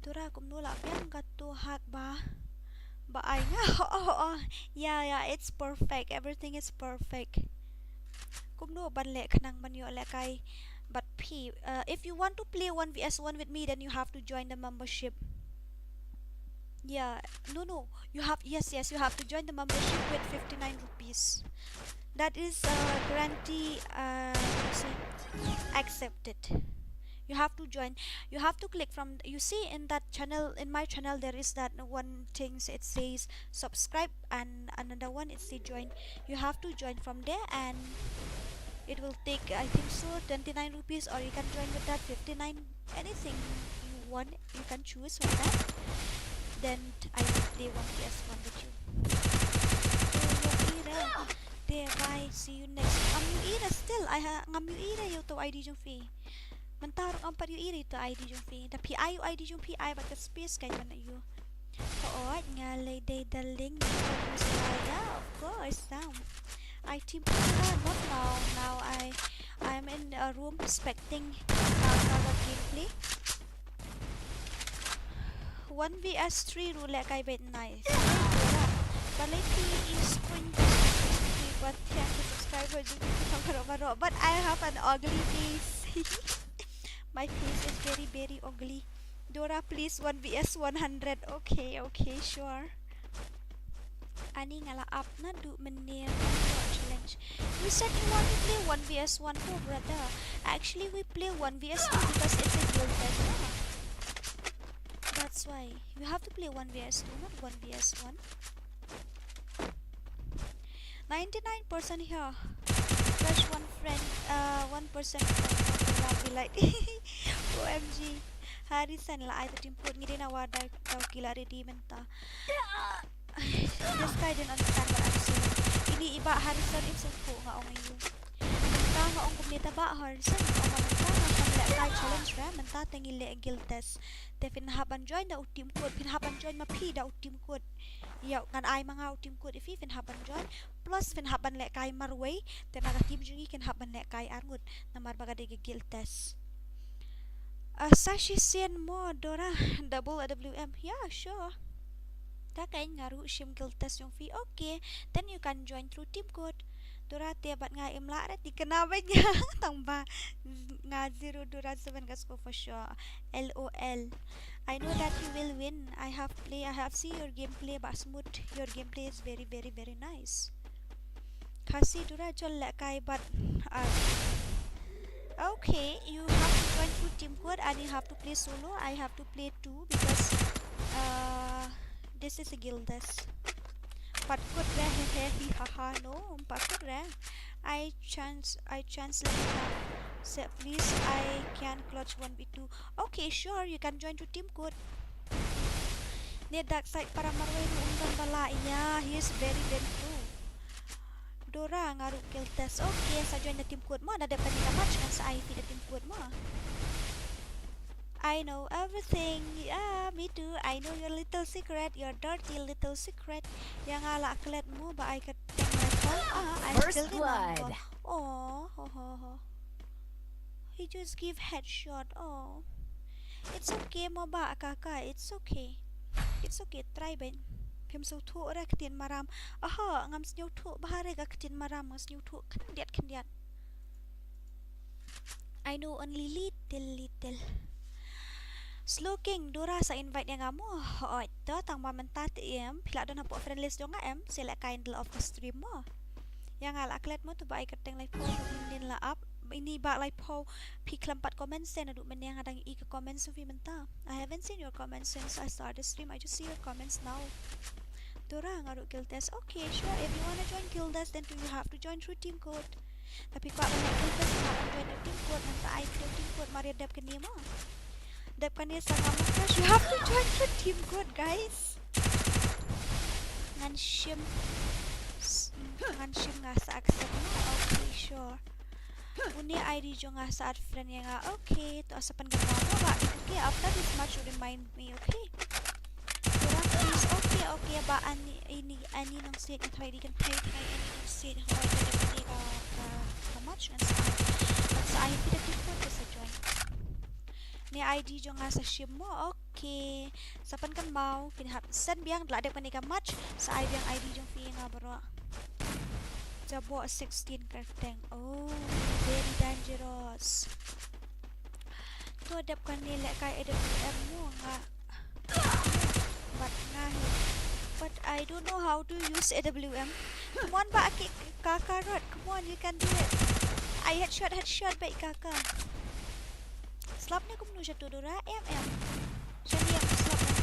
Dora kum nula biang gato hak ba. Ba ay nga. Yeah, it's perfect. Everything is perfect. Kum no ban le kanang banyo le kay. But if you want to play 1 vs 1 with me, then you have to join the membership. Yeah, no. You have you have to join the membership with 59 rupees. That is guarantee accepted. You have to join. You have to click from. You see in that channel, in my channel, there is that one thing. It says subscribe, and another one it says join. You have to join from there, and it will take, I think so, 29 rupees, or you can join with that 59. Anything you want, you can choose from that. Then I will play 1 vs 1 with you. There, bye. See you next. Mᴏʀᴇ still. I have Mᴏʀᴇ you to ID jung fee. Mentarok ang Mᴏʀᴇ to ID jung fee. Tapi ayo ID jung fee ay baga space kay man you. Oo, nga lay day daling. Yeah, of course. Now I team not now. Now I'm in a room expecting another gameplay. 1 vs 3 rule kay bet nice. Balay is spring. But yeah, subscribers but I have an ugly face. My face is very, very ugly. Dora, please 1 vs 100. Okay, sure. Ani ngala up na do menir challenge. You said you want to play 1 vs 1 for brother. Actually, we play 1 vs 2 because it's a guild test. That's why you have to play 1 vs 2, not 1 vs 1. 99% here. Fresh 1 friend, 1% friend. Like OMG. Harisan la ay team put ngiri na wada Kɣɪʟɪṛ menta. This guy didn't understand what I'm saying. Ini iba Harisan info nga ong ngayon. Menta nga ong kumita ba Harisan nga menta nga kamla kay challenge ra menta tengile guild test. Te pinhaban join da team code pinhaban join mapi da team code. Yaw ngan ay mga team code if pinhaban join plus pinhaban le kay marway te naga team jungi kinhaban le kay arngut na marbaga de guild test. Sashi send more Dora double WM. Yeah, sure. Takay ngaru shim guild test yung fee. Okay, then you can join through team code. Dora tiabat nga imla ret dikenabay niya tamba nga 0 Dora 7 gasko for sure. LOL. I know that you will win. I have seen your gameplay ba smooth. Your gameplay is very, very, very nice. Khasi Dora jol la kay but okay, you have to join through team code and you have to play solo. I have to play 2 because this is a guild test. Patkut re he haha no patkut re. I chance let me have. So please I can clutch 1v2. Okay, sure, you can join to team code. Need dark side para marway mo undan bala. Yeah, he is very, very true. Dora ngaru guild test. Okay, sa join the team code mo. Nada pa nila match kan sa IP the team code mo. I know everything. Yeah, me too. I know your little secret, your dirty little secret. Yang ala aklet mo ba ay kateng my phone? I First still blood. remember. Oh. He just give headshot. Oh. It's okay mo ba kaka? It's okay. Try ben. Pim so thu ra katin maram. Aha, ngam snyo thu bahare ka katin maram ngas snyo thu kandiat. I know only little. Sloking Dora sa invite yang kamu. Oh, itu tang mamenta em. Pila don hapok friend list dong em. Select kindle of stream mo. Yang ala klet mo tu ba ikateng live po din la up. Ini ba live po pi kelempat comment sen aduk men yang adang i ke comments of menta. I haven't seen your comments since I started stream. I just see your comments now. Dora ngaruk guild test. Okay, sure. If you wanna join guild test, then you have to join through team code. Tapi kau banyak guild test nak join team code nanti I team code mari dap ke ni mo. Dap kan ni sangat mudah. You have to join through team code, guys. Ngan shim ngasa accept mo. Okay, sure. Uni ID jo ngasa add friend yang okay. Tu asapan gambar mo ba? Okay, after this match you remind me, okay? Please, okay, ba ini nang state na try di kan try ini nang state how I can ka match and sa I fit people to sa join. Ni ID jo nga sa shim mo, okay. Sapan kan mau pinhap send biang la dek panika match sa I biang ID jo fi nga bro. Jabo 16 karteng. Oh, very dangerous. Tu adap kan ni lek kay AWM mo nga. But I don't know how to use AWM. Come on, ba kakak rod. Come on, you can do it. I headshot baik kakak. Slap ni aku menuju tu Dora. Jadi yang slap ni.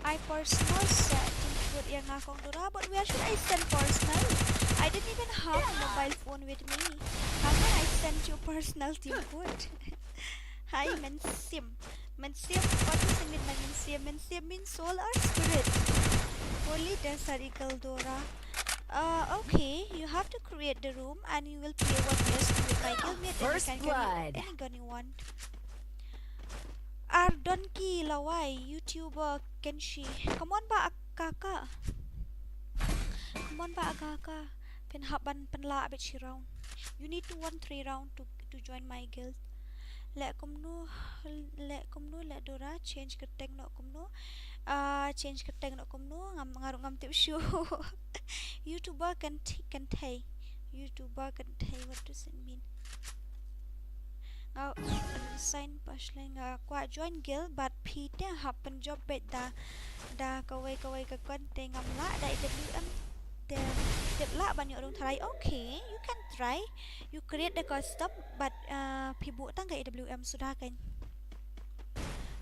I personal set buat yang ngakong Dora. But where should I send personal? I didn't even have a mobile phone with me. How can I send you personal team code? Hi, Mᴏᴇ. Mᴏᴇ, what does it mean by Mᴏᴇ? Mᴏᴇ means soul or spirit. Holy Desarical Dora. Okay, you have to create the room and you will play what yes with my guildmate. First blood. Any gun you want. Ardonki Lawai, YouTuber Kenshi. Come on ba kakak. Come on ba kakak. Penhaban penla abit si round. You need to win 3 round to join my guild. Let Dora change keteng no kumno. Change keteng no kumno ngaruk ngam tip show. YouTuber can tay. YouTuber can tay. What does it mean? Sign pasling kwa join guild but Peter happen job bet da kawai ka konten ngam la da IWM Tip lah banyak orang try. Okay, you can try. You create the custom, but pibuk tang ke AWM sudah kan.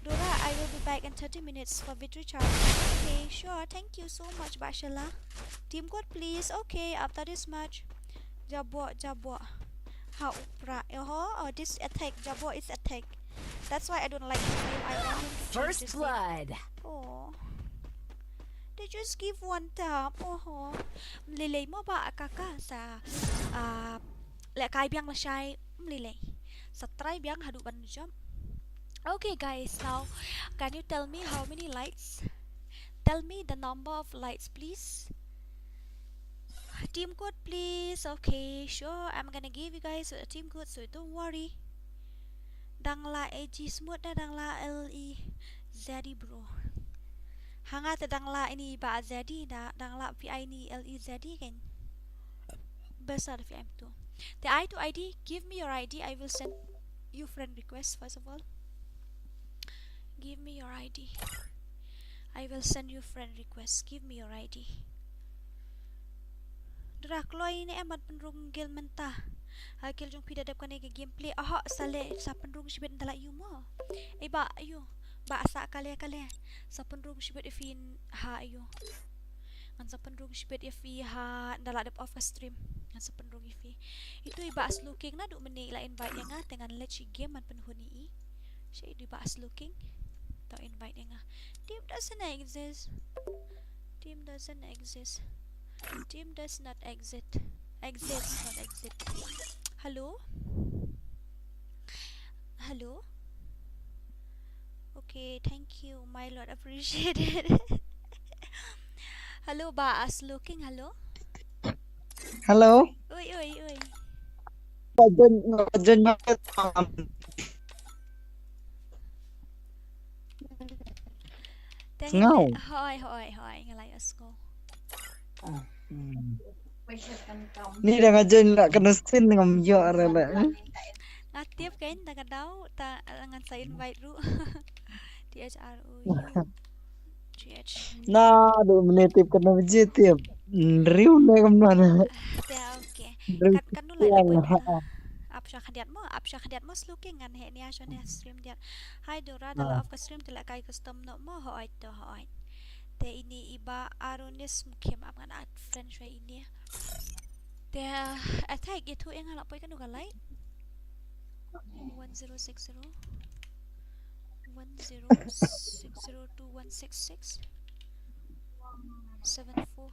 Dora, I will be back in 30 minutes for victory charge. Okay, sure. Thank you so much, Bashala. Team code, please. Okay, after this match, Jabo. How upra? Oh, this attack. Jabo is attack. That's why I don't like this name. I want him to change First this blood. name. Oh. They just give one tap. Oh, Mᴏᴇ mo ba kakak sa lek kai biang lasai Mᴏᴇ. Sa try biang hadu ban jump. Okay guys, now can you tell me how many lights? Tell me the number of lights please. Team code please. Okay, sure. I'm gonna give you guys a team code so don't worry. Dangla AG smooth na dangla LE Zedi bro. Hanga tadangla ini ba Zedi da dangla VI ni LE Zedi kan. Besar VM tu. The I to ID, give me your ID. I will send you friend request first of all. Give me your ID. I will send you friend request. Give me your ID. Dora kloy ni emat penrung gil mentah. Hakil jong pida dap kane ke gameplay. Aha sale sa penrung sibet ndala yu mo. Ba ayo. Ba sa kale sa penrung sibet ifin ha ayo. Ngan sa penrung sibet ifi ha ndala dap off stream. Ngan sa penrung ifi. Itu iba as looking na du meni la invite nga tengan let's game man penhuni I. Siya iba as looking. To invite nga. Team doesn't exist. Team doesn't exist. Team does not exist. Exist, not exist. Hello? Hello? Okay, thank you, my lord. Appreciate it. Hello, ba as looking. Hello? Hello? Uy. Dyan Ngao. Hoy. Ngalayos ko. Ni dah ngajar nak kena sin dengan yo rela. Aktif kan tak kadau tak dengan saya invite ru. THROU GH. Nah, 2 menit tip kena biji tip. Riu na kamna. Ya okay. Riu. Kan nu lại là apsha khadiat mo looking ngan he ni asho ne stream dia. Hai Dora dalam of stream tela kai custom no mo hoit to hoit. Te ini iba aronis mukhem ap ngan at French way ini. Te attack itu yang halak poi kan nu galai. 1060 10602166 74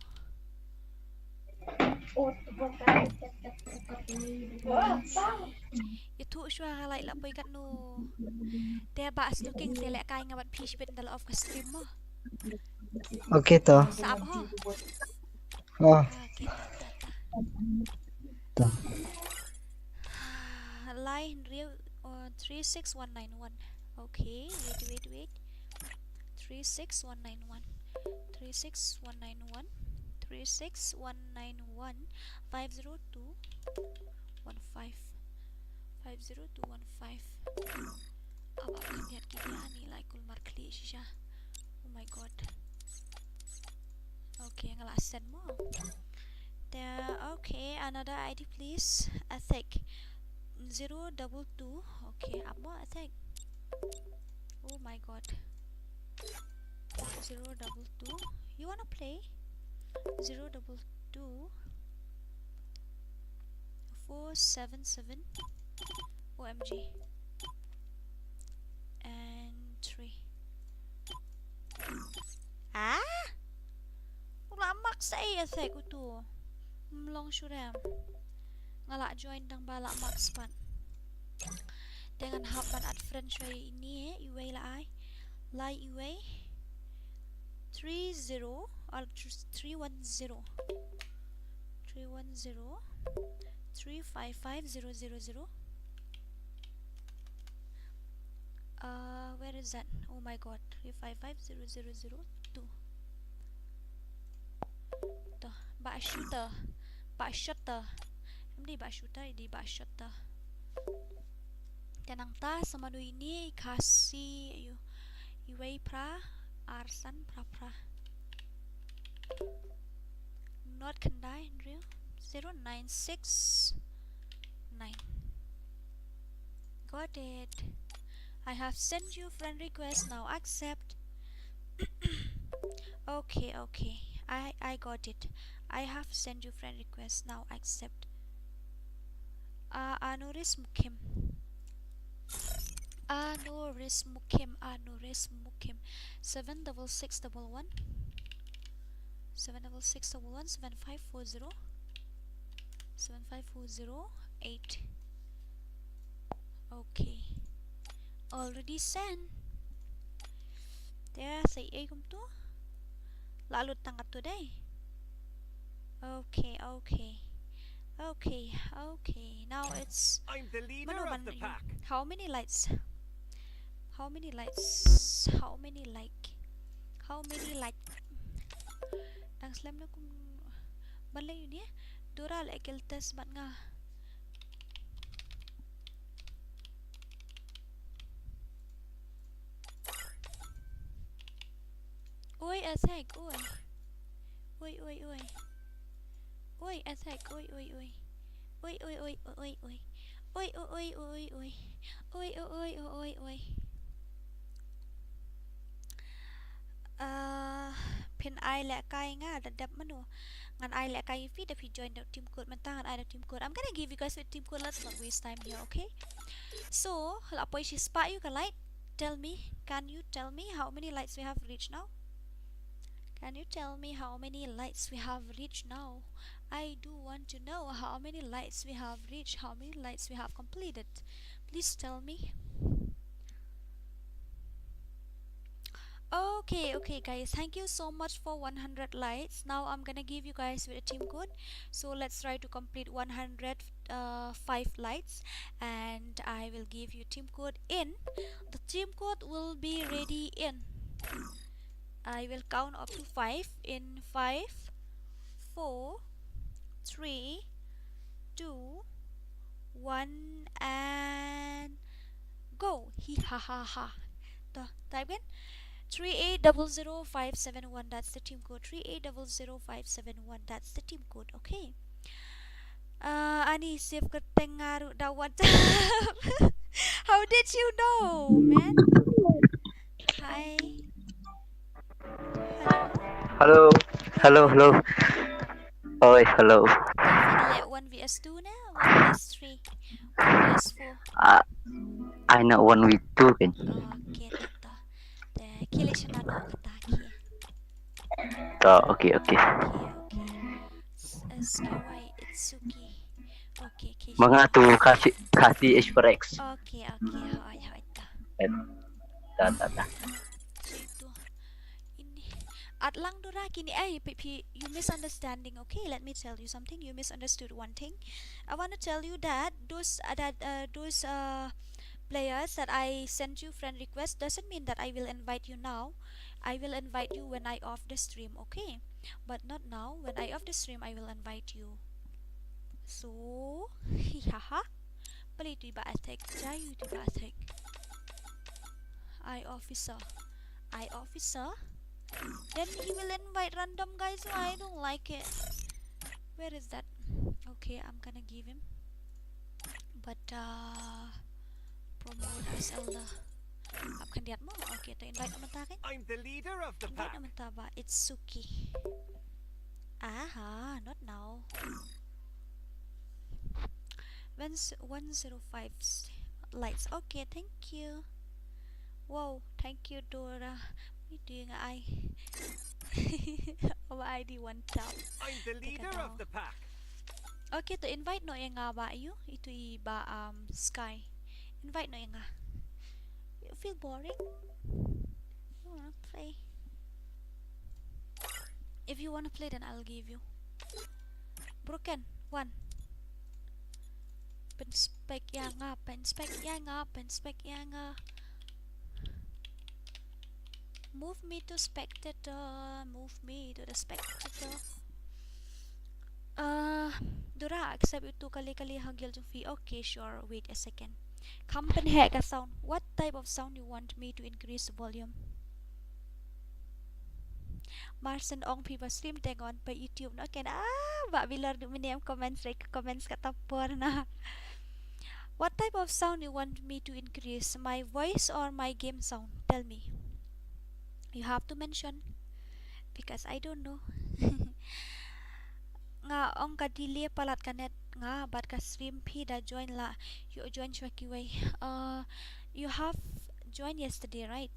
itu syua halai la poi kat nu dia bas looking selek kai ngabat fish bit dalam of stream mo Okay to. sab ho Oh. okay To. line real 36191 okay wait 36191 36191 36191 50215 apa lihat kita ni like Mᴏʀᴇ shisha. Oh my god. Okay ngelasan mo there. Okay another ID please. Attack 022. Okay apa attack. Oh my god. 022. You wanna play 022 477 OMG and 3 Ula max ay attack uto mlong syuram ngalak join dang balak max pan dengan hapan at French way ini iway la ay lai iway 30 or 310 355000. Where is that? Oh my god. 355002 tuh bak shooter di bak shooter tenang ta sama do ini Khasi iway pra arsan pra not kendai real 0969 got it. I have sent you friend request, now accept. okay I got it. I have sent you friend request, now accept. Anuris Mukim 76611 7540 8. Okay already sent there. Say kum tu lalu tangkat today. Okay now it's I'm the leader of the pack. how many lights đang slam nó cũng ban lên nhé Dora lại Kɣɪʟtᴜ bạn nga ôi attack ôi attack ôi pin ai lẹ cay nga đập mano ngan ai lẹ cay feed if you join the team code man tangan ai the team code. I'm gonna give you guys the team code, let's not waste time here. Okay, so lapoy si spot you ka light. Tell me, can you tell me how many lights we have reached now? Can you tell me how many lights we have reached now? I do want to know how many lights we have reached, how many lights we have completed. Please tell me. Okay guys, thank you so much for 100 lights. Now I'm gonna give you guys with a team code, so let's try to complete 105 lights and I will give you team code in. The team code will be ready in, I will count up to 5 in 5 4 3, 2, 1, and go. Ha ha ha. Type in 3800571. That's the team code. 3800571. That's the team code. Okay. Ani save keteng ngaruh dawan. How did you know, man? Hi. Hello. Hello, hello. Oh, hello. Finally 1vs2 now. 1vs3. 1vs4. I know 1v2 kan. Okay, tata. The Kyle na no kataki. Okay. Okay. Sky Itsuki. Okay. Mga tu Khasi HRX. Okay. Hi. Ta. Itu. Ini. Atlang dura kini you misunderstanding. Okay, let me tell you something. You misunderstood one thing. I want to tell you that those players that I sent you friend request doesn't mean that I will invite you now. I will invite you when I off the stream, okay? But not now. When I off the stream, I will invite you. So, haha. Bali tu iba attack. Jayu tu iba attack. I officer. Then he will invite random guys. So I don't like it. Where is that? Okay, I'm gonna give him. But promote as Elder. Akan lihat mo. Okay, to invite naman ta kan? I'm the leader of the Invite pack. naman ta ba? It's Suki. Aha, not now. When 105 lights. Okay, thank you. Wow, thank you, Dora. What doing I? Our ID one tap. I'm the leader of the pack. Okay, to invite no yang nga ba you? Ito iba Sky. Invite no yang nga. You feel boring? You wanna play? If you wanna play, then I'll give you. Broken 1. Penspek yang nga. Move me to spectator. Move me to the spectator. Dura accept itu kali-kali hagil jung fee. Okay, sure. Wait a second. Kampen heka sound. What type of sound you want me to increase the volume? Marsen ong pipa stream tengon pa YouTube no ken ba bilar du miniam comments katapor na. What type of sound you want me to increase? My voice or my game sound? Tell me. You have to mention because I don't know. Nga ong kadili palat kanet nga bat ka stream pi da join la. You join Shwakiway. You have joined yesterday, right?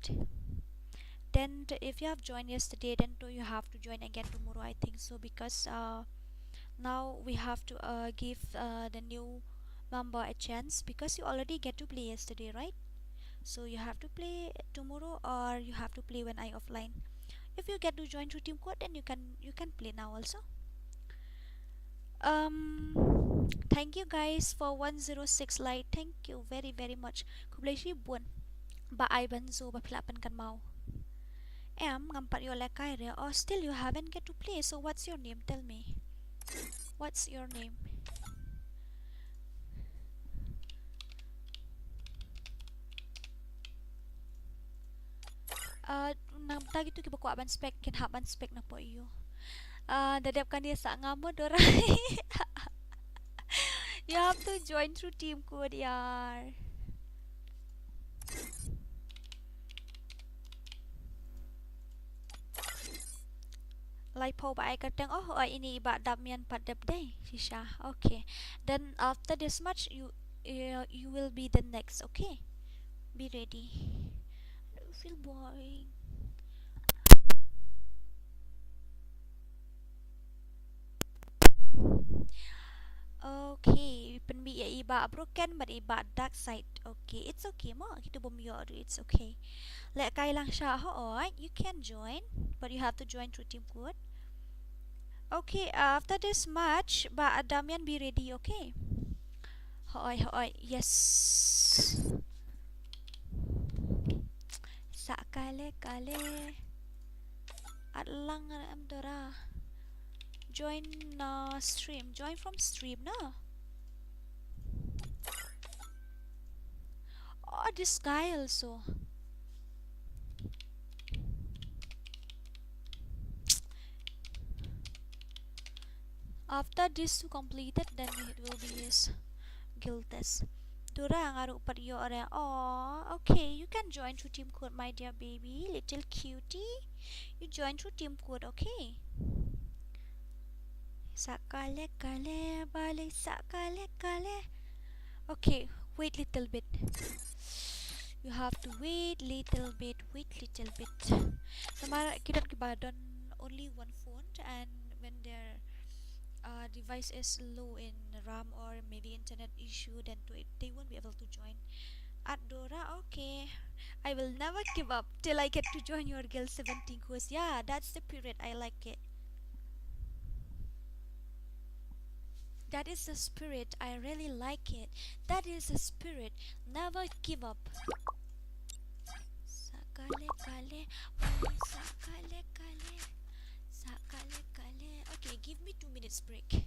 Then if you have joined yesterday, then you have to join again tomorrow, I think so, because now we have to give the new member a chance, because you already get to play yesterday, right? So you have to play tomorrow, or you have to play when I offline. If you get to join through team code, then you can play now also. Thank you guys for 106 light. Thank you very much. Kubleshi bun ba ai banzo ba pilapan kan mau. Ngampat yo lekay re. Oh, still you haven't get to play. So what's your name? Tell me. What's your name? Nang tagi tu kibaku ban spek kin haban spek na po iyo. Dadap kan dia sa ngamo doray. You have to join through team code yaar. Like po ba ay kateng ini iba damian padap day sisha. Okay, then after this match you will be the next. Okay, be ready. I don't feel boring. Okay, penbi iba broken but iba dark side. Okay, it's okay mo. Kita bumiyo it's okay. Lek kay lang siya you can join, but you have to join through team code. Okay, after this match, ba Damian be ready, okay? Hoy, yes. Sa kale. At lang am dora. join stream. Join from stream, no? Oh, this guy also. After this two completed, then it will be his guild test. Dora ngaruh per yo area. Oh, okay. You can join through team code, my dear baby, little cutie. You join through team code, okay? Sakale kale bale sakale kale. Okay, wait little bit. You have to wait little bit. Samara kita kebadan only one phone, and when their device is low in RAM or maybe internet issue, then they won't be able to join. Adora, okay. I will never give up till I get to join your Guild 17 course. Yeah, that's the period. I like it. That is the spirit. I really like it. That is the spirit. Never give up. Sakale kale, sakale kale, sakale kale. Okay, give me 2 minutes break.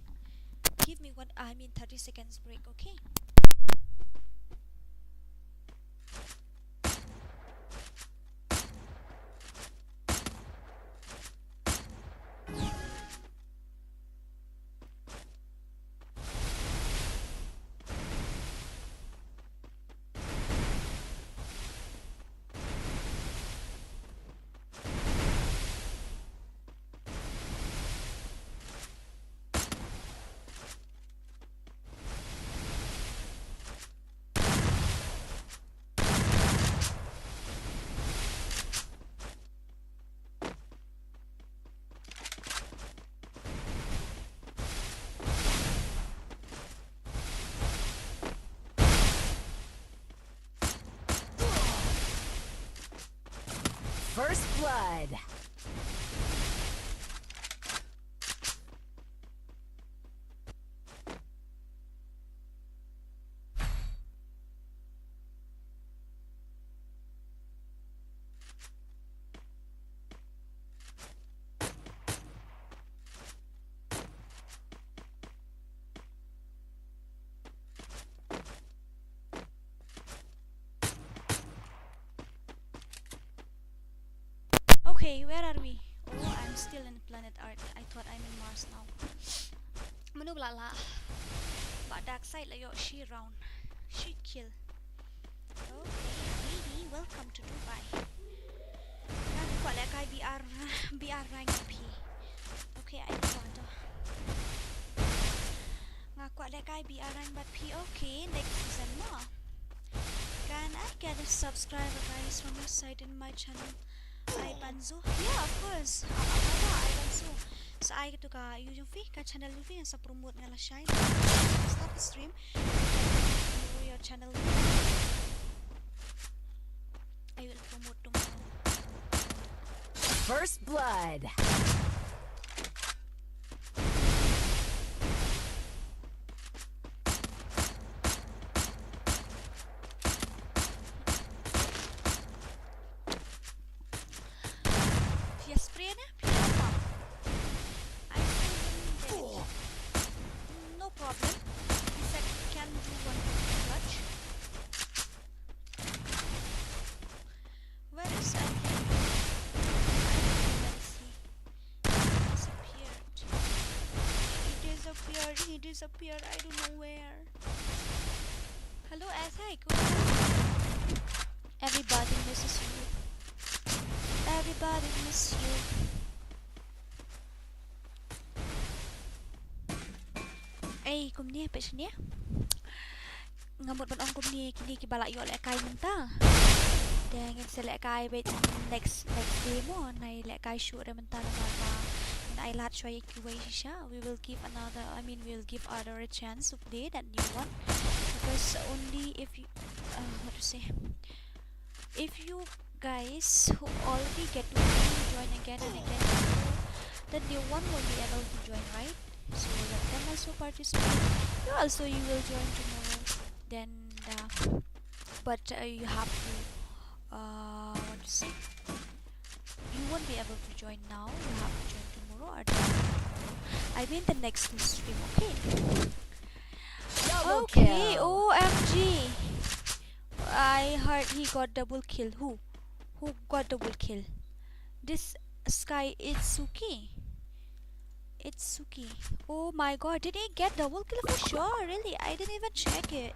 Give me 30 seconds break, okay? First blood. Okay, where are we? Oh, I'm still in planet Earth. I thought I'm in Mars now. Manu lala. But dark side like your she round. She kill. Okay, baby, welcome to Dubai. Aku kuat like I BR rank P. Okay, I want to. Ngaku like I BR rank but P. Okay, next season more. Can I get a subscriber, guys, from your side in my channel? Banzo? Yeah, of course. I Banzo. Sa ay gitu ka yung channel yung sa promote nga la siya. Stop the stream. Your channel. I will promote tomorrow. First blood. No problem. In fact, we can do one clutch. Where is I? Let's see. He disappeared. I don't know where. Hello, Asai. Everybody misses you. Everybody miss you. Ay, kumni pa siya niya. Ngamot man ang kumni kini kibala yo lek kay menta. Deng sa lek kay bet next day mo nay lek kay shoot menta na I lat show siya. We will give other a chance to play that new one, because only if you if you guys who already get to join again and again, then the one will be able to join, right? So let them also participate. You will join tomorrow. Then but you have to you won't be able to join now. You have to join tomorrow or tomorrow. I maybe in the next stream. Okay. Double Okay. kill. OMG. I heard he got double kill. Who got double kill? This Sky Itsuki. Oh my god, did he get double kill for sure? Really? I didn't even check it.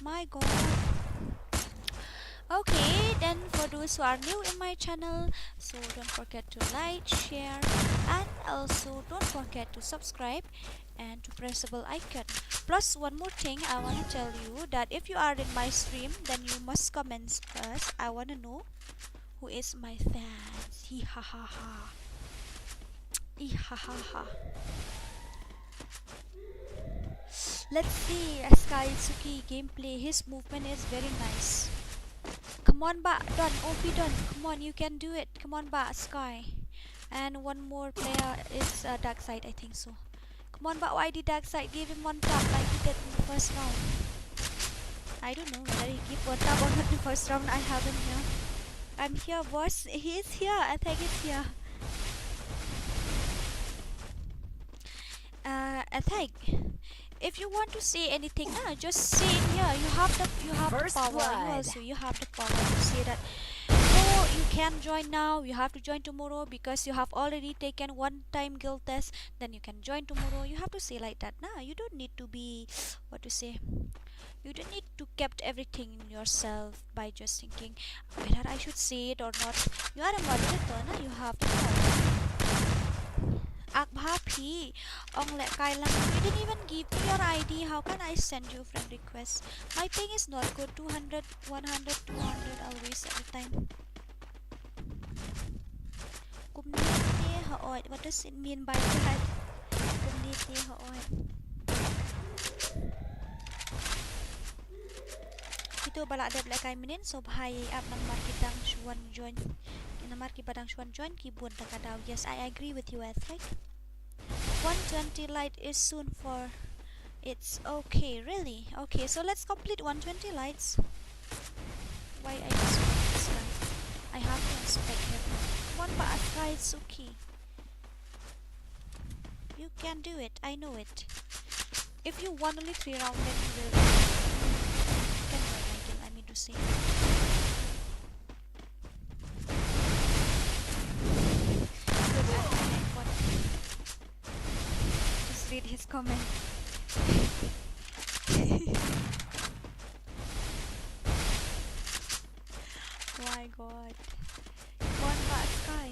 My god. Okay, then for those who are new in my channel, so don't forget to like, share, and also don't forget to subscribe and to press the bell icon. Plus one more thing I want to tell you, that if you are in my stream, then you must comment first. I want to know who is my fans. Ha ha ha. Ha ha ha. Let's see Sky Itsuki gameplay. His movement is very nice. Come on, ba, Don, OP Don. Come on, you can do it. Come on, ba, Sky. And one more player is Dark Side, I think so. Come on, ba, why did Dark Side give him one tap like he did in the first round? I don't know whether he gave one tap or not in the first round. I haven't here. I'm here, boss. He is here. I think he's here. I think if you want to say anything, just say it here. You have the First power. blood. You have the power to say that. No, you can't join now. You have to join tomorrow because you have already taken one-time guild test. Then you can join tomorrow. You have to say like that. Nah, you don't need to be what to say. You don't need to kept everything in yourself by just thinking whether I should say it or not. You are a moderator, nah? You have the power. Agbhapi, Mᴏʀᴇ. You didn't even give me your ID. How can I send you friend request? My ping is not good. 200, 100, 200 always every time. What does it mean by that? Itu balak ada black minin so bhai up namar kitang shuan join. Namar ki badang shuan join ki bun takadaw. Yes, I agree with you, Ethik. 120 light is soon for it's okay, really? Okay, so let's complete 120 lights. Why I inspect this guy? I have to inspect him. Come on, ba, Sky Itsuki. You can do it, I know it. If you won only 3 rounds, then you will. You can join my guild, I mean to say. Just read his comment. My god. One bad Sky.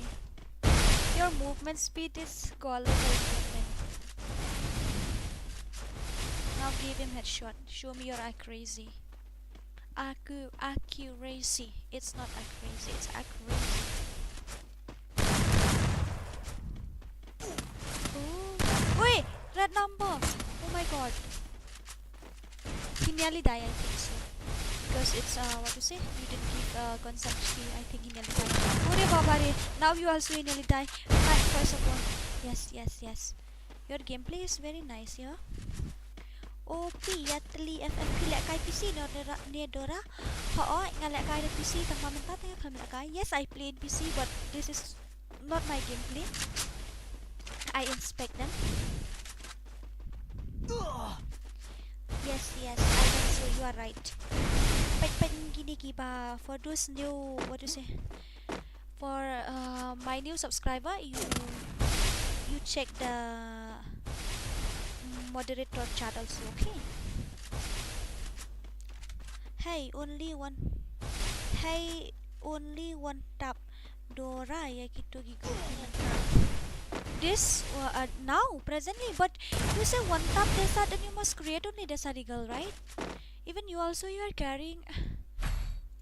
Your movement speed is gullible movement. Now give him headshot. Show me your accuracy. Accuracy. It's not accuracy, it's accuracy. Oh. Wait! Red number! Oh my god. He nearly died, I think so. Because it's what to say? You didn't give consumption. I think he nearly died. Ore babare! Now you also nearly die. Right, first of all. Yes. Your gameplay is very nice, yeah? OP yatli FFP lek kai PC ne dora. Ho ngalek kai PC tang mamentat ya kami kai. Yes, I play in PC, but this is not my gameplay. I inspect them. Yes, I think so. You are right. Gini kiba for those new, what to say? For my new subscriber, you check the moderator chat also, okay? Hey, only one tap. Dora ya gitu gigo. This now presently, but you say one tap desa, then you must create only desa regal, right? Even you also you are carrying.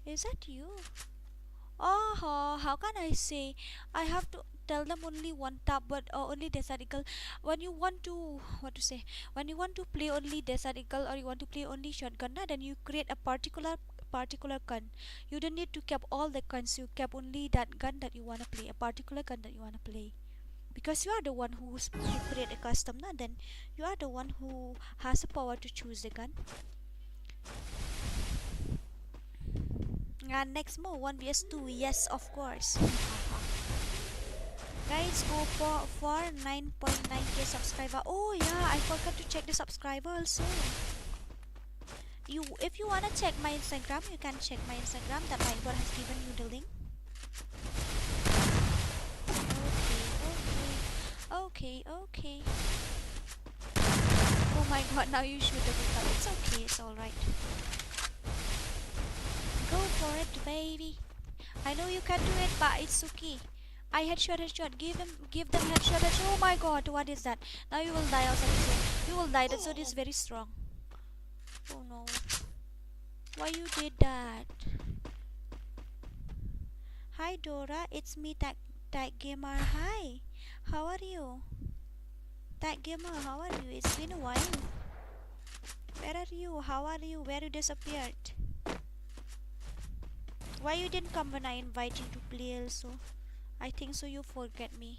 Is that you? Oh, how can I say? I have to tell them only one tap, but only desadical. When you want to when you want to play only desadical or you want to play only shotgun, then you create a particular gun. You don't need to keep all the guns. You keep only that gun that you wanna play, a particular gun that you wanna play. Because you are the one who create a custom, then you are the one who has the power to choose the gun. And next more 1vs2, yes, of course. Guys, go for 9.9k subscriber. Oh yeah, I forgot to check the subscriber also. If you wanna check my Instagram, you can check my Instagram. That Nightbot has given you the link. Okay. Oh my god, now you shoot the book. It's okay, it's alright. Go for it, baby. I know you can do it, but it's okay. I headshot. Give them headshot. Oh my god, what is that? Now you will die also. You will die. That sword is very strong. Oh no. Why you did that? Hi Dora, it's me, Tag Gamer. Hi. How are you? Tag Gamer, how are you? It's been a while. Where are you? How are you? Where you disappeared? Why you didn't come when I invite you to play also? I think so you forget me.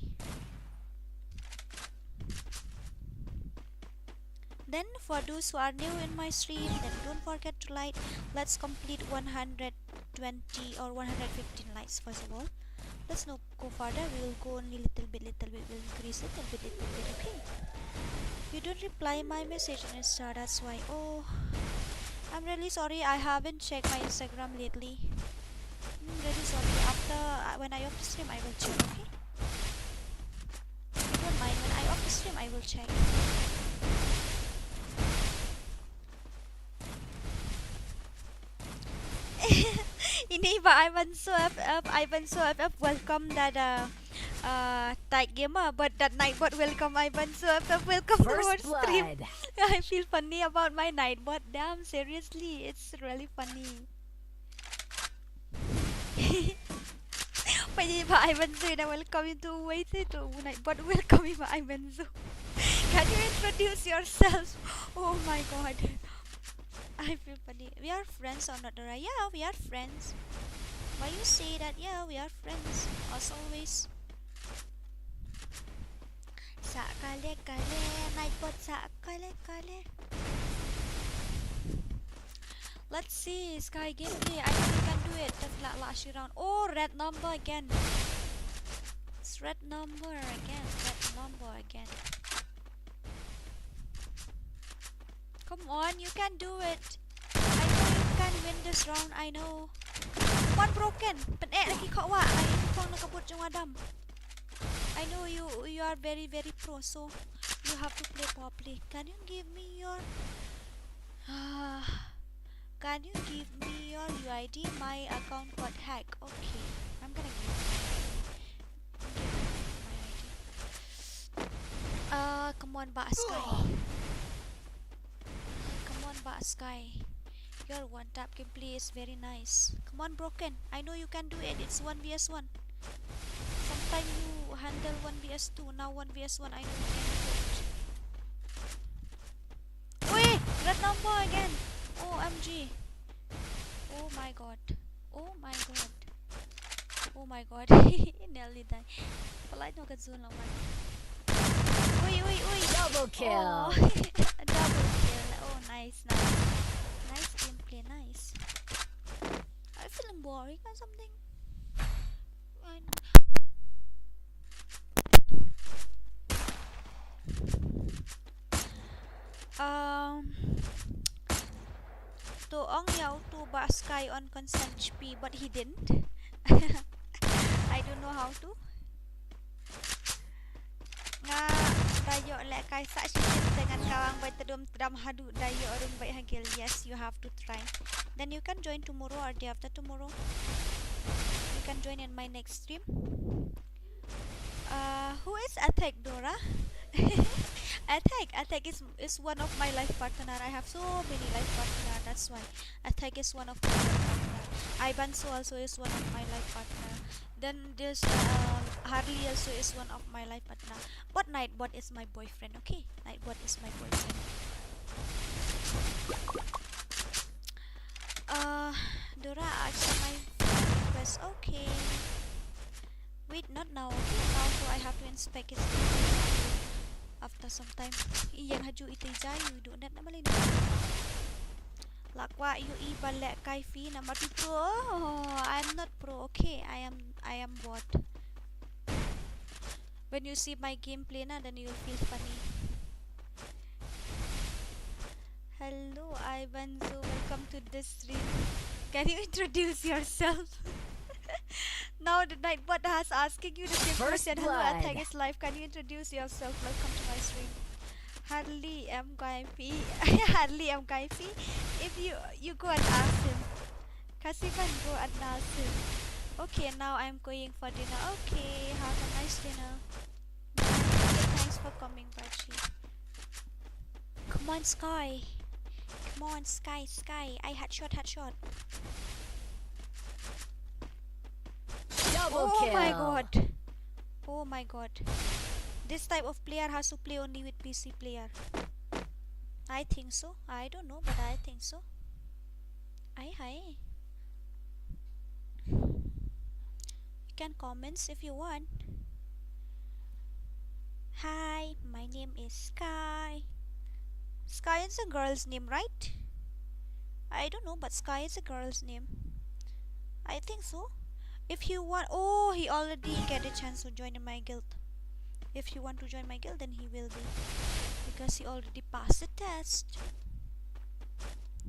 Then for those who are new in my stream, then don't forget to like. Let's complete 120 or 115 likes first of all. Let's not go further. We will go only little bit. We'll increase it a little bit. Okay. You don't reply my message on Insta. That's why. Oh, I'm really sorry. I haven't checked my Instagram lately. I'm really sorry. After when I off the stream, I will check. Okay. Don't mind. When I off the stream, I will check. Ini Pak Ivan welcome that Tag Gamer, but that Nightbot welcome Ivan welcome to our stream. I feel funny about my Nightbot. Damn, seriously, it's really funny. Pak Ivan welcome you to wait to Nightbot welcome you Pak Ivan. Can you introduce yourself? Oh my god. I feel funny. We are friends or not, Dora? Yeah, we are friends. Why you say that? Yeah, we are friends. As always. Sakale Nightbot sakale. Let's see, Sky gameplay. I know you can do it. That's last round. Oh, red number again. It's red number again. Come on, you can do it. I know you can win this round. I know. One broken. Lagi kau wak. Kau nak kabut jeng Adam. I know you are very pro, so you have to play properly. Can you give me your UID? My account got hacked. Okay, I'm gonna give you my ID. Come on, Sky. Sky, your one tap gameplay is very nice. Come on, Broken. I know you can do it. It's 1vs1. Sometimes you handle 1vs2. Now 1vs1. I know you can do it. Wait, red number again. OMG. Oh my god. Nearly died. Polite no zone lang man. Oi. Double kill. Oh. Double kill. Oh, nice gameplay, nice. I'm feeling boring or something. Toong yaw to ba Sky on consent HP, but he didn't. I don't know how to. Nga dayo lek kay sa sisip dengan kawang bay tedam hadu dayo orang bay hagil. Yes, you have to try. Then you can join tomorrow or day after tomorrow. You can join in my next stream. Who is Attack, Dora? Attack is one of my life partner. I have so many life partner. That's why Attack is one of my life partner. Ivanso also is one of my life partner. Then this Harley also is one of my life partner. But Nightbot is my boyfriend. Okay, Nightbot is my boyfriend. Dora accept my request. Okay. Wait, not now. Okay, now so I have to inspect it after some time. Iyang haju itay jayu do net na malin. Lakwa yu ibalik kay fi na pro. Oh, I'm not pro. Okay, I am bot. When you see my gameplay na, then you'll feel funny. Hello Ivanzo, welcome to this stream. Can you introduce yourself? Now the Nightbot has asking you the same question. Hello Athagis Life, can you introduce yourself? Welcome to my stream. Hardly Mᴏʀᴇ. Hardly Mᴏʀᴇ. If you go and ask him. Khasi can go and ask him. Okay, now I'm going for dinner. Okay, have a nice dinner. Bye. Thanks for coming, Bachi. Come on, Sky. Come on, Sky. I headshot. Oh my god. This type of player has to play only with PC player. I think so. I don't know, but I think so. Hi. You can comments if you want. Hi, my name is Sky. Sky is a girl's name, right? I don't know, but Sky is a girl's name. I think so. If you want, oh, he already get a chance to join in my guild. If you want to join my guild, then he will be, because he already passed the test.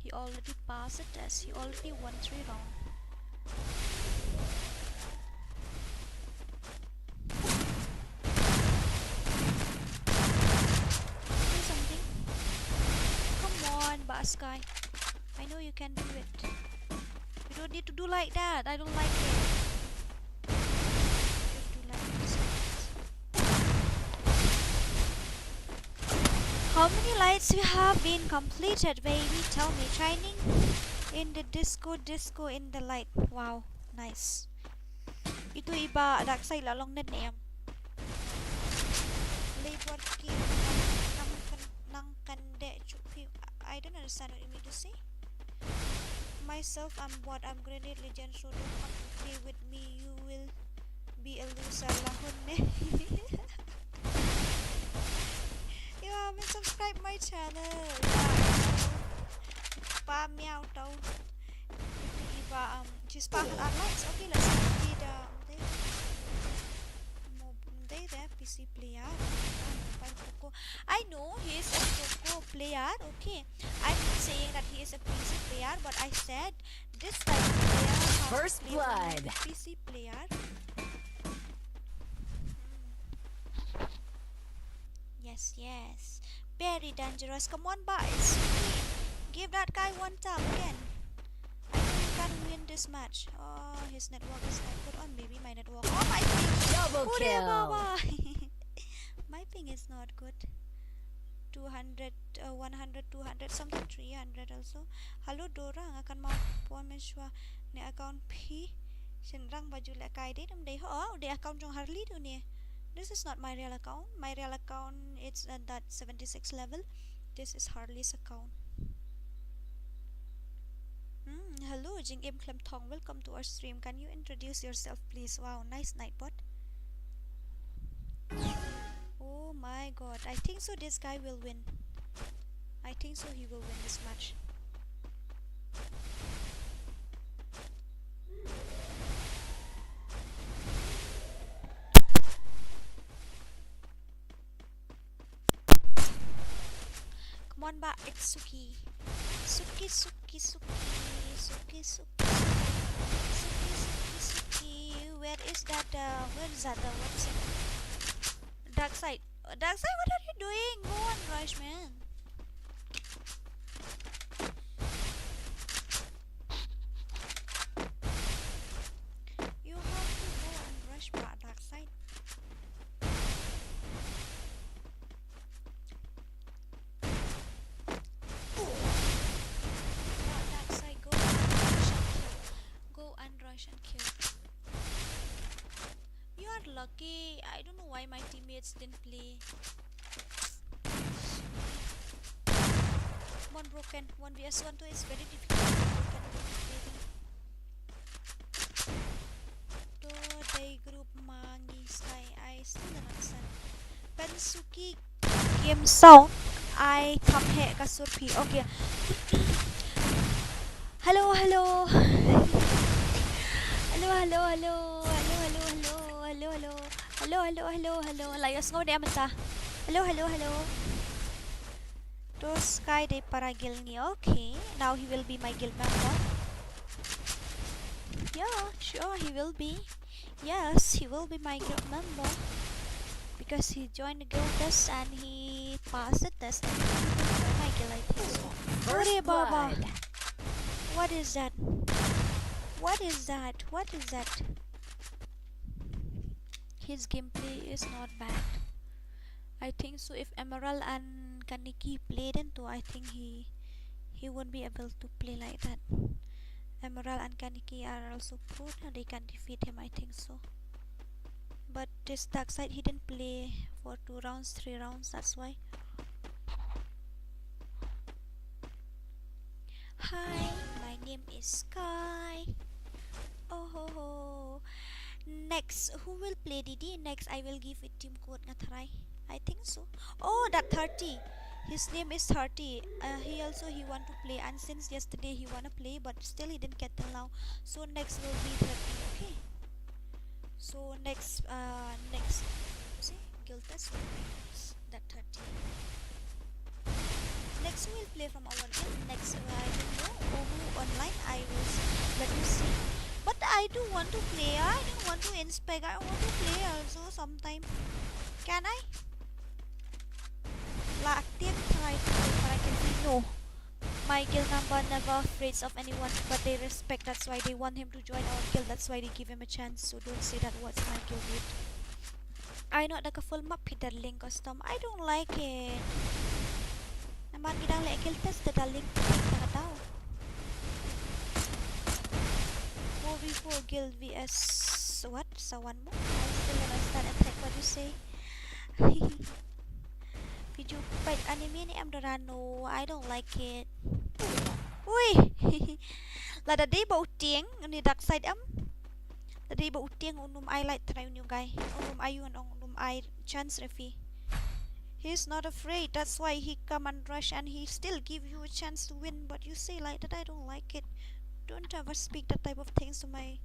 He already won 3 rounds. Do something. Come on, Baskai. I know you can do it. You don't need to do like that. I don't like it. How many lights you have been completed, baby? Tell me. Training in the disco in the light. Wow, nice. Itu iba dark side lalong na name. Lýირᴅᴇ I don't understand what you mean to say. Myself, I'm what? I'm Grenade Legend, so don't come to play with me. You will be a loser. You haven't subscribed my channel. Pa meow tau. Just pack our lights. Okay, let's see the PC player. I know he is a Coco player. Okay, I'm not saying that he is a PC player, but I said this type of player has First blood. PC player. Yes. Very dangerous. Come on, boys. Give that guy one tap again. I know you can win this match. Oh, his network is not good. Or maybe my network. Oh, my ping. Double kill. My ping is not good. 200, 100, 200, something 300 also. Halo dorang akan mau puan mensua ni account P. Senrang baju lek kai dia dei ho de account jong Harley tu ni. This is not my real account. My real account it's at that 76 level. This is Harley's account. Hello, Cղɪʌᴛᴜ. Welcome to our stream. Can you introduce yourself, please? Wow, nice Nightbot. Oh my god. I think so this guy will win. I think so he will win this match. Come on, ba, it's Suki. Suki. Where is that? What is it? Dark side. Dark side, what are you doing? Go on, rush, man. You have to go and rush, ba, dark side. And kill. You are lucky. I don't know why my teammates didn't play. One broken. 1vs1 is very difficult. To they group mangi sky. I still don't understand. Pensuki game sound. I come here Kasurpi. Okay. Hello. hello. Layos ngô để mà ta. Hello. Those guy they para guild ni. Okay, now he will be my guild member. Yeah, sure he will be. Yes, he will be my guild member because he joined the guild test and he passed the test. And he will join my guild, I think so. Hurry, Baba! What is that? What is that? His gameplay is not bad. I think so. If Emerald and Kaniki played into, I think he won't be able to play like that. Emerald and Kaniki are also pro, and they can defeat him, I think so. But this dark side he didn't play for 2 rounds, 3 rounds, that's why. Hi, my name is Sky. Oh ho ho. Next, who will play DD? Next, I will give it team code ngatharai. I think so. Oh, that 30. His name is 30. He want to play, and since yesterday he wanna play, but still he didn't get till now. So next will be 30. Okay. So next, see, guild test will be that 30. Next we will play from our guild. Next, I don't know who online. I will let you see. But I do want to play. I don't want to inspect. I want to play also sometime. Can I? Active try to play, but I can see no. My guild member never afraid of anyone, but they respect. That's why they want him to join our guild. That's why they give him a chance. So don't say that what's my guild mate. I know the full map hit that link custom. I don't like it. Naman kita like guild test the link nakataw. 4v4 guild vs what? Sawan mo? I still don't understand attack what you say. Video fight anime ni Amdorano. I don't like it. Ui! Là đã đi bộ tiếng ni dark side am. Đã đi bộ tiếng unum I like try new guy. Unum ayun unum I chance refi. He's not afraid. That's why he come and rush and he still give you a chance to win. But you say like that, I don't like it. Don't ever speak that type of things to my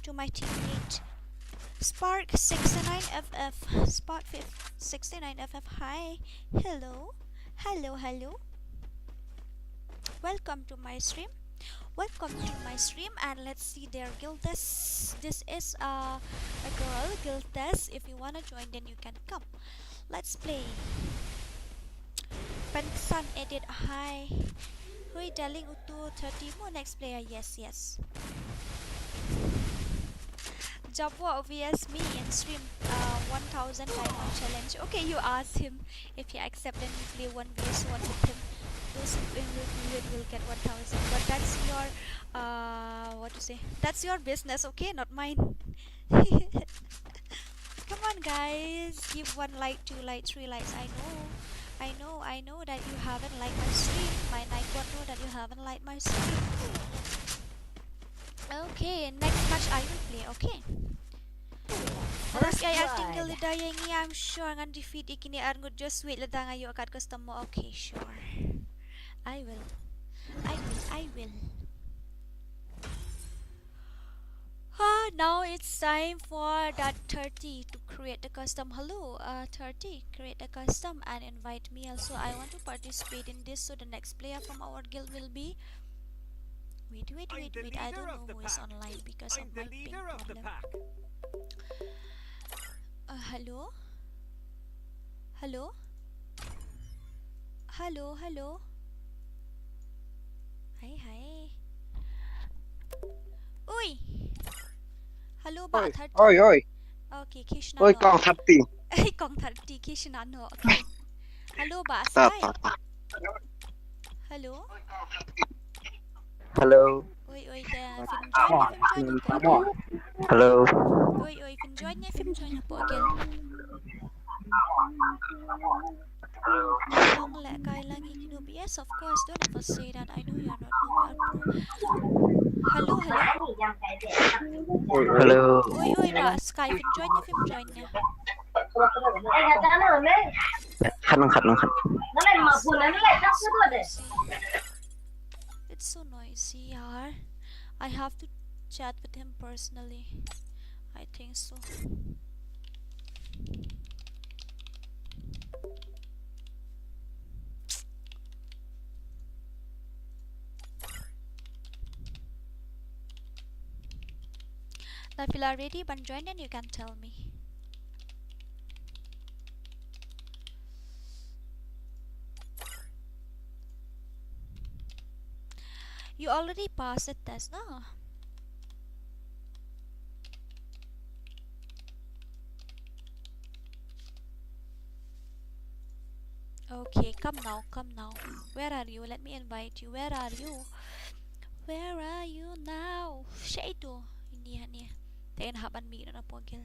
teammate. Spark 69FF. Spark 69FF. Hi. Hello. Welcome to my stream. And let's see their guild test. This is a girl guild test. If you wanna join, then you can come. Let's play. Pensan edit. Hi. Hui darling Utu 30 more next player. Yes. Jabwa vs me in stream 1000 diamond challenge. Okay, you ask him if he accept and you play 1vs1 with him. Those will get 1000. But that's your what to say? That's your business, okay? Not mine. Come on guys, give 1 like, 2 like, 3 likes. I know that you haven't liked my stream. My Nightbot know that you haven't liked my stream. Okay, next match I will play, okay? Terus ay tinggal lidaya ngi, I'm sure ngan defeat ikini arngut just wait ledang ayo akat custom mo. Okay, sure. I will. Now it's time for that 30 to create the custom. Hello, 30, create a custom and invite me also. I want to participate in this, so the next player from our guild will be. Wait. I don't know who is online because of my ping problem. Hello. Hi. Ui. Hello, ba 30. Oi. Okay, Kýʀᴛᴜ. Oi, kong 30. Kong 30, Kýʀᴛᴜ. Okay. Hello, ba Sky. Hello. Hello. Oi, phim join po. Hello. Oi, phim join na po again. Long lẹ cài lang noob. Yes, of course. Don't ever say that. I know you are not noob. Hello. Hello. Oi, ba Sky phim join nha. Khăn. It's so noisy, yaar. I have to chat with him personally. I think so. Now if you are ready, but join, then you can tell me. You already passed the test, no? Okay, come now, come now. Where are you? Let me invite you. Where are you? Where are you now? Siya ito. Hindi niya. Tayo na haban mi na pogil.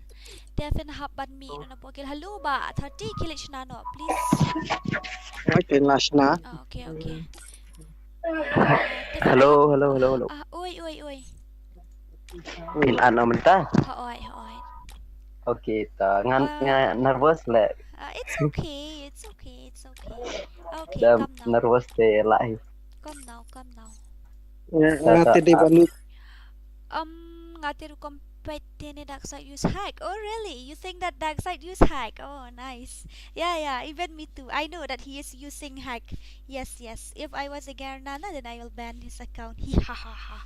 Tayo na haban mi na pogil. Hello ba? 30 kilich na no, please. Okay, last na. Okay, okay. Hello, hello, hello, hello. Oi. In ano man ta? Oi. Okay, ta nga nervous le. It's okay. Okay, Dam come now. nervous te lai. Come now. Ngati di balut. Ngati ru compete ni dark side use hack. Oh really? You think that dark side use hack? Oh nice. Yeah, even me too. I know that he is using hack. Yes. If I was a Garnana, then I will ban his account. Ha.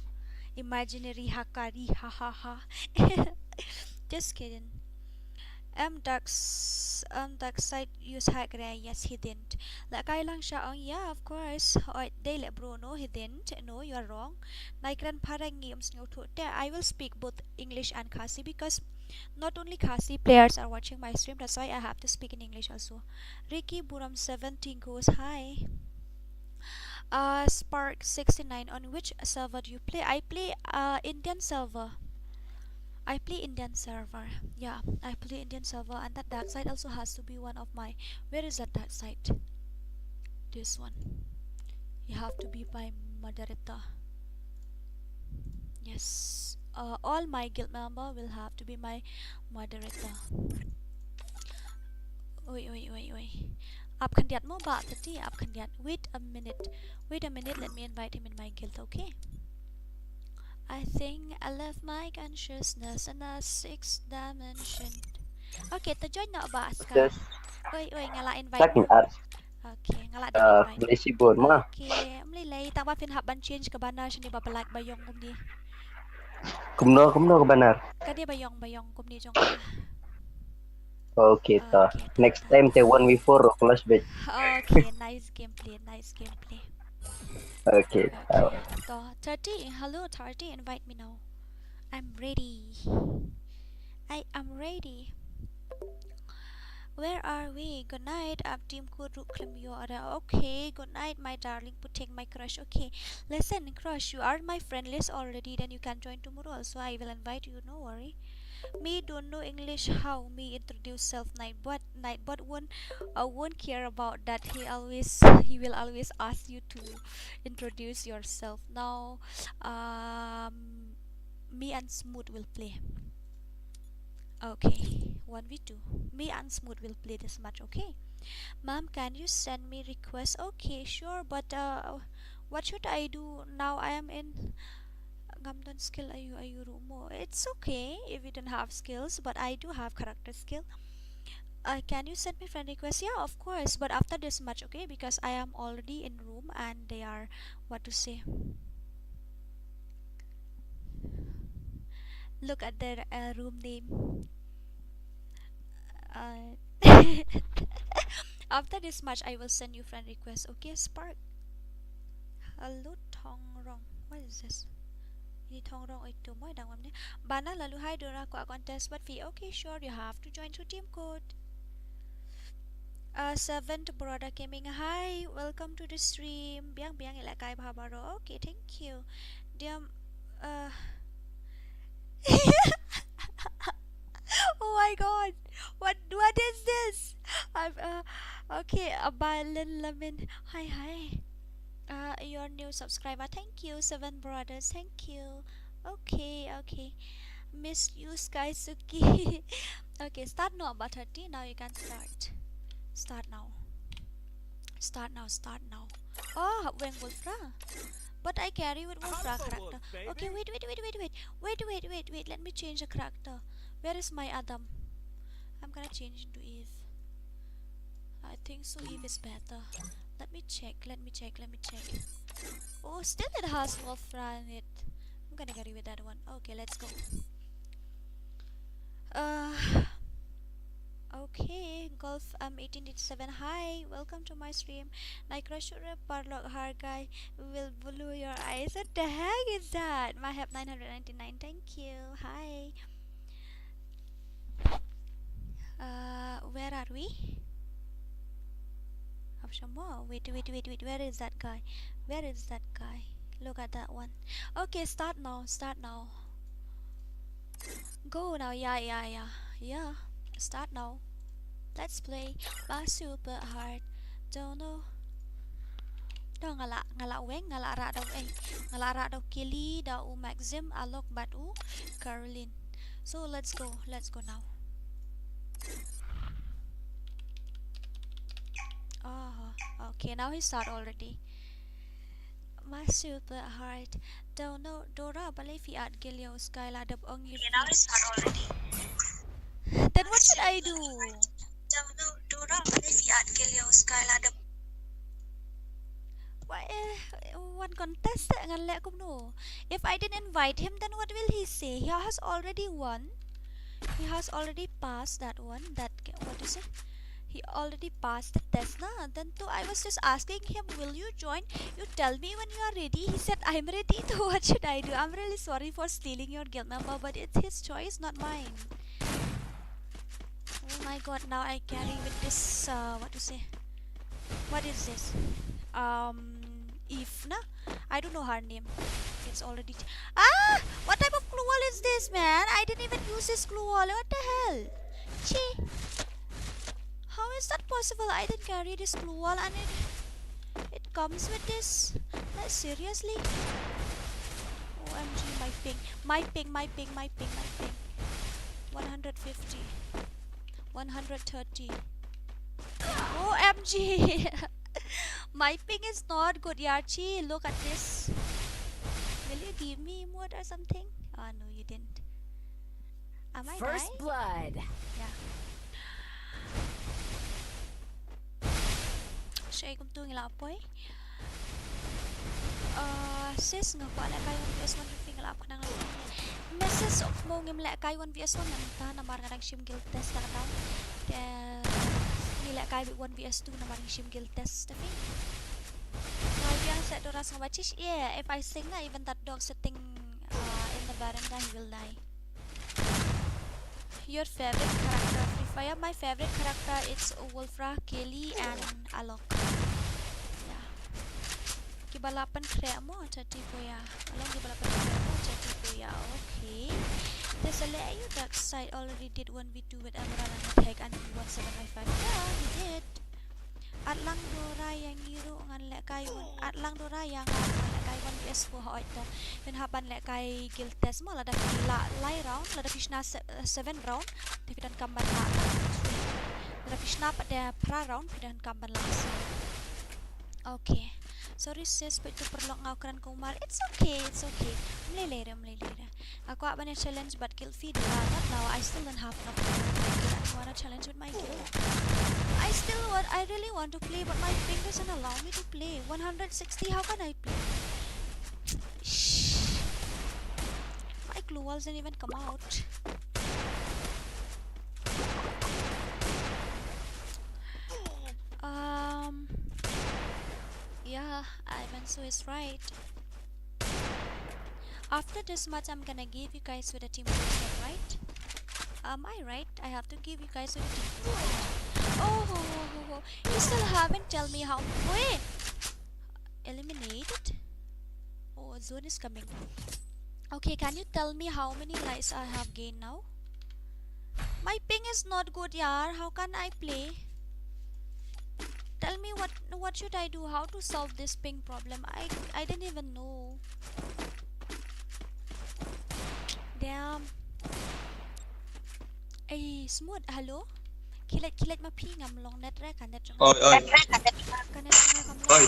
Imaginary hackari. Ha. Just kidding. Dark side use hack re. Yes, he didn't. Lakay lang siya. Yeah, of course. Dele bro, no, he didn't. No, you are wrong. Naikran parang I will speak both English and Khasi because not only Khasi players are watching my stream. That's why I have to speak in English also. Ricky Buram 17 goes hi. Spark 69. On which server do you play? I play Indian server. Yeah, I play Indian server, and that dark side also has to be one of my. Where is that dark side? This one. You have to be my moderator. Yes. All my guild member will have to be my moderator. Oi. Up kandiat mo ba tadi? Up kandiat. Wait a minute. Let me invite him in my guild, okay? I think I left my consciousness in a 6th dimension. Okay, to join na ba aska? Oi, ngala invite Saking mo. art. Okay, ngala din invite. Belisibon mo. Okay, mlilay tama pinhaban change ka ba na siya ni babalak bayong kumni. Kumno ka banar. Kadi bayong kumni jong ka. Okay ta. Next time te 1v4 clash bet. Okay, nice gameplay. Okay. So 30, hello 30, invite me now. I'm ready. I am ready. Where are we? Good night. Team Okay, good night, my darling. Putting my crush. Okay, listen, crush. You are my friend list already. Then you can join tomorrow. Also, I will invite you. No worry. Me don't know English. How me introduce self? Nightbot won't care about that. He will always ask you to introduce yourself. Now, me and Smooth will play. Okay, 1v2. Me and Smooth will play this match. Okay, ma'am, can you send me request? Okay, sure. But what should I do now? I am in Gamdon skill ayu rumo. It's okay if you don't have skills, but I do have character skill. Can you send me friend request? Yeah, of course, but after this match, okay? Because I am already in room and they are what to say. Look at their room name. After this match, I will send you friend request. Okay, Spark. Hello, Tongrong. What is this? Ini Tongrong itu mo idang mamne. Bana lalu hi dora ko contest but fee. Okay, sure. You have to join to team code. 7th brother gaming. Hi, welcome to the stream. Biang ilakay bhabaro. Okay, thank you. Diam. Oh my god, what is this? I'm okay, Abalan Lamin. Hi. Your new subscriber. Thank you, 7 brothers. Thank you. Okay. Miss you, Skysuki. Okay, start now, about 30. Now you can start. Start now. Oh, when Wolfra. But I carry with Wolfra character. Okay, wait. Let me change the character. Where is my Adam? I'm gonna change into Eve. I think so. Eve is better. Let me check. Oh, still it has Wolfra in it. I'm gonna get rid of that one. Okay, let's go. Okay, Golf 1887. Hi, welcome to my stream. Naikrashura Parlok Hargai will blow your eyes. What the heck is that? My help 999. Thank you. Hi. Where are we? Wait. Where is that guy? Look at that one. Okay, start now. Go now. Yeah. Start now. Let's play. Ba super hard. Don't know. Đâu ngala weng ngala ra đâu kili đâu maxim alok batu Caroline. So let's go now. Okay, now he start already. My super hard. Don't know Dora Balefi at Gilio Skyla dub on you. Okay, now he start already. Then what should I do? Don't know Dora Balefi at Gilio Skyla dub. One contest no. If I didn't invite him, then what will he say? He has already won. He has already passed that one. What is it? He already passed the test, na? Then too, I was just asking him, will you join? You tell me when you are ready. He said, I'm ready. So what should I do? I'm really sorry for stealing your guild number, but it's his choice, not mine. Oh my god, now I carry with this, what is this? Eve, na? I don't know her name. It's already... What type of glue wall is this, man? I didn't even use this glue wall. What the hell? Chee! How is that possible? I didn't carry this glue wall and it comes with this. Like, seriously? OMG, my ping. 150. 130. OMG! My ping is not good, Yarchi. Look at this. Will you give me emote or something? Oh no, you didn't. Am I First blood. Yeah. Siya kung tuwing lapoy. Sis nga ko alay kayo 1vs1 yung lap ka nang Mrs. of mo ngimla kayo 1vs1 nanta na marang nang shim guild test na daw. Nila kayo 1vs2 na marang shim guild test tapi. Now yang set doras nga bachish. Yeah, if I sing na even that dog sitting in the veranda he will die. Your favorite character Free Fire? My favorite character is Mᴏʀᴜᴜ and Alok. Yeah. Gibalapan kaya mo chati po ya. Along gibalapan kaya mo chati po ya. Okay. There's a layer dark side already did 1v2 with Emerald and attack and 1755. Yeah, he did. Atlang Dora yang ngiro ngan lek kay atlang Dora yang lek kay 1vs po ha ito. Yun haban lek kay guild test mo lada lay round lada pishna 7 round pidan kamban na. Lada pishna pa de pra round pidan kamban lang. Okay. Sorry sis, but itu perlu ngaukeran kumar. It's okay. Mulai later. Aku apa nih challenge but kill feed not now. I still don't have enough time. I wanna challenge with my guild. I really want to play, but my ping doesn't allow me to play. 160, how can I play? Shh. My glue walls didn't even come out. Yeah, Ivanso is right. After this match, I'm gonna give you guys with a team boost, right? Am I right? I have to give you guys with a team boost. Oh, you still haven't tell me how. Wait, eliminated. Oh, a zone is coming. Okay, can you tell me how many lives I have gained now? My ping is not good, yaar. How can I play? Tell me what should I do? How to solve this ping problem? I didn't even know. Damn. Hey, smooth. Hello. Kilat mapi ngam long net rek kan net. Oi. Kan net ngam long.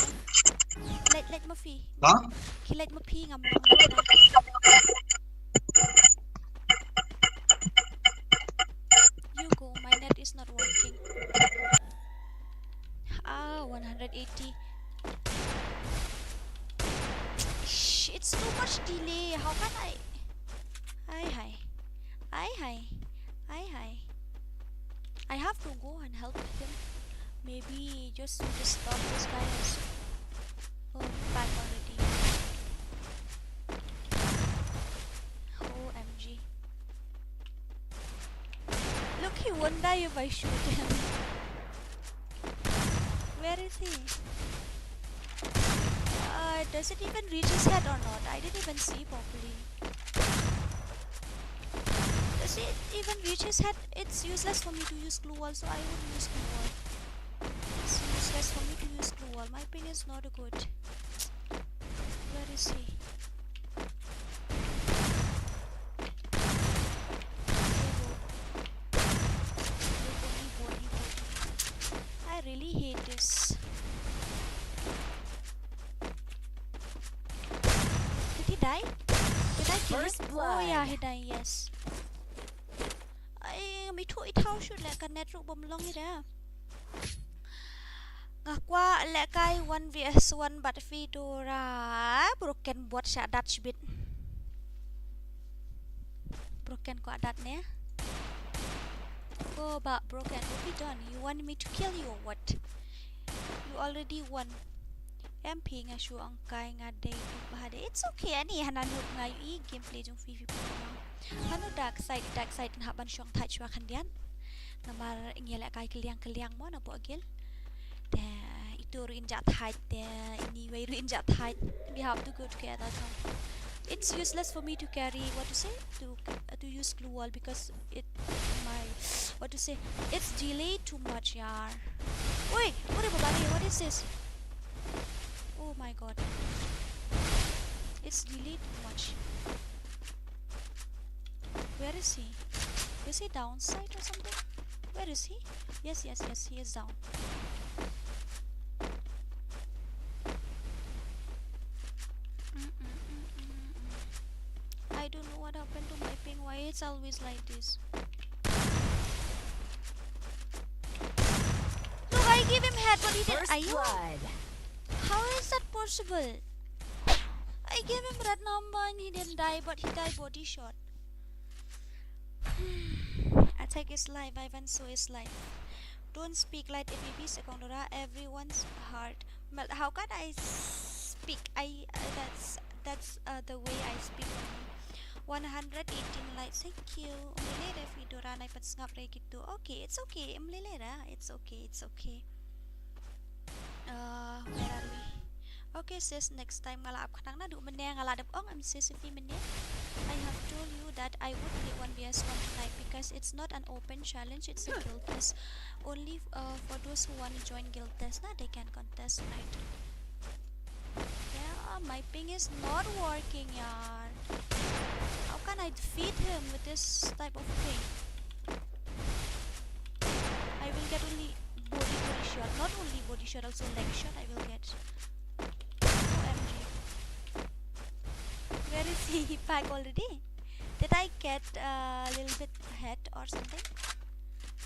Let mapi. Hah? Kilat mapi ngam long net. You go. My net 180. Shh, it's too much delay. How can I? Hi. I have to go and help him. Maybe just to stop this guy also. Oh, back already. OMG. Look, he won't die if I shoot him. Where is he? Does it even reach his head or not? I didn't even see properly. Does it even reach his head? It's useless for me to use glue wall, so I won't use glue wall. It's useless for me to use glue wall. My ping is not good. Where is he? I really hate this. Did he die? Did I kill him? Oh yeah, he died, yes. I Mᴏʀᴇ should like a network bomb long here. Mᴏʀᴇ 1 vs 1 but Fedora broken bot shot Dutch bit. Broken got that ne? Go back broken. What be done? You want me to kill you or what? You already won. MP nga sure ang kay nga day bahade. It's okay ani hananok nga yu gameplay jong FreeFire. Hano dark side na haban syong touch wa kandian. Namar ingela kay keliang mo na po agil. Da itu ruin jat height da anyway ruin jat height. We have to go together. It's useless for me to carry to use glue wall because it's delayed too much yaar. Wait, what is this? Oh my god. It's delayed too much. Where is he? Is he downside or something? Where is he? Yes, he is down. I don't know what happened to my ping. Why it's always like this? Look, I gave him head, but he didn't. How is that possible? I gave him red number and he didn't die, but he died body shot. Attack is life, Ivanso is life. Don't speak like a baby, Secondora. Everyone's heart. Well, how can I speak? That's the way I speak. 118 likes. Thank you. Okay, it's okay. It's okay. Where are we? Okay, sis, next time ngalap katang na do meneng ngaladap ong sis if meneng. I have told you that I would play 1 vs 1 tonight because it's not an open challenge, it's a guild test. Only for those who want to join guild test, they can contest, right? Yeah, my ping is not working, yaar. How can I defeat him with this type of ping? I will get only body shot, not only body shot, also leg shot I will get. OMG. Where is he? He back already? Did I get a little bit head or something?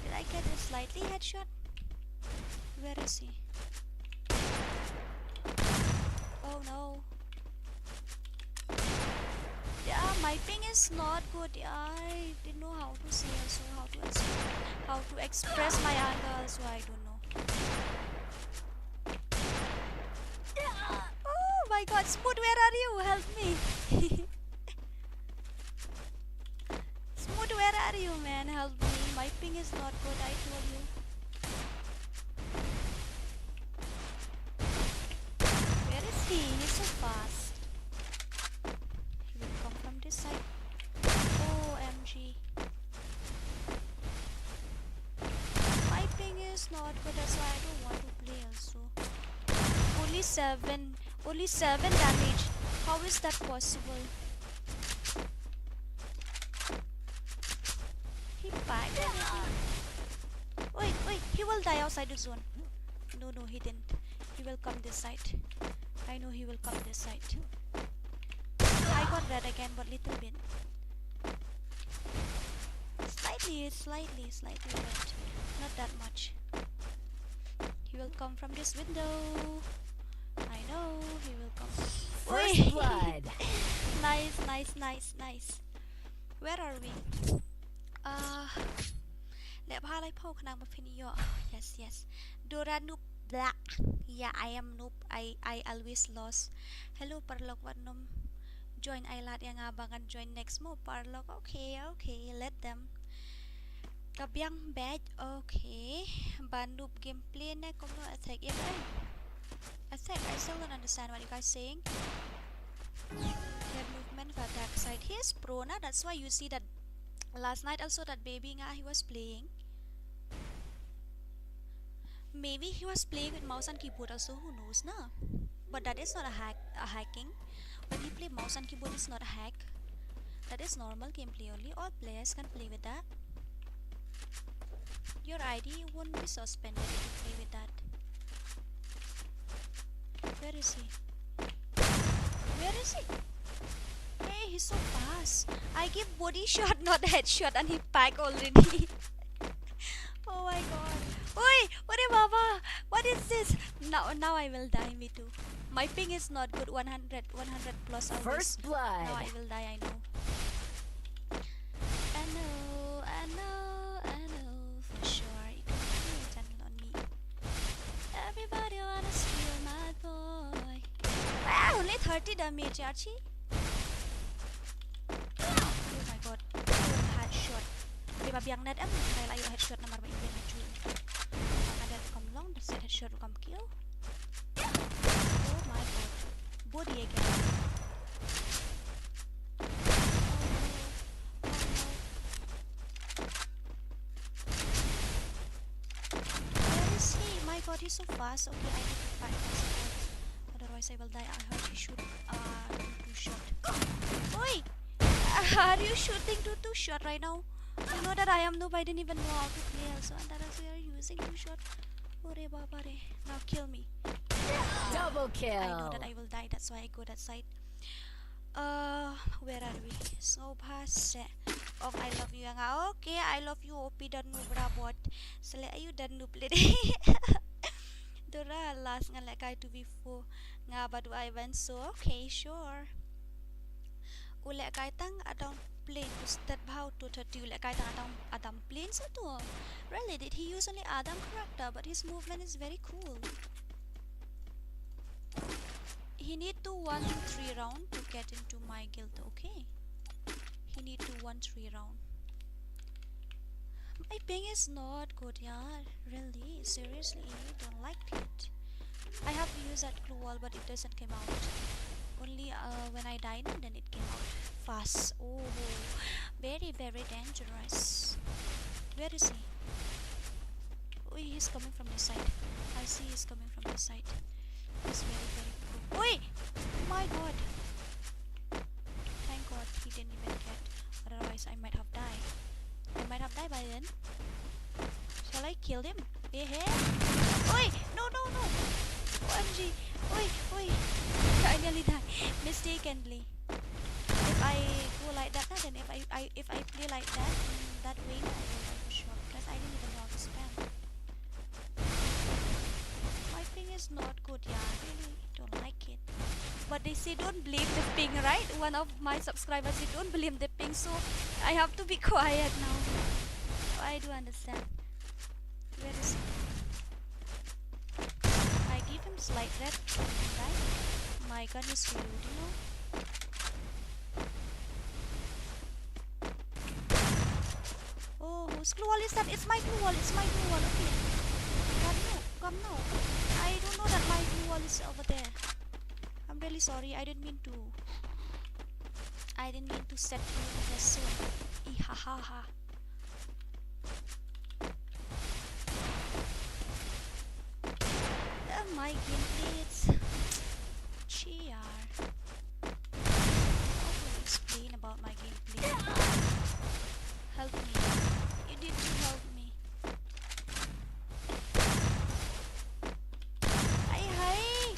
Did I get a slightly headshot? Where is he? Oh no. Yeah, my ping is not good. I didn't know how to say also, how to express my anger, so I don't know. Oh my god, Smooth, where are you? Help me. Smooth, where are you, man? Help me. My ping is not good, I told you. Where is he? He's so fast. He will come from this side. OMG. My ping is not good, that's why I don't want to play also. Only 7 damage. How is that possible? He backed everything. Wait, he will die outside the zone. No, he didn't. He will come this side. I know he will come this side. I got red again, but little bit. Slightly red. Not that much. He will come from this window. I know he will come. First blood. Nice, nice, nice, nice. Where are we? Let me poke now. Yes, yes. Dora noob. Blah. Yeah, I am noob. I always lost. Hello, Parlok Warnum. Join Ailat yang abangan join next mo Parlok. Okay, okay. Let them. Kabyang bad. Okay. Bandoob gameplay na kung no attack. Yeah, attack. I still don't understand what you guys saying. Head movement for dark side. He is pro na. That's why you see that last night also that baby nga he was playing. Maybe he was playing with mouse and keyboard also, who knows na. But that is not a hacking. When he play mouse and keyboard is not a hack. That is normal gameplay only. All players can play with that. Your ID won't be suspended if you play with that. Where is he? Where is he? Hey, he's so fast. I give body shot, not headshot, and he pack already. Oh my god. Oi! What is Baba? What is this? Now I will die, me too. My ping is not good. 100 plus always. First blood. Now I will die, I know. I know for sure. You can feel it on me. Everybody wanna steal my boy. Wow, only 30 damage, Archie. Oh my god. Headshot. Diba biyang net am kaya layo headshot na marba ibig na chun. Ada come long, the set headshot will come kill. Oh my god. Body again. Where is he? My god, he's so fast. Okay, I need to fight fast. Otherwise I will die. I heard he shoot two shot. Oi! Are you shooting two shot right now? You know that I am noob, I didn't even know how to play also, and that is we are using two shot. Ore baba re. Now kill me. Double kill. I know that I will die, that's why I go that side. Where are we? Սո֣ᴏᴜᴜ. Oh, I love you nga. Okay, I love you. OP dan noob rabot. Sale ayu dan noob lede. Dora last nga lekay 2v4 nga badu I went so okay, sure. Ule kay tang adang plane to step how to 30 ule kay tang adam plane sa to. Really, did he use only Adam character, but his movement is very cool. He need to 1-3 round to get into my guild, okay? He need to 1-3 round. My ping is not good, yeah. Really, seriously, don't like it. I have used that clue wall, but it doesn't come out. Only when I died, and then it came out fast. Oh, very, very dangerous. Where is he? Oh, he's coming from this side. I see he's coming from this side. He's very, very cool. Oi! My god! Thank god he didn't even get. Otherwise, I might have died. I might have died by then. Shall I kill him? Hey, hey! Oi! No, no, no! OMG! Oi, oi! I nearly died mistakenly. If I go like that, then if I play like that in that way, I will die for sure because I didn't even know how to spam. My ping is not good, yeah. I really don't like it. But they say don't blame the ping, right? One of my subscribers said don't blame the ping, so I have to be quiet now. I do understand. Where is he? I give him slight red, right? My gun is reload, you know. Oh, whose glue wall is that? It's my glue wall. It's my glue wall. Okay. Come now. I don't know that my glue wall is over there. I'm really sorry. I didn't mean to set you in the zone. Ihahaha. My gameplay, it's cheer. How to explain about my gameplay? Help me. You need to help me. Hi.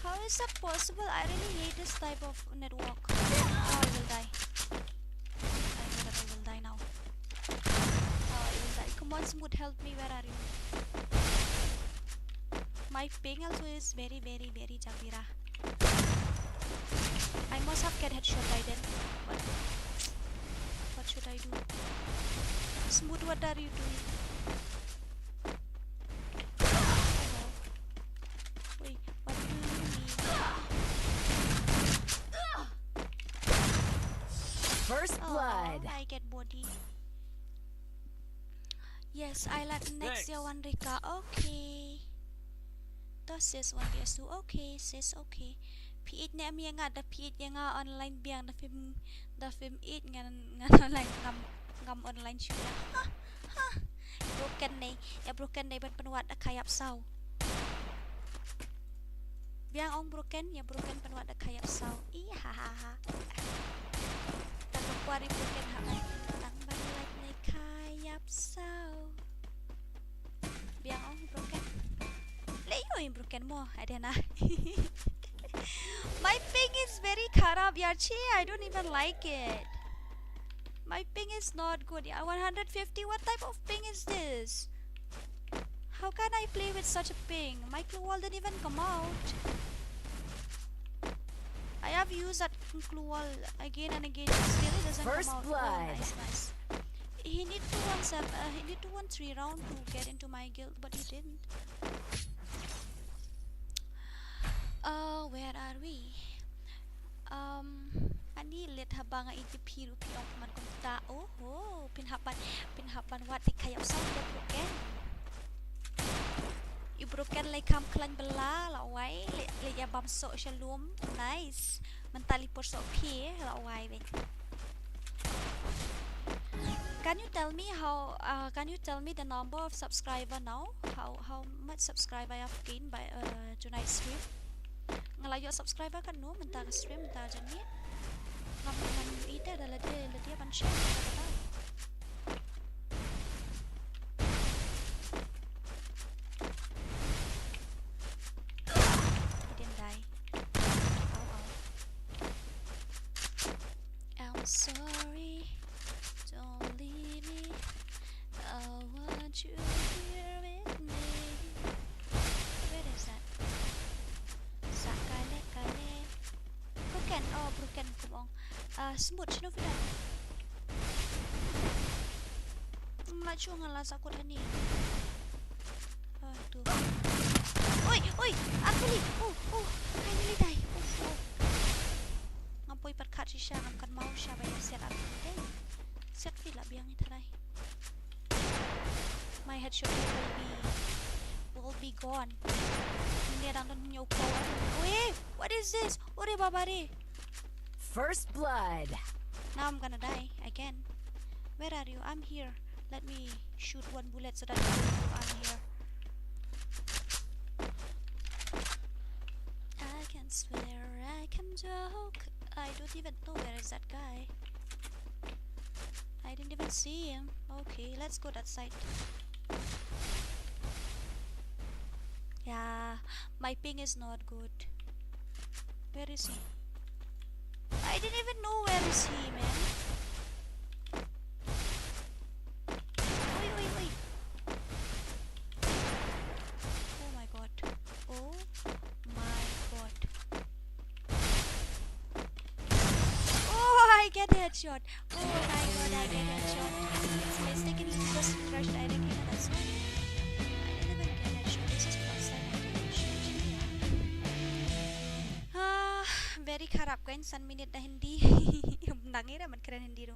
How is that possible? I really hate this type of network. Oh, I will die. I know that I will die now. Oh, I will die. Come on, Smooth, help me. Where are you? My ping also is very Jagbira. I must have get headshot by then. But what should I do? Smooth, what are you doing? Hello. Wait, what do you mean? First blood. Oh, I get body. Yes, I like next year one Rika. Okay. Das sis one vs2. Okay, sis. Okay. P8 na mi nga da P8 nga online biang da film 8 nga online ngam online shoot. Broken này, ya broken này bên penwat da kayap sau. Biang ong broken, ya broken penwat da kayap sau. Ih ha ha ha. Ta kuari broken ha ai. Tang ban like này kayap sau. Biang ong broken. Leyo yung broken mo, ada na. My ping is very kharab, Yachi. I don't even like it. My ping is not good. Yeah, 150. What type of ping is this? How can I play with such a ping? My clue wall didn't even come out. I have used that clue wall again and again. It still doesn't First come out. blood. Oh, nice. He need to win 3 rounds to get into my guild, but he didn't. Where are we? Ani let habang ITP rupi ang man kung tao. Oh, pinhaban wat di kayap sa broken. You broken like kam klan bela lawai le ya bamso shalom. Nice. Mentali por so p lawai wait. Can you tell me the number of subscriber now? How much subscriber I have gained by tonight's stream? Ngalayo subscriber kan no mentah stream mentah jani. Ngam ida adalah dia ban share kata. He didn't die. I'm sorry. Don't leave me. I want you here with me. Where is that? Sakale. Broken. Oh, broken. Kumong. Smooth. Sino fila? Macho nga lasa ko tani. Tu. Oi. Actually. Oh. I nearly die. Oh. Ngapoy perkat siya. Ngam mau siya ba yung set up. Set fila biyang itaray. My headshot will be gone. Hindi lang nun yung power. Wait, what is this? Ore babare. First blood. Now I'm gonna die again. Where are you? I'm here. Let me shoot one bullet so that you know I'm here. I can swear, I can joke. I don't even know where is that guy. I didn't even see him. Okay, let's go that side. Yeah, my ping is not good. Where is he? I didn't even know where is he, man. Oi. Oh my god. Oh, I get headshot. Oh my god, I get headshot. It's mistakenly just rushed directly. That's why I didn't even get headshot. This is first time I get headshot. Very kharap kan 1 minute na hindi. Nangira man keren hindi ro.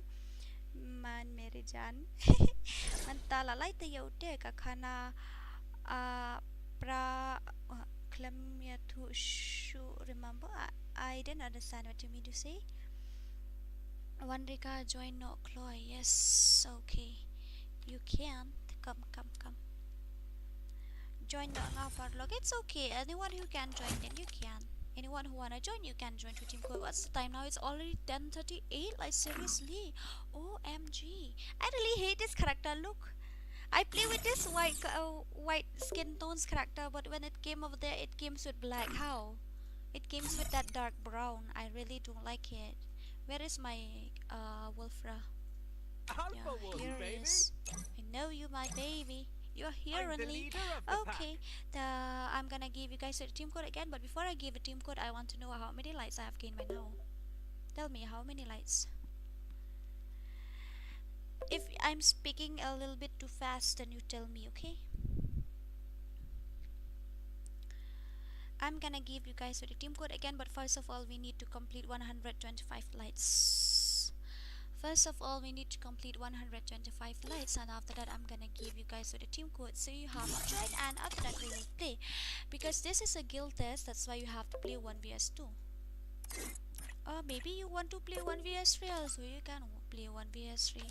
Man mere jan. Man talalay tayo te kakana pra klamya to show. Remember, I didn't understand what you mean to say. One Rika join no Chloe. Yes, okay. You can come. Join the Aᴅᴅᴜᴜᴜ. It's okay. Anyone who can join, then you can. Anyone who wanna join, you can join to Team Koi. What's the time now? It's already 10:38. Like seriously, OMG! I really hate this character. Look, I play with this white skin tones character, but when it came over there, it came with black. How? It came with that dark brown. I really don't like it. Where is my Wolfra? Yeah, here it is. I know you, my baby. You're here I'm the only. leader of the pack. Okay, I'm gonna give you guys the team code again, but before I give a team code, I want to know how many lights I have gained by now. Tell me how many lights. If I'm speaking a little bit too fast, then you tell me, okay? I'm gonna give you guys the team code again, but first of all we need to complete 125 lights. First of all we need to complete 125 lights, and after that I'm gonna give you guys the team code, so you have to join, and after that we will play. Because this is a guild test, that's why you have to play 1vs2. Or maybe you want to play 1vs3 also, you can play 1vs3.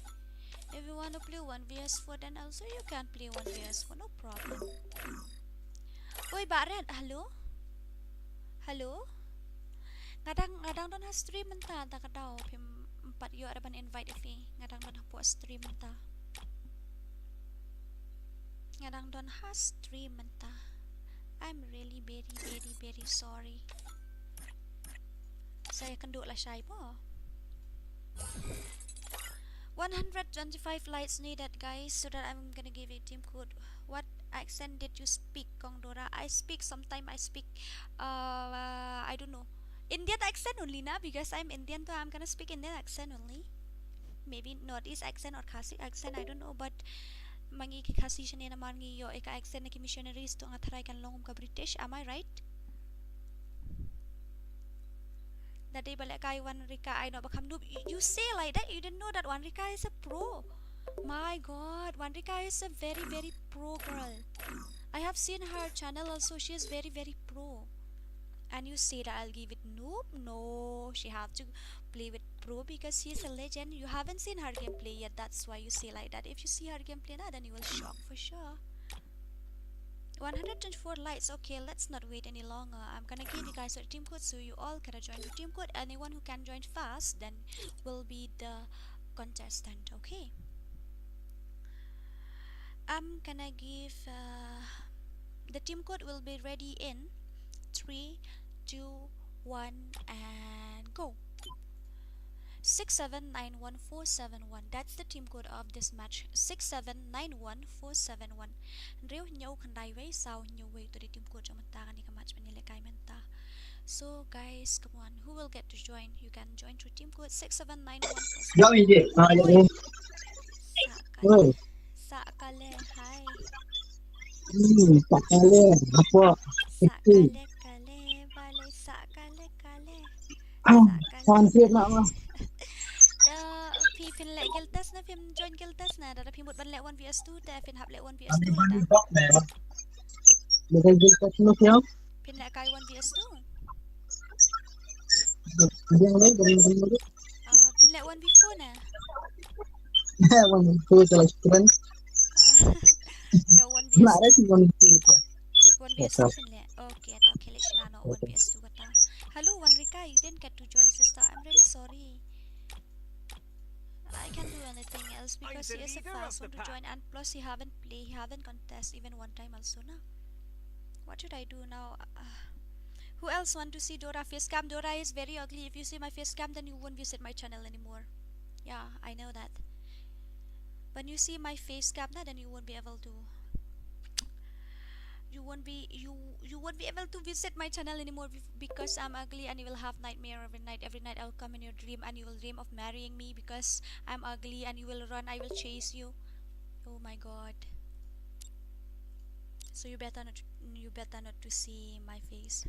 If you want to play 1vs4, then also you can play 1vs4, no problem. Oi Barat, hello? Hello? Ngadang don ha stream menta ta kadaw pim 4 yo ada ban invite fi ngadang don ha po stream menta. Ngadang don ha stream menta. I'm really very sorry. Saya kenduk lah syai po. 125 lights needed, guys, so that I'm gonna give you team code. What accent did you speak, Kong Dora? I speak, sometimes I speak I don't know, Indian accent only na, because I'm Indian, so I'm gonna speak Indian accent only. Maybe Northeast accent or Khasi accent, I don't know, but mangi ki Khasi shane na mangi yo eka accent na ki missionaries to nga tharay kan longum ka British, am I right? Dati balik kay Wanrika I know bakam noob. You say like that, you didn't know that Wanrika is a pro. My god, Wanrika is a very pro girl. I have seen her channel also, she is very pro. And you say that I'll give it noob? No, she have to play with pro because she is a legend. You haven't seen her gameplay yet, that's why you say like that. If you see her gameplay now, then you will shock for sure. 124 lights. Okay, let's not wait any longer. I'm gonna give you guys a team code, so you all gotta join the team code. Anyone who can join fast then will be the contestant. Okay, I'm gonna give the team code will be ready in 3, 2, 1 and go. 6791471. That's the team code of this match. 6791471. Khandai sao to the team code match menta. So guys, come on, who will get to join? You can join through team code 6791471. Sakale, hi. Sakale, apa? Sakale kale, bale sakale kale. Sansit nak mah. Fin lệ guild test na, phim join guild test na, đã phim một ban lệ 1vs2, ta phim hạp lệ 1vs2 là ta. Bukan kita semua siap. Phim lệ kai 1vs2. Yang lain dari mana? Phim lệ 1v4 nè. One two kalau keren. Đâu 1vs2. Nak ada sih one two. 1vs2 phim lệ. Okay, tao kể lệ na no 1vs2 kata. Hello Wanrika, you didn't get to join sister. I'm really sorry. I can't do anything else because he is a fast one to join, and plus he haven't contest even one time also na. What should I do now? Who else want to see Dora face cam? Dora is very ugly. If you see my face cam, then you won't visit my channel anymore. Yeah, I know that. When you see my face cam, then you won't be able to. You won't be able to visit my channel anymore because I'm ugly, and you will have nightmare every night. Every night I'll come in your dream, and you will dream of marrying me because I'm ugly, and you will run. I will chase you. Oh my god. So you better not to see my face.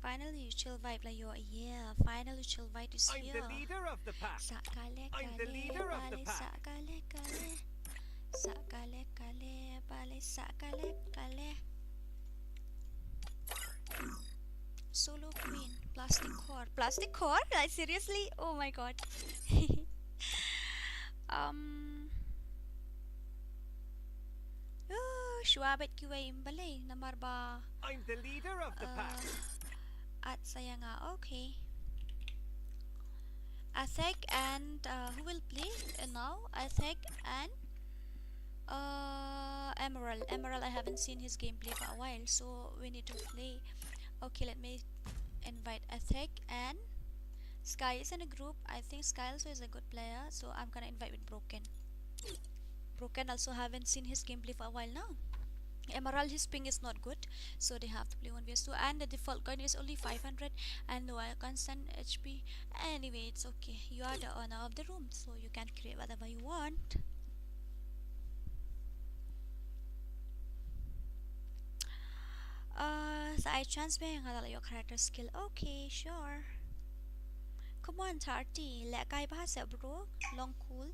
Finally you chill vibe like yo, yeah. Finally chill vibe is I'm here. the leader of the pack. I'm the leader of the pack. Sakale kale bale sakale kale. Solo queen, plastic core, like seriously, oh my god. Şݸዏᴏᴜᴜᴜ bale namar ba. I'm the leader of the pack. At saya nga, okay. Athek and who will play now? Athek and Emerald. I haven't seen his gameplay for a while, so we need to play. Okay, let me invite Athek and Sky is in a group. I think Sky also is a good player, so I'm gonna invite with Broken. Broken also haven't seen his gameplay for a while now. Emerald, his ping is not good, so they have to play 1vs2, and the default coin is only 500 and no constant HP. Anyway, it's okay, you are the owner of the room, so you can create whatever you want. Side transfer your character skill. Okay, sure. Come on, 30. Like I bro. Long cool.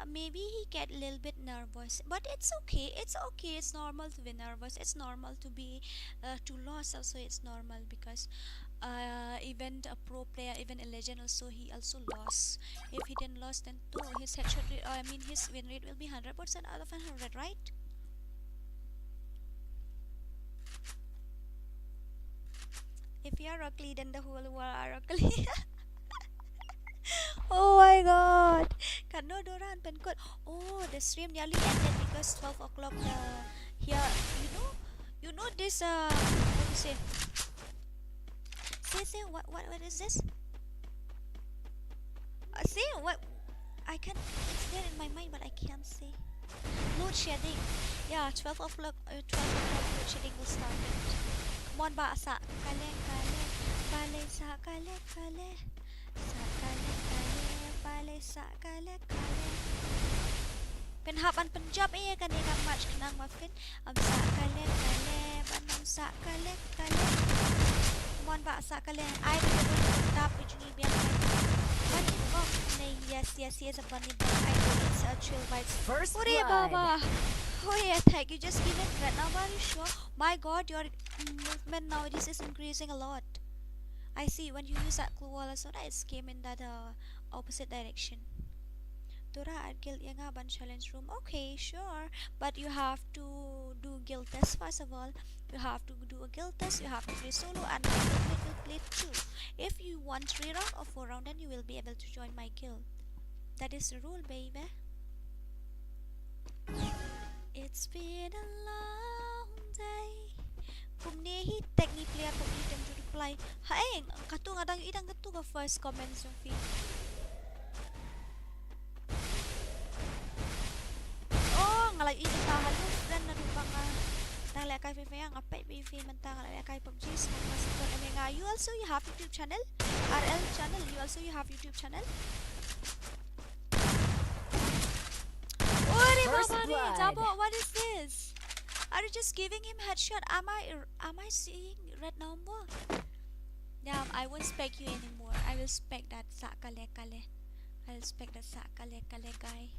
Maybe he get a little bit nervous, but it's okay. It's okay. It's normal to be nervous. It's normal to be to lose. Also, it's normal because even a pro player, even a legend, also he also lost. If he didn't lose, then too his headshot rate, his win rate will be 100% out of 100, right? If you are ugly, then the whole world are ugly. Oh my god. Kano Doran Penkot. Oh, the stream nearly ended because 12 o'clock here. You know this what do you say? Say what is this? Say what I can, it's there in my mind but I can't say. Load shedding. Yeah, 12 o'clock load shedding will start. Come on, Basa. Kale. Penhapan Punjab kanina match kanang muffin. Sa kale banam sa kale. Come on, Basa kale. I will tap which need be bunny bug. Yes, he is a bunny bug. I know it's a chill vibes. First Ore blood. Baba. Oh yeah, thank you. Just give it right now. Are you sure? My god, your movement nowadays is increasing a lot. I see when you use that clue wall, so that it came in that opposite direction. Dora at guild yang ban challenge room. Okay, sure, but you have to do guild test first of all. You have to do a guild test. You have to play solo, and my guild will play 2. If you want 3 round or 4 round, then you will be able to join my guild. That is the rule, baby. It's been a long day. Kumnehi technique player pagilitan to reply. Haeng, katung adang idang katu ka first comment sa feed. Oh, ngalay idang tahalus dan narupang nalay kay FreeFire ngapay FreeFire man ta ngalay kay PUBG masukon eme nga. You also you have YouTube channel? RL channel. You also you have YouTube channel? What is this? Are you just giving him headshot? Am I seeing red number? Yeah, I won't spec you anymore. I will spec that Sakale. I will spec that Sakale guy.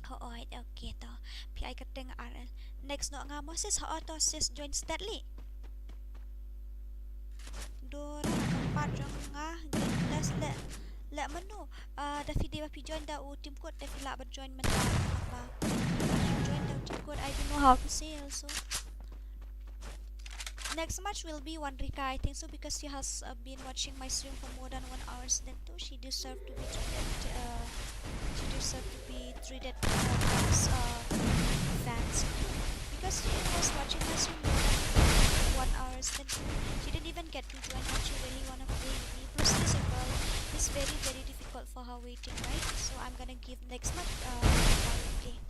Oh, okay to. PI kateng RL. Next no nga mo sis to sis join steadily. Dora padjong nga gintas le mano. Da video pi join da team code da fila ba join man ba. Join the team code. I don't know how to say also. Next match will be Wandrika, I think so, because she has been watching my stream for more than 1 hour. Then too, she deserved to be treated. As fans, because she was watching my stream more than 1 hour. Then she didn't even get to join. But she really wanna play with me. Plus, this girl is very difficult for her waiting, right? So I'm gonna give next match play.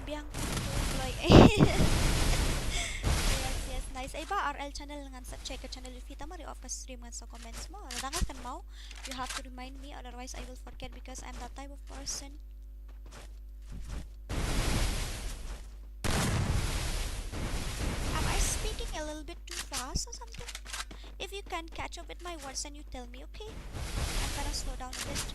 Biang employ. Yes, nice. Ay ba RL channel ngan sa check channel if kita mari off ka stream ngan sa comments mo. Dangas kan mau. You have to remind me, otherwise I will forget because I'm that type of person. Am I speaking a little bit too fast or something? If you can catch up with my words, then you tell me, okay? I'm gonna slow down a bit.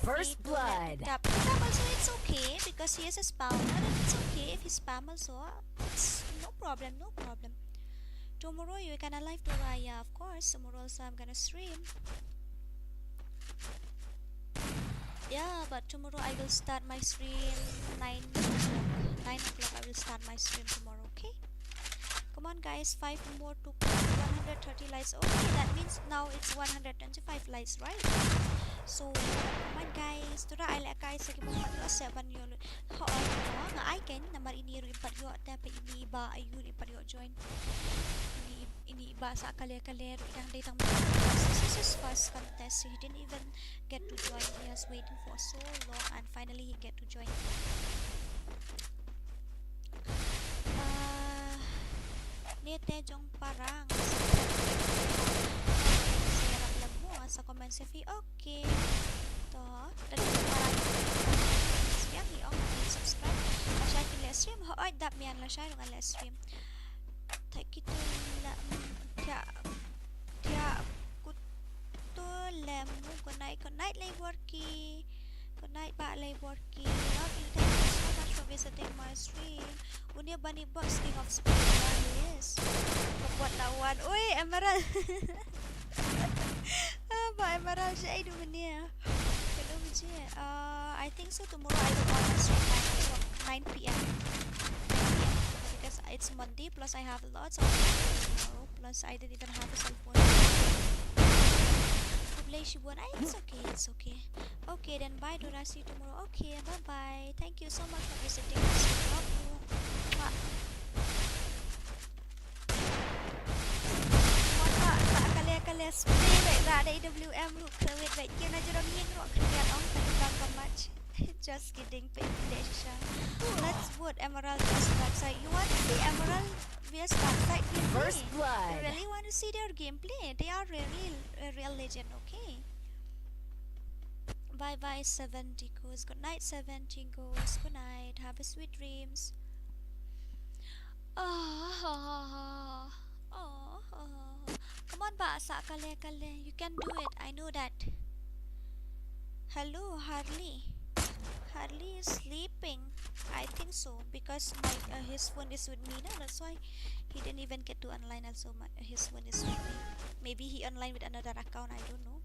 First blood. Tap also, it's okay because he is a spammer, and it's okay if he spam also. It's no problem. Tomorrow you can live to Raya, of course. Tomorrow also I'm gonna stream. Yeah, but tomorrow I will start my stream 9 o'clock. I will start my stream tomorrow, okay? Come on guys, 5 more to 130 likes. Okay, that means now it's 125 likes, right? So come on guys, tura ay la guys sa kibong matlo sa banyo. Hoy no nga ay ken namar ini rimpadyo ta pa ini ba ayun rimpadyo join. Ini ba sa kale-kale idang datang this is first contest. He didn't even get to join. He was waiting for so long and finally he get to join. Nete jong parang serap lamu sa comment sefi okay to dan parang siang hi ong subscribe la shay fin live stream hoy dap mian la shay ng live stream thai kitu la kya kutu lemu good night Lýირᴅᴇ good night ba Lýირᴅᴇ love you, thank you so much for visiting my stream. Unia bunny box king of spring yes. Buat lawan. Oi, Emerald. Ba Emerald siya ay duminya. Hello Vijay. I think so tomorrow I will on stream 9 p.m. Because it's Monday plus I have lots of tomorrow plus I didn't even have a cell phone. It's okay. Okay, then bye Dora, see you tomorrow. Okay, bye bye. Thank you so much for visiting us. Love you. Kale spray like that AWM look with like you know rock on much. Just kidding, let's vote Emerald website. You want to see Emerald vs website gameplay? First blood. You really want to see their gameplay? They are really a real legend, okay? Bye bye 70 goes. Good night 70 goes. Good night. Have a sweet dreams. Come on ba sa kale. You can do it. I know that. Hello Harley. Harley is sleeping. I think so because his phone is with me now. That's why he didn't even get to online. Also, his phone is with me. Maybe he online with another account. I don't know.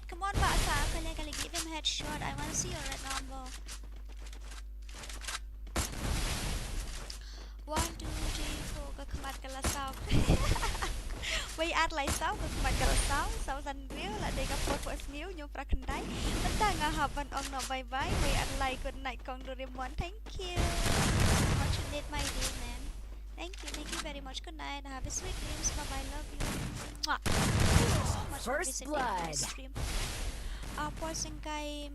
Come on, Kyle, give him headshot. I want to see your red number. 1, 2, 3, 4 ก็ขมัดกันละสาวไว้อัดไหลสาวก็ขมัดกันละสาวสาวสันเรียวละเด็กกับโพสต์นิ้วยงประคันได้มันต่างกับหับวันออกหน่อบายไว้อัดไหลกดไหนกองโดเรมอน thank you so much you made my day man thank you very much good night have a sweet dreams bye bye love you Mwah. Thank you so much for visiting my stream Pausing kay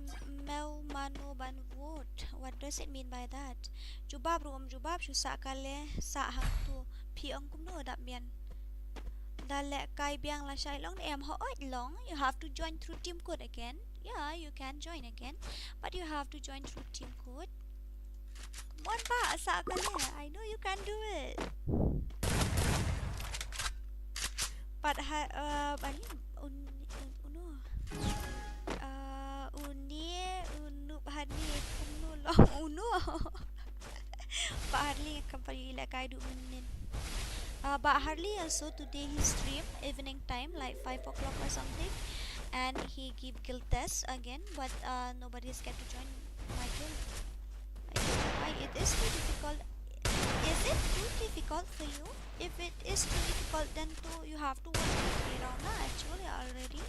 Mᴏʀᴜᴛ. What does it mean by that? Jubab shu sa kale sa hang tu piang kumno dap mian. Dale kay biang la shai long em ho long. You have to join through team code again. Yeah, you can join again, but you have to join through team code. Come on ba sa kale. I know you can do it. But bani Pak Harley Kɣɪʟᴜ kay dumanin. But Harley also today he stream evening time like 5 o'clock or something, and he give guild test again, but nobody is get to join my guild. I don't know why it is too difficult. Is it too difficult for you? If it is too difficult, then you have to win 3 round actually already.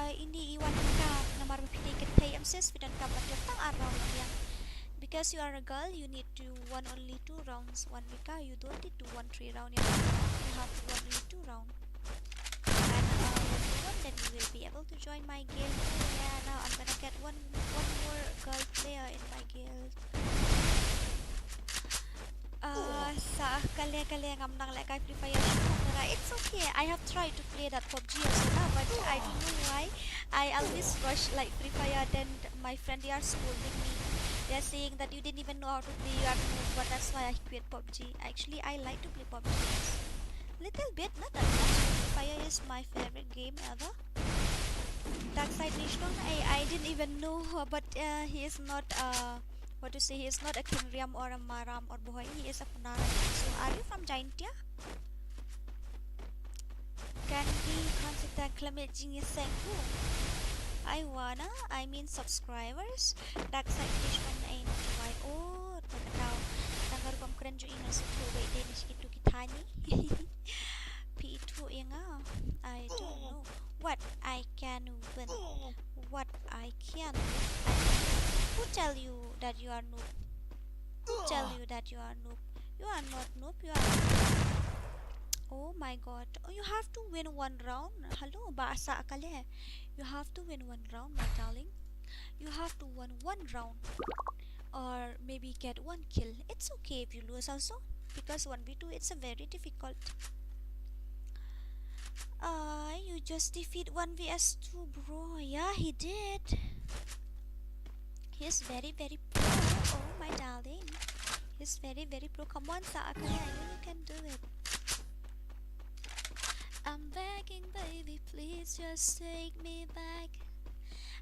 Ini iwan ka namar mapinigit tayo sis fidan ka tang araw yang because you are a girl you need to win only 2 rounds 1 mika you don't need to win 3 rounds you have to win only 2 rounds and when you win then you will be able to join my guild. Yeah, now I'm gonna get one more girl player in my guild. Sa kale ngam nang like FreeFire. It's okay. I have tried to play that PUBG also now, but I don't know why. I always rush like FreeFire. Then my friend they are scolding me. They are saying that you didn't even know how to play. You are noob, but that's why I quit PUBG. Actually, I like to play PUBG. Little bit, not that much. Fire is my favorite game ever. Dark Side Nishnon, I didn't even know, but he is not what to say, he is not a Kinriam or a Maram or Boy, he is a Punara. So are you from Jaintia? Can be consistent climate genius saying who? I mean subscribers. Dark Side Nishnon ay why oh tagadaw. Tangar kom krenjo ina sa tuway Danish itu kitani. P2 nga. I don't know what I can win. What I can win. Who tell you that you are noob? Who tell you that you are noob? You are not noob, you are noob. Oh my god. Oh, you have to win one round. Hello, basa akale. You have to win one round, my darling. You have to win one round. Or maybe get one kill. It's okay if you lose also. Because 1v2 it's a very difficult. You just defeat 1vs2 bro. Yeah, he did. He's very pro. Oh my darling. He's very pro. Come on, Saakaya, I know you can do it. I'm begging, baby, please just take me back.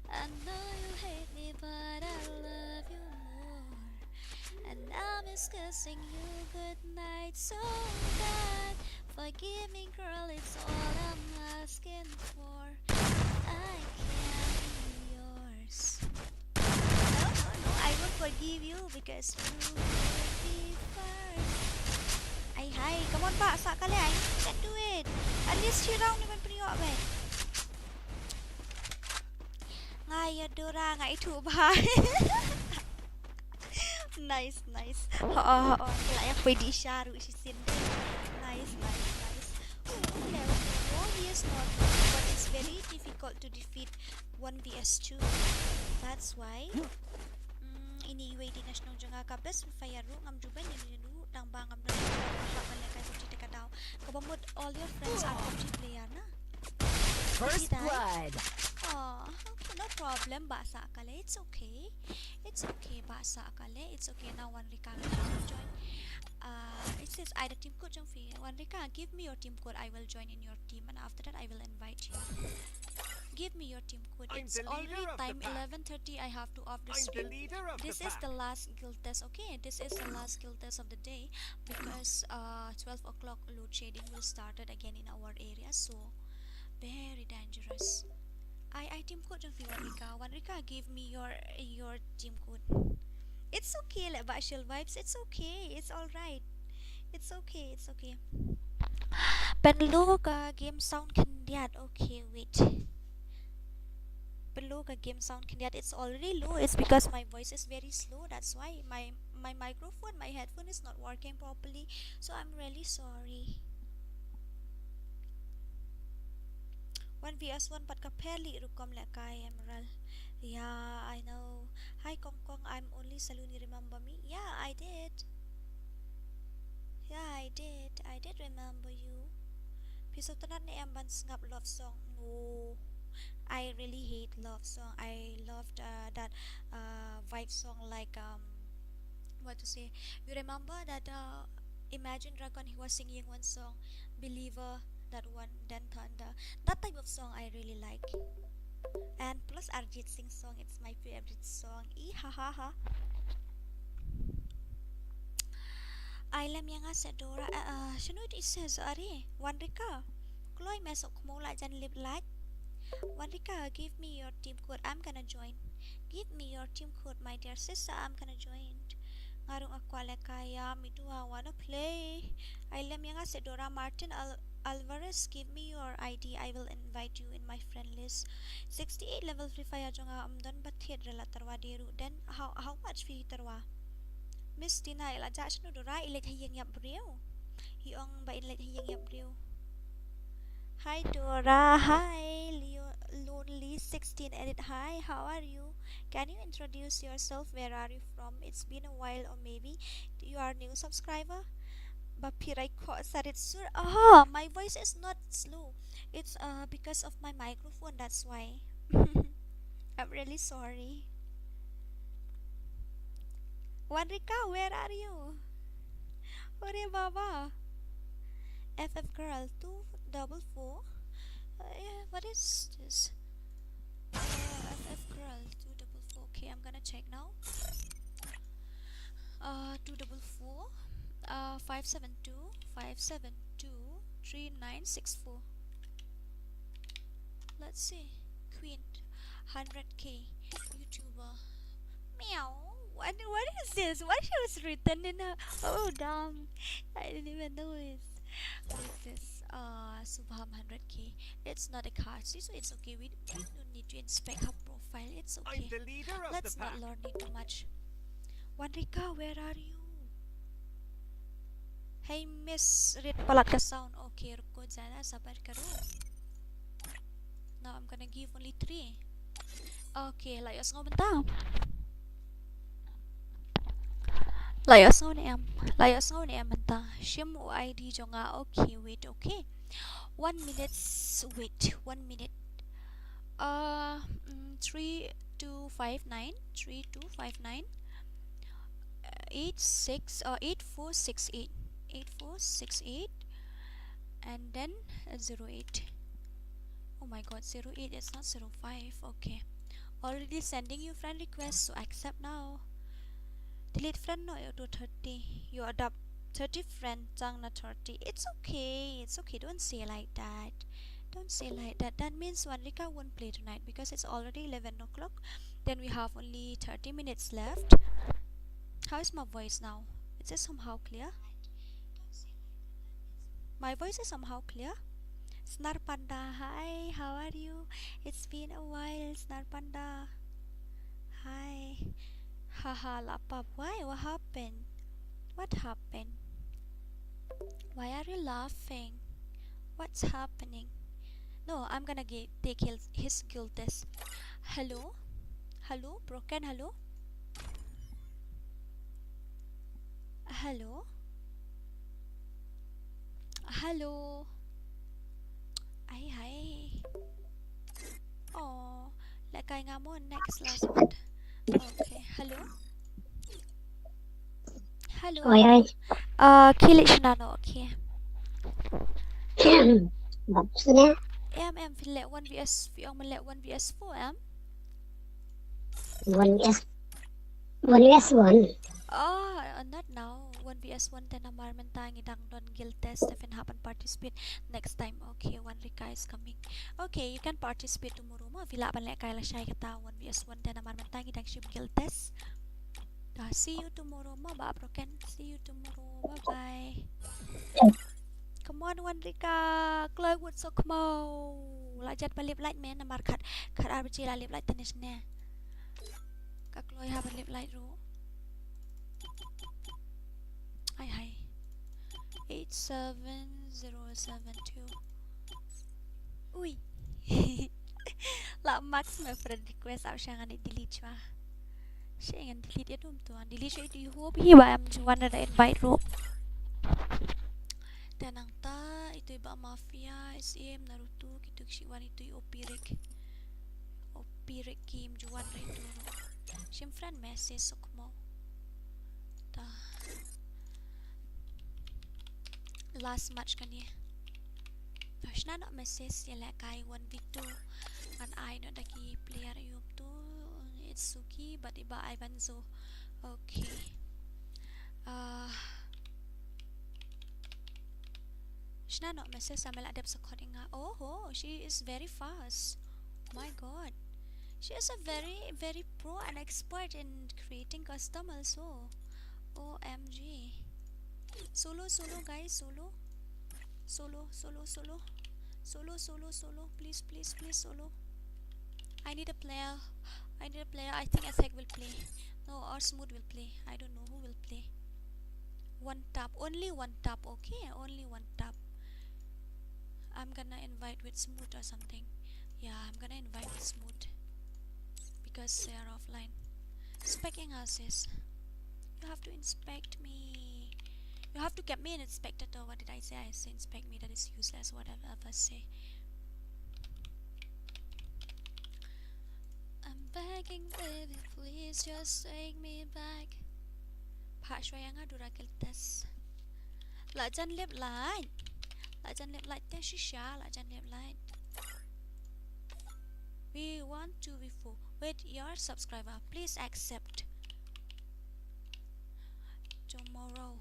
I know you hate me, but I love you more. And I'm just kissing you goodnight so bad. Forgive me, girl, it's all I'm asking for. I can't be yours. No, I will forgive you because you will be first. Ay, hi, come on ba, sa kalian, you can do it. At least si round naman priyo, ba? Ngaya dura, nga itu ba? Nice. Oo. Wala yung pwede siya, si Cindy. Nice. Oh, he is not good, but it's very difficult to defeat 1vs2. That's why ini-waiting na siya nung kabes FreeFire ngam juban yun nang bangam na hamal kay PUBG ka daw. Kabamot all your friends are PUBG player na. First blood. Oh, okay, no problem. Basa akale, it's okay. It's okay, basa akale. It's okay now. One Rika join. It says I the team code jong free. One Rika, give me your team code. I will join in your team, and after that I will invite you. Give me your team code. It's already time 11:30. I have to off the stream. This is the last guild test. Okay, this is the last guild test of the day because 12 o'clock load shading will start again in our area. So very dangerous. I team code jong free. One Rika, give me your team code. It's okay, like Bashil vibes. It's okay. It's all right. It's okay. Penlo ka game sound kandidat. Okay, wait. Below the game sound kandidat. It's already low. It's because my voice is very slow. That's why my microphone, my headphone is not working properly. So I'm really sorry. 1vs1 pat ka peli rukom le kay emerald. Yeah, I know. Hi Kong Kong, I'm only Saluni, remember me? Yeah, I did. I did remember you. Pisotanan ni amban ngap love song. No. I really hate love song. I loved that vibe song like what to say. You remember that Imagine Dragon, he was singing one song, Believer, that one, then Thunder. That type of song I really like. And plus Arjit Singh song, it's my favorite song. Ha. I lam yang sa Dora. Sunod isa sa ari. Wanrika. Kloy mesok kumula dyan live light. Wanrika, give me your team code. I'm gonna join. Give me your team code, my dear sister. I'm gonna join. Ngarong ako kaya midua wanna play. I lam yang sa Dora Martin Alvarez, give me your ID. I will invite you in my friend list. 68 level FreeFire jonga amdan bathid relatarwa deru. Then how much fee tarwa? Miss Tina ila jash no dora ilet hiyang yap brio. Hiong ba ilet hiyang yap brio. Hi Dora, hi Lonely 16 edit. Hi, how are you? Can you introduce yourself? Where are you from? It's been a while, or maybe you are new subscriber. Bapiray ko saritsur. My voice is not slow. It's because of my microphone, that's why. I'm really sorry. Wanrika, where are you? Ore baba. FF girl 244. What is this? FF girl 244. Okay, I'm gonna check now. 244 572 3964. Let's see. Queen 100k YouTuber. Meow. What is this? What was written in her? Oh damn, I didn't even know it. What is this? Subham 100k. It's not a Khasi, so it's okay. We don't need to inspect her profile. It's okay. Let's not learn it too much. Wanrika, where are you? Hey Miss, read palat ka sound. Okay, ruko jana, sabar karo. Now I'm gonna give only 3. Okay, layos nga benta. Layos nga ni em benta. Shim ID jo nga. Okay, wait, okay. 1 minute, wait, 1 minute. 3259 8468 and then 08. Oh my god, 08, it's not 05. Okay, already sending you friend request, so accept now. Delete friend no, you do 30. You adopt 30 friend jang na 30. It's okay, don't say like that. That means Wanrika won't play tonight because it's already 11 o'clock. Then we have only 30 minutes left. How is my voice now? Is it somehow clear? My voice is somehow clear. Snarpanda, hi, how are you? It's been a while, Snarpanda. Hi. Haha, lapap. Why? What happened? Why are you laughing? What's happening? No, I'm gonna take his guild test. Hello? Broken, hello? Hi. Oh, lakay nga mo, next last word. Okay, hello? Oi. Kıyıᴛᴜᴛ, okay. Babsuna. Em philip 1vs phi ông philip 1vs4 em. 1vs1. Oh, not now. 1vs1 then amar mentang idang don guild test Stephen happen participate next time. Okay, Wanrika is coming. Okay, you can participate tomorrow mo. Vila pan lek kaila shy kata 1vs1 then amar mentang idang ship guild test. See you tomorrow mo ba broken. See you tomorrow. Bye bye. Come on Wanrika, Chloe would so come on. Lajat palip light man amar khat RBG la lip light tenis ne. Ka Chloe have a lip light ro. Hi 87072. Ui. La Max my friend request out siya nga ni delete siya. Siya nga delete ito to. Delete siya ito yung hope hiba am juwan na invite ro. Tanang ta ito iba mafia SM Naruto kituk siwan ito yung opirik game juwan ra ito ro. Siyang friend message sok mo. Ta last match kani. First na message yala kay 1v2 and I no daki player yung to it's Suki but iba Ivanzo. Okay. Shna no message sa mela adep sa coding nga. Oh, she is very fast. My god. She is a very pro and expert in creating custom also. OMG. Solo guys, solo. Please solo. I need a player. I think Attack will play. No, or Smooth will play. I don't know who will play. Only one tap, okay? Only one tap. I'm gonna invite with Smooth or something. Yeah, I'm gonna invite with Smooth because they are offline. Inspecting houses. You have to inspect me. You have to get me an inspector. What did I say? I say inspect me. That is useless. Whatever I say. I'm begging, baby, please just take me back. Pak Shwaya nga durakil tes. La jan lip line. lại chân liệp lại tên shisha lại chân liệp lại. We want to be full with your subscriber. Please accept tomorrow.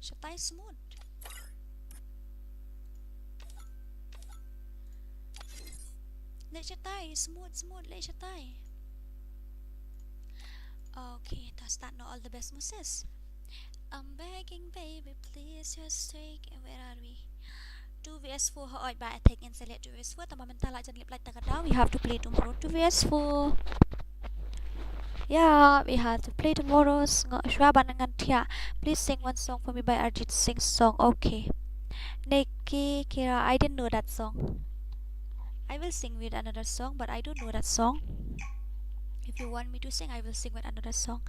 Stay smooth. Let your tie smooth, let your tie. Okay, does that not all the best Moses? I'm begging, baby, please just take it. Where are we? 2vs4 hỏi bài take and select 2vs4. Tama mental lại chân lip lại tagada. We have to play tomorrow 2vs4. Yeah, we have to play tomorrow. Please sing one song for me by Arjit Singh's song. Okay. Nikki Kira, I didn't know that song. I will sing with another song, but I don't know that song. If you want me to sing, I will sing with another song.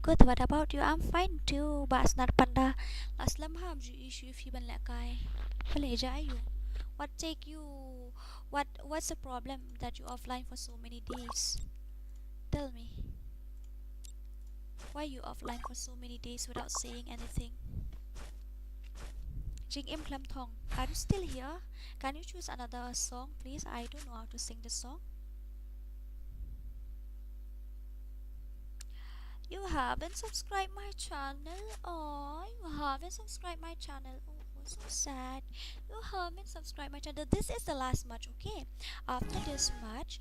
Good. What about you? I'm fine too. Basnar Panda. Last lam ham ju issue if you ban lakai. Paleja you. What take you? What's the problem that you offline for so many days? Tell me. Why you offline for so many days without saying anything? Jing Im Klam Thong, are you still here? Can you choose another song, please? I don't know how to sing the song. You haven't subscribed my channel. Oh, you haven't subscribed my channel. Oh, so sad. You haven't subscribed my channel. This is the last match, okay? After this match,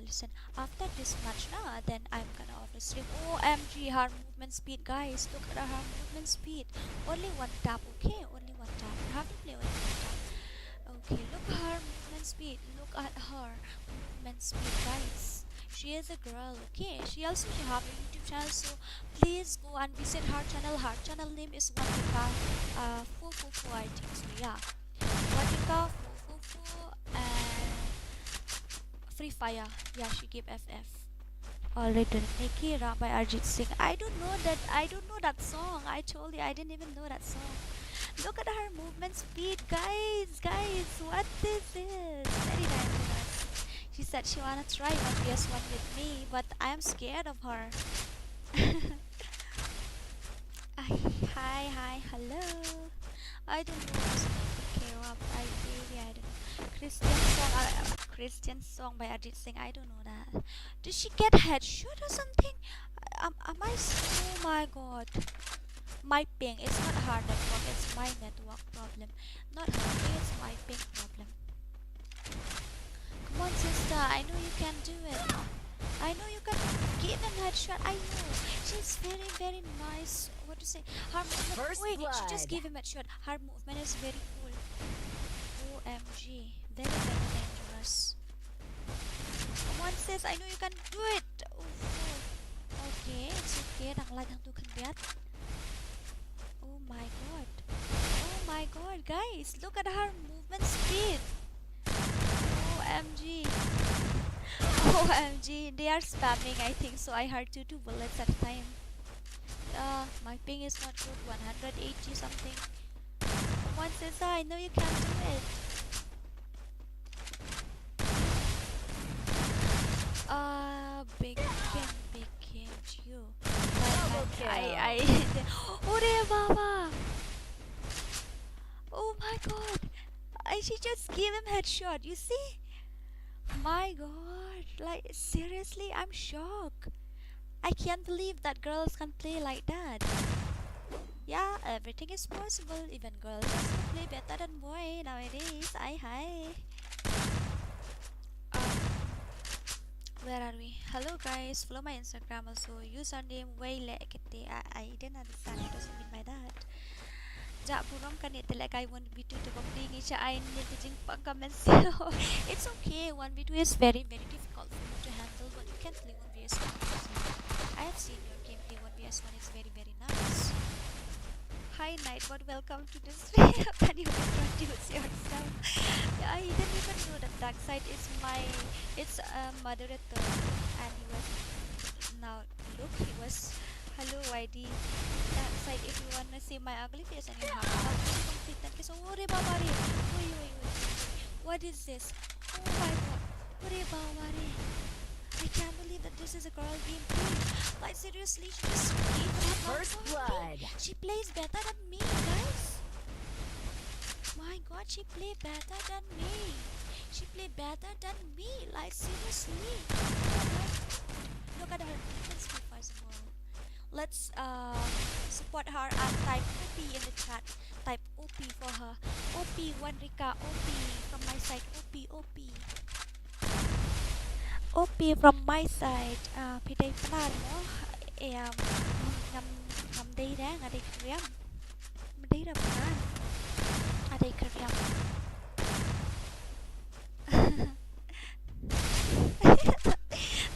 listen. After this match, then I'm gonna offer stream. OMG, her movement speed, guys. Look at her movement speed. Only one tap, okay? Only one tap. You have to play only one tap. Okay, look at her movement speed. Look at her movement speed, guys. She is a girl, okay? She have a YouTube channel, so please go and visit her channel. Her channel name is Mᴏʀᴇ 444, I think so. Yeah, Mᴏʀᴇ 444 and FreeFire. Yeah, she gave FF. Already, Nikki Ram by Arjit Singh. I don't know that song. I told you I didn't even know that song. Look at her movement speed, guys. What is this? Very nice. She said she wanna try 1vs1 with me, but I am scared of her. Hi, hello. I don't know what's K-pop. I don't know. Christian song by Arjit Singh. I don't know that. Did she get headshot or something? Oh my god. My ping. It's not her network. It's my network problem. Not her ping. It's my ping problem. Come on, sister. I know you can do it. I know you can give him headshot. I know. She's very, very nice. What to say? Her movement. Wait, she just gave him a shot. Her movement is very cool. OMG. Very, very dangerous. Come on, sis. I know you can do it. Okay, it's okay. Oh my god. Oh my god, guys. Look at her movement speed. OMG. OMG. They are spamming, I think so. I heard 2 bullets at a time. My ping is not good. 180 something. Come on, sis. I know you can do it. Big you. Baba. Oh my god. She just gave him headshot. You see? My god. Like, seriously, I'm shocked. I can't believe that girls can play like that. Yeah, everything is possible. Even girls can play better than boys nowadays. Hi. Where are we? Hello guys, follow my Instagram also. Username Mᴏʀᴇ. I didn't understand. It doesn't mean by that. I want to be to It's okay. 1v2 is very, very difficult for you to handle, but you can play 1vs1. I have seen your gameplay. 1vs1 is very, very nice. Hi Nightbot, welcome to this video. Can you introduce yourself? Yeah, I didn't even know that Darkside is it's a moderator, and he was hello YD Darkside. If you wanna see my ugly face and you have to complete that case, wait. What is this? Oh my god. Mᴏʀᴇ. I can't believe that this is a girl game too. Like seriously, she just gave that First blood. She plays better than me, guys. My god, she play better than me. She play better than me. Like seriously. Look at her. Let's go first of all. Let's support her and type OP in the chat. Type OP for her. OP Mᴏʀᴇ. OP from my side. OP OP. OP from my side.พี่ได้ปลาเนาะngắm đây đã ngắm đây kìa mình đây là plan ở đây kìa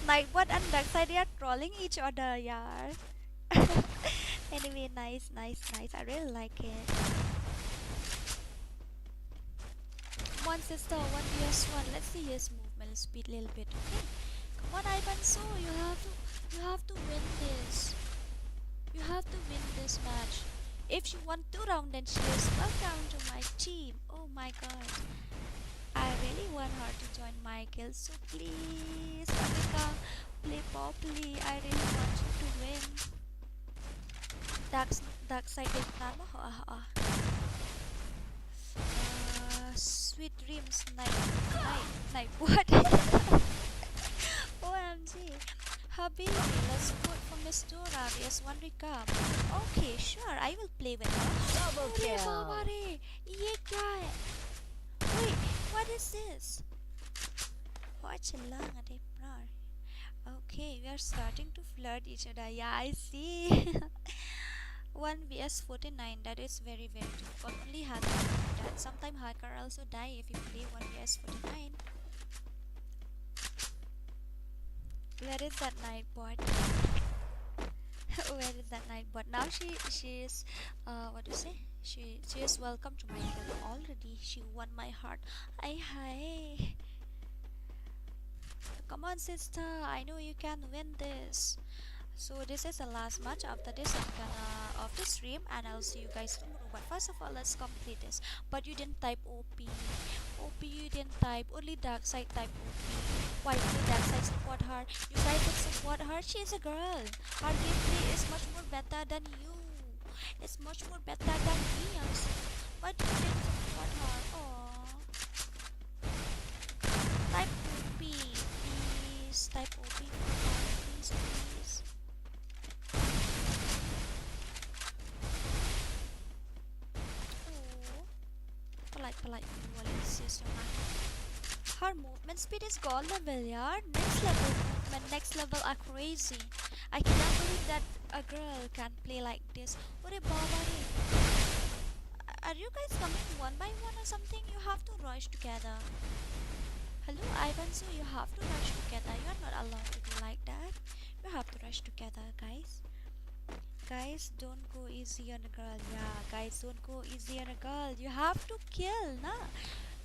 like what and Darkside they are trolling each other yeah. Anyway, nice. I really like it. Come on sister, 1vs1. Let's see his movement speed a little bit. Okay, come on Ivanso, you have to win this. You have to win this match. If she won 2 rounds, then she is welcome to my team. Oh my god, I really want her to join my guild. So please Monica, play properly. I really want you to win. Darkside is not sweet dreams night what? OMG. Habibi, let's vote for Miss Dora. Yes, Mᴏʀᴇ. Okay, sure, I will play with her. Double kill. Ye kya hai? Wait, what is this? Watch lang ade prar. Okay, we are starting to flirt each other. Yeah, I see. 1vs49, that is very difficult. Only hacker can do that. Sometimes hacker also die if you play 1vs49. Where is that nightbot? Where is that nightbot? Now she is what do you say? She is welcome to my guild already. She won my heart. Hi. Come on sister, I know you can win this. So this is the last match. After this I'm gonna off the stream and I'll see you guys tomorrow. But first of all, let's complete this. But you didn't type OP. You didn't type. Only Darkside type OP. Why did Darkside support her? You guys can support her. She is a girl. Her gameplay is much more better than you. It's much more better than me also. But you didn't support her. Aww. Type OP, please. Type OP for her, please. Polite. Her movement speed is gold level, yeah. Next level movement, next level are crazy. I cannot believe that a girl can play like this. Are you guys coming one by one or something? You have to rush together. Hello Ivanso, you have to rush together. You are not allowed to do like that. You have to rush together, guys. Guys, don't go easy on a girl. Yeah, guys, don't go easy on a girl. You have to kill, nah.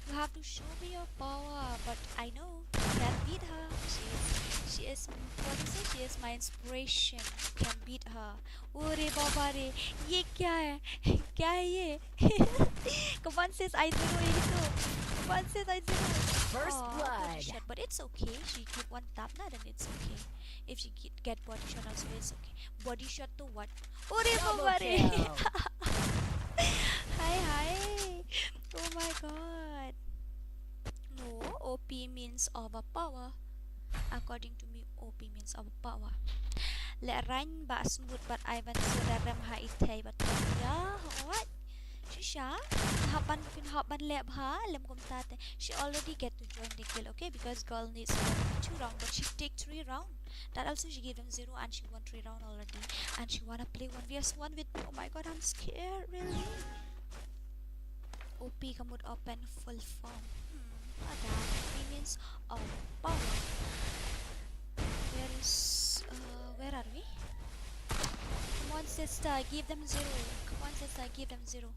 You have to show me your power. But I know you can beat her. She is what do you say? She is my inspiration. You can beat her. Ore baba re, ye kya hai? Kya hai ye? Come on sis, I zero ye to. Come on sis, I zero. First blood. Shot, but it's okay. She give one tap, nah, then it's okay. If she get body shot also, it's okay. Body shot to what? Ore baba re. Hi. Oh my god. No, OP means overpower. According to me, OP means overpower. Let run ba smooth but Ivan so that rem ha itay but yeah, what? Shisha, hapan leb ha lem kumtate. She already get to join the kill, okay? Because girl needs 2 rounds, but she take 3 rounds. That also she gave him 0 and she won 3 rounds already. And she wanna play 1vs1 with me. Oh my god, I'm scared, really. OP kamut open full form. That means power. Where are we? Come on sister, give them 0. Come on sister, give them 0.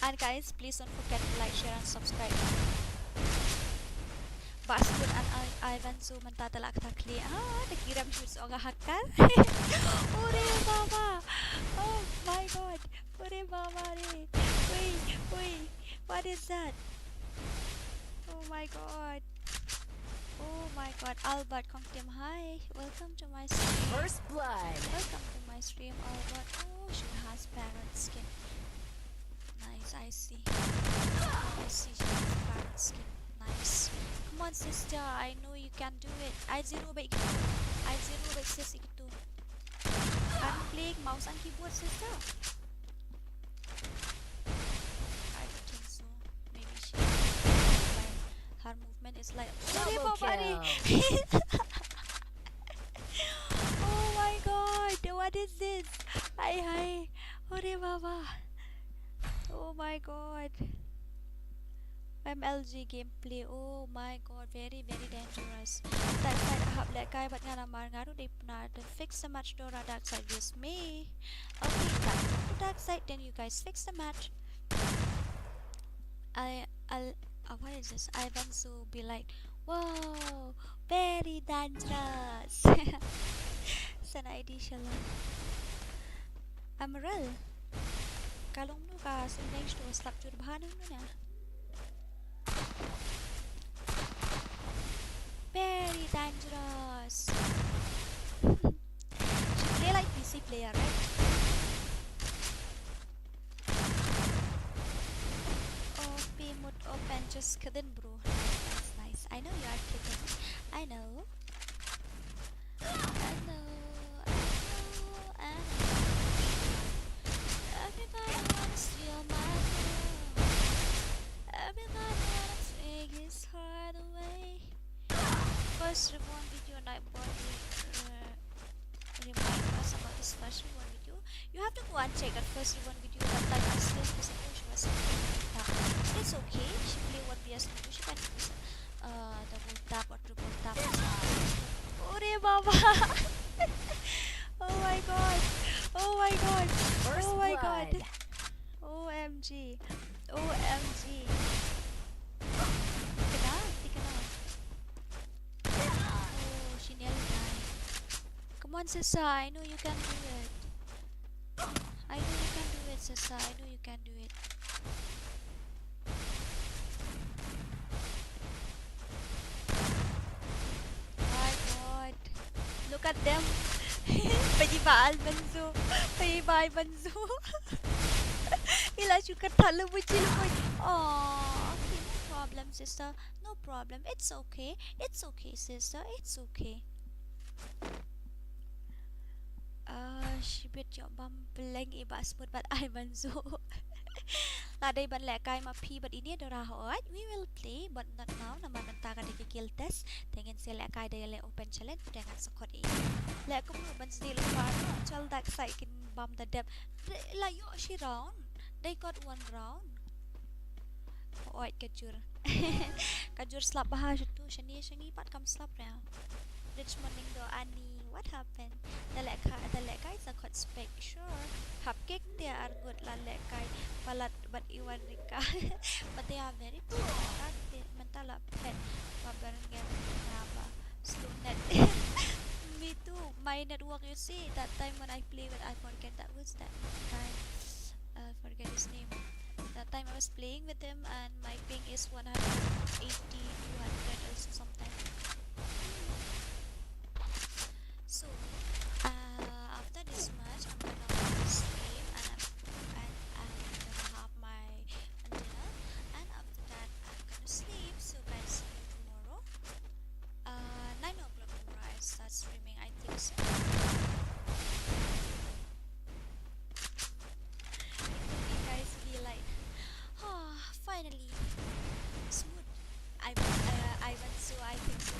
And guys, please don't forget to like, share and subscribe. Basket and Ivan so mantatalak takli. Nakiram shoots oga hakkar. Ore baba. Oh my god. Ore baba re. Wait. What is that? Oh my god. Oh my god. Albert Kongtim, hi. Welcome to my stream. First blood. Welcome to my stream, Albert. Oh, she has parrot skin. Nice, I see. I see she has parrot skin. Nice. Come on, sister. I know you can do it. I0 baik gitu. I0 baik sis gitu. I'm playing mouse and keyboard, sister. I don't think so. Maybe she. Her movement is like. Double kill. Oh my god. What is this? Hi. Ore baba. Oh my god. MLG gameplay. Oh my god, very dangerous. That side hab lek kai bat ngana mar ngaru they pernah fix the match Dora dark side with me. Okay, back to dark side, then you guys fix the match. What is this? Ivanzo be like, wow, very dangerous. San ID shalom. Amaral. Kalong nu ka suneng sto slap jur bhanang nu na. Very dangerous. She play like PC player, right? Oh, P-mode open just kidding, bro. Nice. I know you are kidding. I know. Everybody wanna steal my love. Everybody wanna take his heart away. First Reborn video, Nightbot remind us about this first Reborn video. You have to go and check that first Reborn video. That time I still using she was but it's okay. She play what BS do. She can use double tap or triple tap. Ore baba. Oh my god. Oh my god. First Oh my blood. god. OMG. OMG. Oh, she nearly died. Come on, Sissa. I know you can do it. I know you can do it, Sissa. I know you can do it. My god. Look at them. Payibal Banzo. Payibal Banzo. Ila suka thalu bucil boy. Oh, okay, no problem, sister. No problem. It's okay. It's okay, sister. It's okay. She bet your bum blank ibas but I Banzo. Laday ban lekay mapi but ini ada rahoat. We will play but not now. Naman mentaka di kill test. Tingin si lekay day le open challenge dengan Sağʏʏɪ. Lekum ban still far. Chal dak sai kin bum the depth. Layo she round. They got one round. Oit kajur. Kajur slap bahas tu. Shani pat kam slap now. Richmond do ani. What happened? The lekay is a cut spec. Sure. Hap kick they are good la lekay. Palat but iwan rika. But they are very poor. Mental pet. Pabarangem naba. Slow net. Me too. My network, you see, that time when I play with, I forget that was that time. Forget his name. That time I was playing with him and my ping is 180, 200 or something. So after this match I'm gonna stream and I'm gonna have my dinner and after that I'm gonna sleep. So guys, see you tomorrow. 9 o'clock tomorrow I start streaming, I think so. You guys be like, oh, finally smooth. I went so I think so.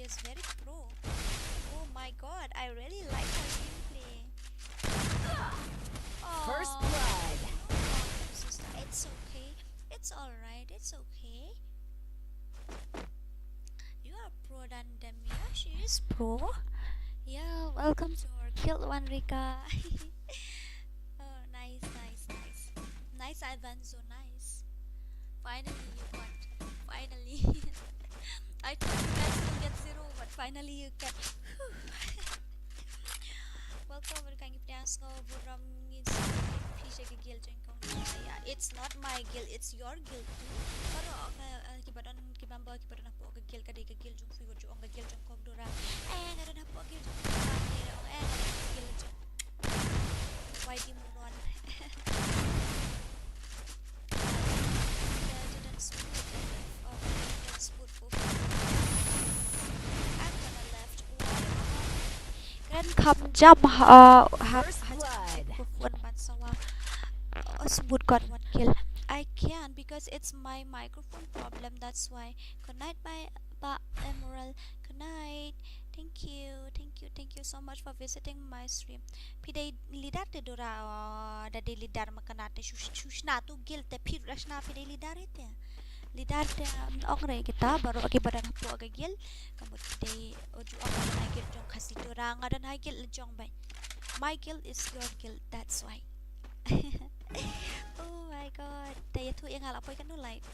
is very pro. Oh my god, I really like her gameplay. First Oh, blood. sister, it's okay. It's alright. It's okay. You are pro than them. Yeah, she is pro. Yeah, welcome to our Kıyıʚnᴇ. Oh, nice, nice, nice. Nice, Alvanzo, nice. Finally, you got. Finally. I thought you guys will get 0, but finally you get. Welcome to Yeah, it's not my guild, it's your guild too. Pero kibadan kibamba kibadan ako ang guild kadi guild jung figo jung ang guild jung kog dura. Naran ako guild jung guild jung. Why di mo ron? I'm gonna left. Kan come jump First blood. Smooth got 1 kill. I can because it's my microphone problem. That's why. Good night, Emerald. Good night. Thank you so much for visiting my stream. Pide lidar te dora da de lidar makanate shushna tu gil te pir rashna pide lidar ite. Lidar te ongre kita baru akibat dan po agil. Kamu pide oju ang agil jong Khasi dora ngadan agil jong bay. My guild is your guild. That's why. Oh my god. They two yang halapoy kan like.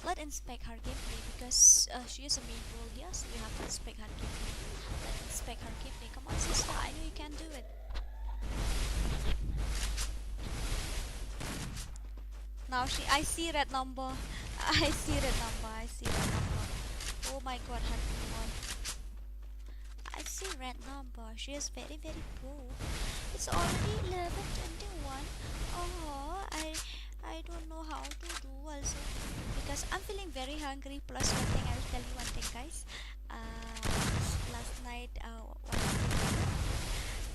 Let's inspect her gameplay because she is a main role here, so we have to inspect her gameplay. Let's inspect her gameplay. Come on, sister, I know you can do it. Now I see red number. I see red number. Oh my god, Hunter. I see red number. She is very pro. It's already 11:21. Oh, I don't know how to do also because I'm feeling very hungry. Plus one thing, I'll tell you one thing, guys. Last night,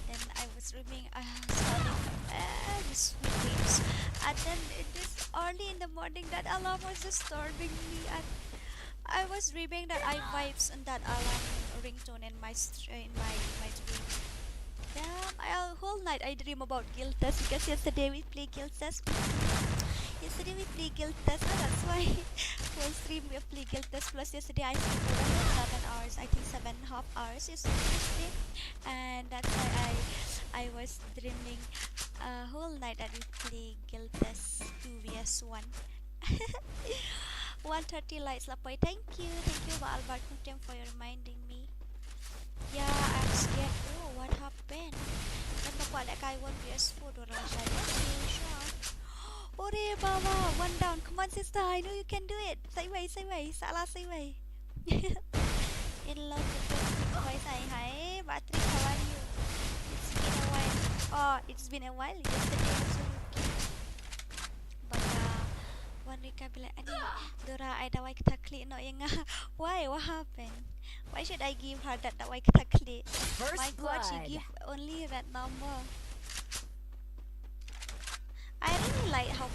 then I was dreaming, this sweet dreams, and then it is early in the morning that alarm was disturbing me, and I was dreaming that I vibes on that alarm ringtone in my dream. Damn, whole night I dream about guild test because yesterday we play guild test. Yesterday we play guild test, that's why whole stream we play guild test. Plus yesterday I slept for 7 hours, I think 7.5 hours yesterday, and that's why I was dreaming whole night that we play guild test 2vs1. 130 likes lapoy. Thank you Mᴏʀᴜᴜᴛ for reminding me. Yeah, I'm scared. Oh, what happened? Then magwala kay 1vs4 dora siya. Ore baba, 1 down. Come on, sister, I know you can do it. Say way. Salah say way. In love with the voice. Hi, Battery, how are you? It's been a while. Oh, it's been a while. Yesterday also. But one week I be like, ani Dora, I dawai kita klik no yang why? What happened? Why should I give her that dawai kita klik? My god, she give only that number. I really like how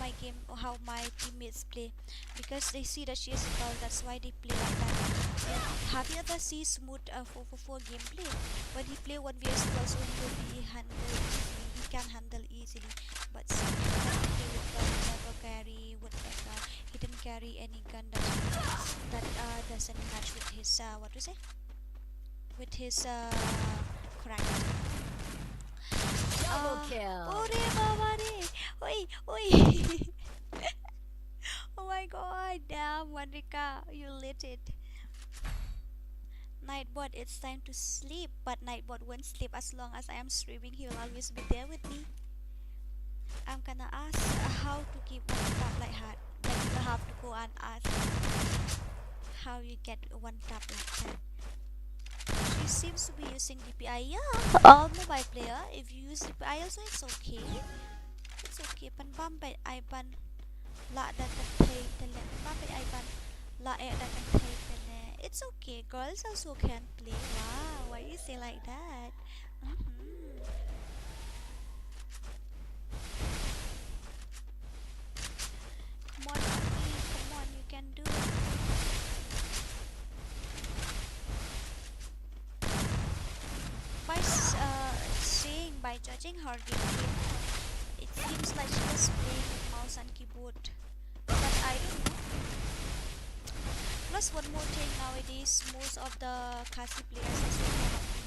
my teammates play because they see that she is a girl. That's why they play like that. And have you ever seen Smooth 4 gameplay? When he play 1vs2 also he will be handled easily. He can handle easily. But see, when he play with gun, he never carry woodpecker. He didn't carry any gun that doesn't match with his what to say? With his character. Double kill. Ore baba re. Oi. Oh my god, damn Mᴏʀᴜᴜ, you lit it. Nightbot, it's time to sleep, but Nightbot won't sleep as long as I am streaming. He will always be there with me. I'm gonna ask how to keep one tap like that. Like you have to go and ask how you get one tap like that. She seems to be using DPI. Yeah, all mobile player, if you use DPI also it's okay. It's okay. Pan bambay ay pan la da kan tay tele. Bambay ay pan la e da kan tay tele. It's okay. Girls also can play. Wow, why you say like that? Come on, Abby. Come on, you can do it. by judging her gameplay, it seems like she was playing with mouse and keyboard. But I don't know. Plus one more thing, nowadays most of the Khasi players are still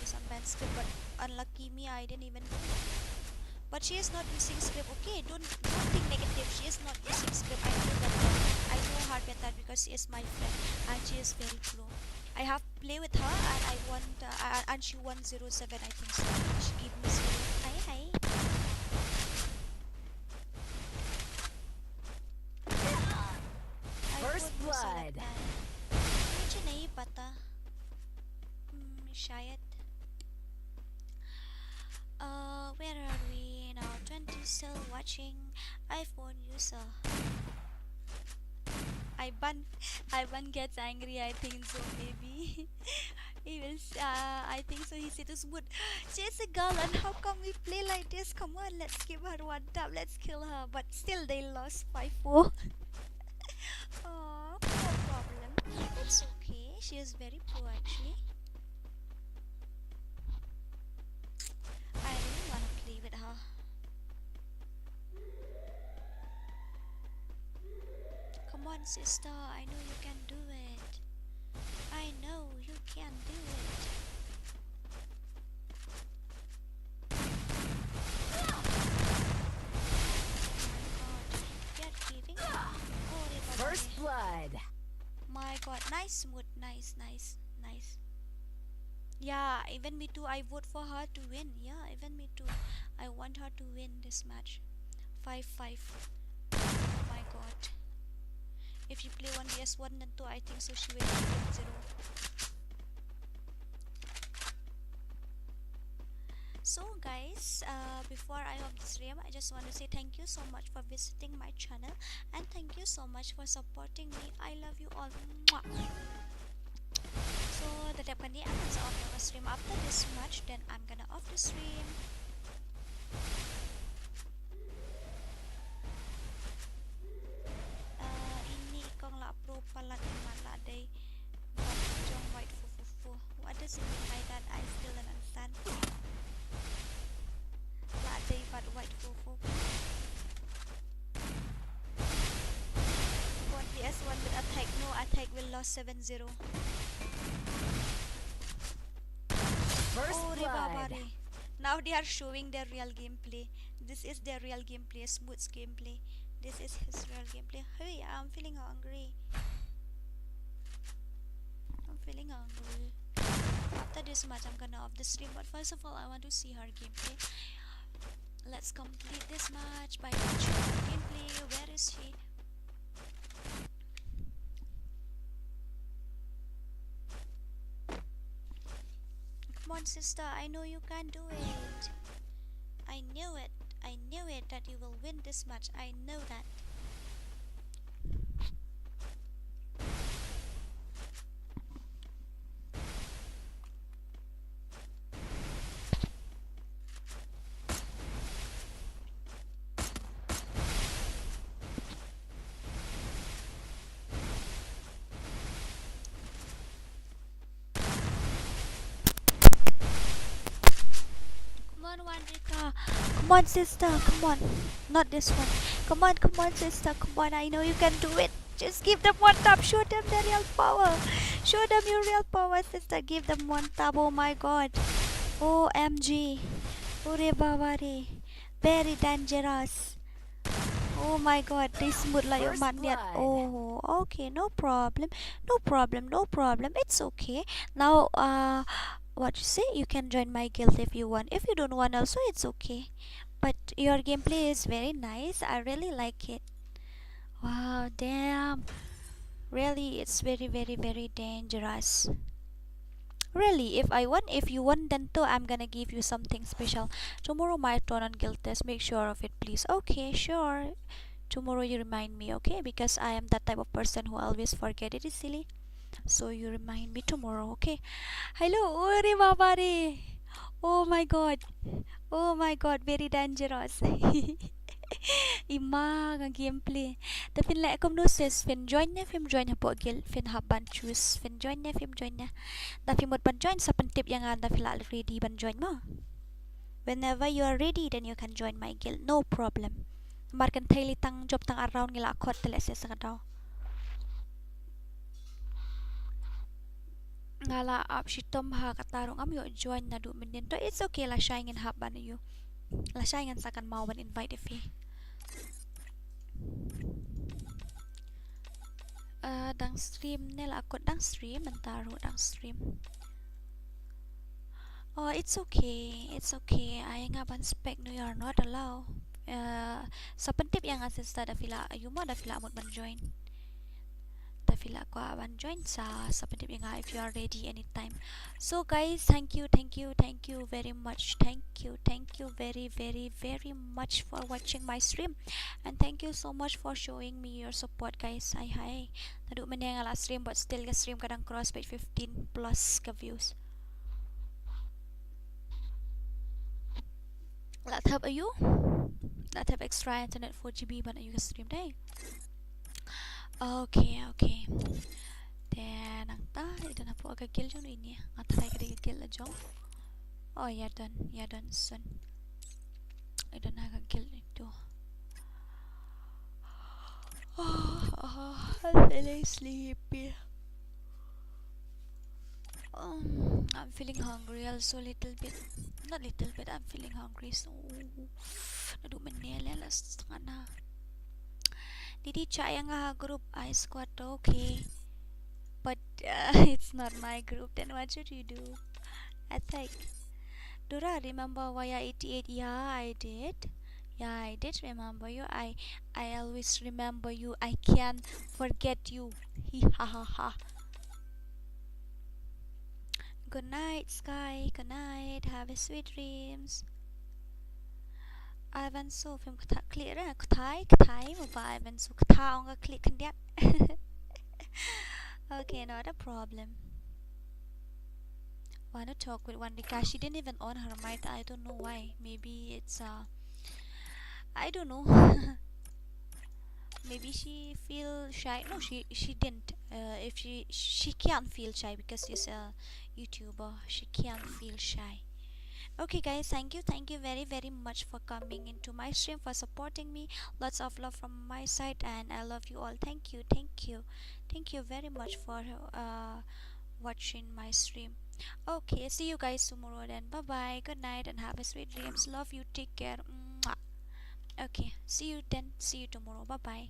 use advanced script, but unlucky me, I didn't even know. But she is not using script. Okay, don't think negative. She is not using script. I know that. I know her better because she is my friend and she is very pro. I have played with her and I won. And she won 0-7. I think so. She gave me 0. Hi. First blood. मुझे नहीं पता. शायद. Where are we now? 20 still watching. iPhone user. Ivan gets angry. I think so. Maybe he will. I think so. He said to smooth. She's a girl, and how come we play like this? Come on, let's give her one tap. Let's kill her. But still, they lost 5-4. Oh, no problem. It's okay. She is very pro actually. I really want to play with her. Come on, sister. I know you can do it. I know you can do it. Oh my god. You're kidding? Oh, First blood. my god. Nice, smooth. Nice. Yeah, even me too. I vote for her to win. Yeah, even me too. I want her to win this match. 5-5. Oh my god. If you play 1vs1 then 2, I think so she will get 0. So guys, before I end this stream, I just want to say thank you so much for visiting my channel and thank you so much for supporting me. I love you all. Mwah. So tetapkan di akan off the stream after this match, then I'm gonna off the stream. Ini kong la pro palat mala day jong white fufu. What does it mean by that? I still don't understand. La day but white fufu. 1vs1 with attack. No attack will lose 7-0. First Oh, blood. now they are showing their real gameplay. This is their real gameplay, Smooth's gameplay. This is his real gameplay. Hey, I'm feeling hungry. After this match, I'm gonna off the stream. But first of all, I want to see her gameplay. Let's complete this match by watching her gameplay. Where is she? Come on, sister. I know you can do it. I knew it that you will win this match. I know that. Come on, sister. Come on. Not this one. Come on, sister. Come on. I know you can do it. Just give them one tap. Show them the real power. Show them your real power, sister. Give them one tap. Oh my god. OMG. Ure. Very dangerous. Oh my god. They smooth like your magnet. Oh, okay. No problem. It's okay. Now, what you say, you can join my guild if you want. If you don't want also, it's okay. But your gameplay is very nice. I really like it. Wow, damn. Really, it's very dangerous. Really, if you want then too, I'm gonna give you something special. Tomorrow my turn on guild test. Make sure of it, please. Okay, sure. Tomorrow you remind me, okay? Because I am that type of person who always forget it easily. So you remind me tomorrow, okay? Hello, ore babare. Oh my god, very dangerous. Ima ang gameplay. Tapi like kom no says fin join na film join hapo gil fin haban choose fin join na film join na. Tapi mod ban join sa pentip yang anda fila ready ban join mo. Whenever you are ready, then you can join my guild. No problem. Markan thaili tang job tang around ngila akot tele se sakadaw. Ngala up shitom ha katarong am yo join na du minin to. It's okay la shine in haban you. La shine sakan mawan invite if he. Dang stream nila akot dang stream antaro dang stream. Oh, it's okay. It's okay. I nga ban spec no, you are not allowed. Sa pentip yang asista da fila you mo da fila amot ban join. Da fila ko ban join sa pentip yang if you are ready anytime. So guys, thank you very much. Thank you very much for watching my stream, and thank you so much for showing me your support guys. Hi. Nadu man yang ala stream but still ga stream kadang cross page 15 plus ka views. Let's have you. Let's have extra internet 4 GB but you can stream day. Okay. Then ang ta ito na po agad kill yun ini. Atry ka di kill la jong. Oh yeah done soon. Ito na agad kill ito. I'm feeling sleepy. I'm feeling hungry also little bit. Not little bit, I'm feeling hungry. So nadumanela na. Didi chaya nga group I squad okay. But it's not my group. Then what should you do? I think. Dora, remember YA88? Yeah, I did. Yeah, I did remember you. I always remember you. I can't forget you. Ha ha ha. Good night, Sky. Good night. Have a sweet dreams. Ivan so film kata clear na katai mo ba Ivan so kata nga click kandiat. Okay, not a problem. Wanna talk with one because she didn't even on her mic. I don't know why. Maybe it's I don't know. Maybe she feel shy. No, she didn't. If she can't feel shy because she's a YouTuber. She can't feel shy. Okay guys, thank you very much for coming into my stream, for supporting me. Lots of love from my side, and I love you all. Thank you very much for watching my stream. Okay, see you guys tomorrow then. Bye bye, good night, and have a sweet dreams. Love you, take care. Mwah. Okay, see you then, see you tomorrow. Bye bye.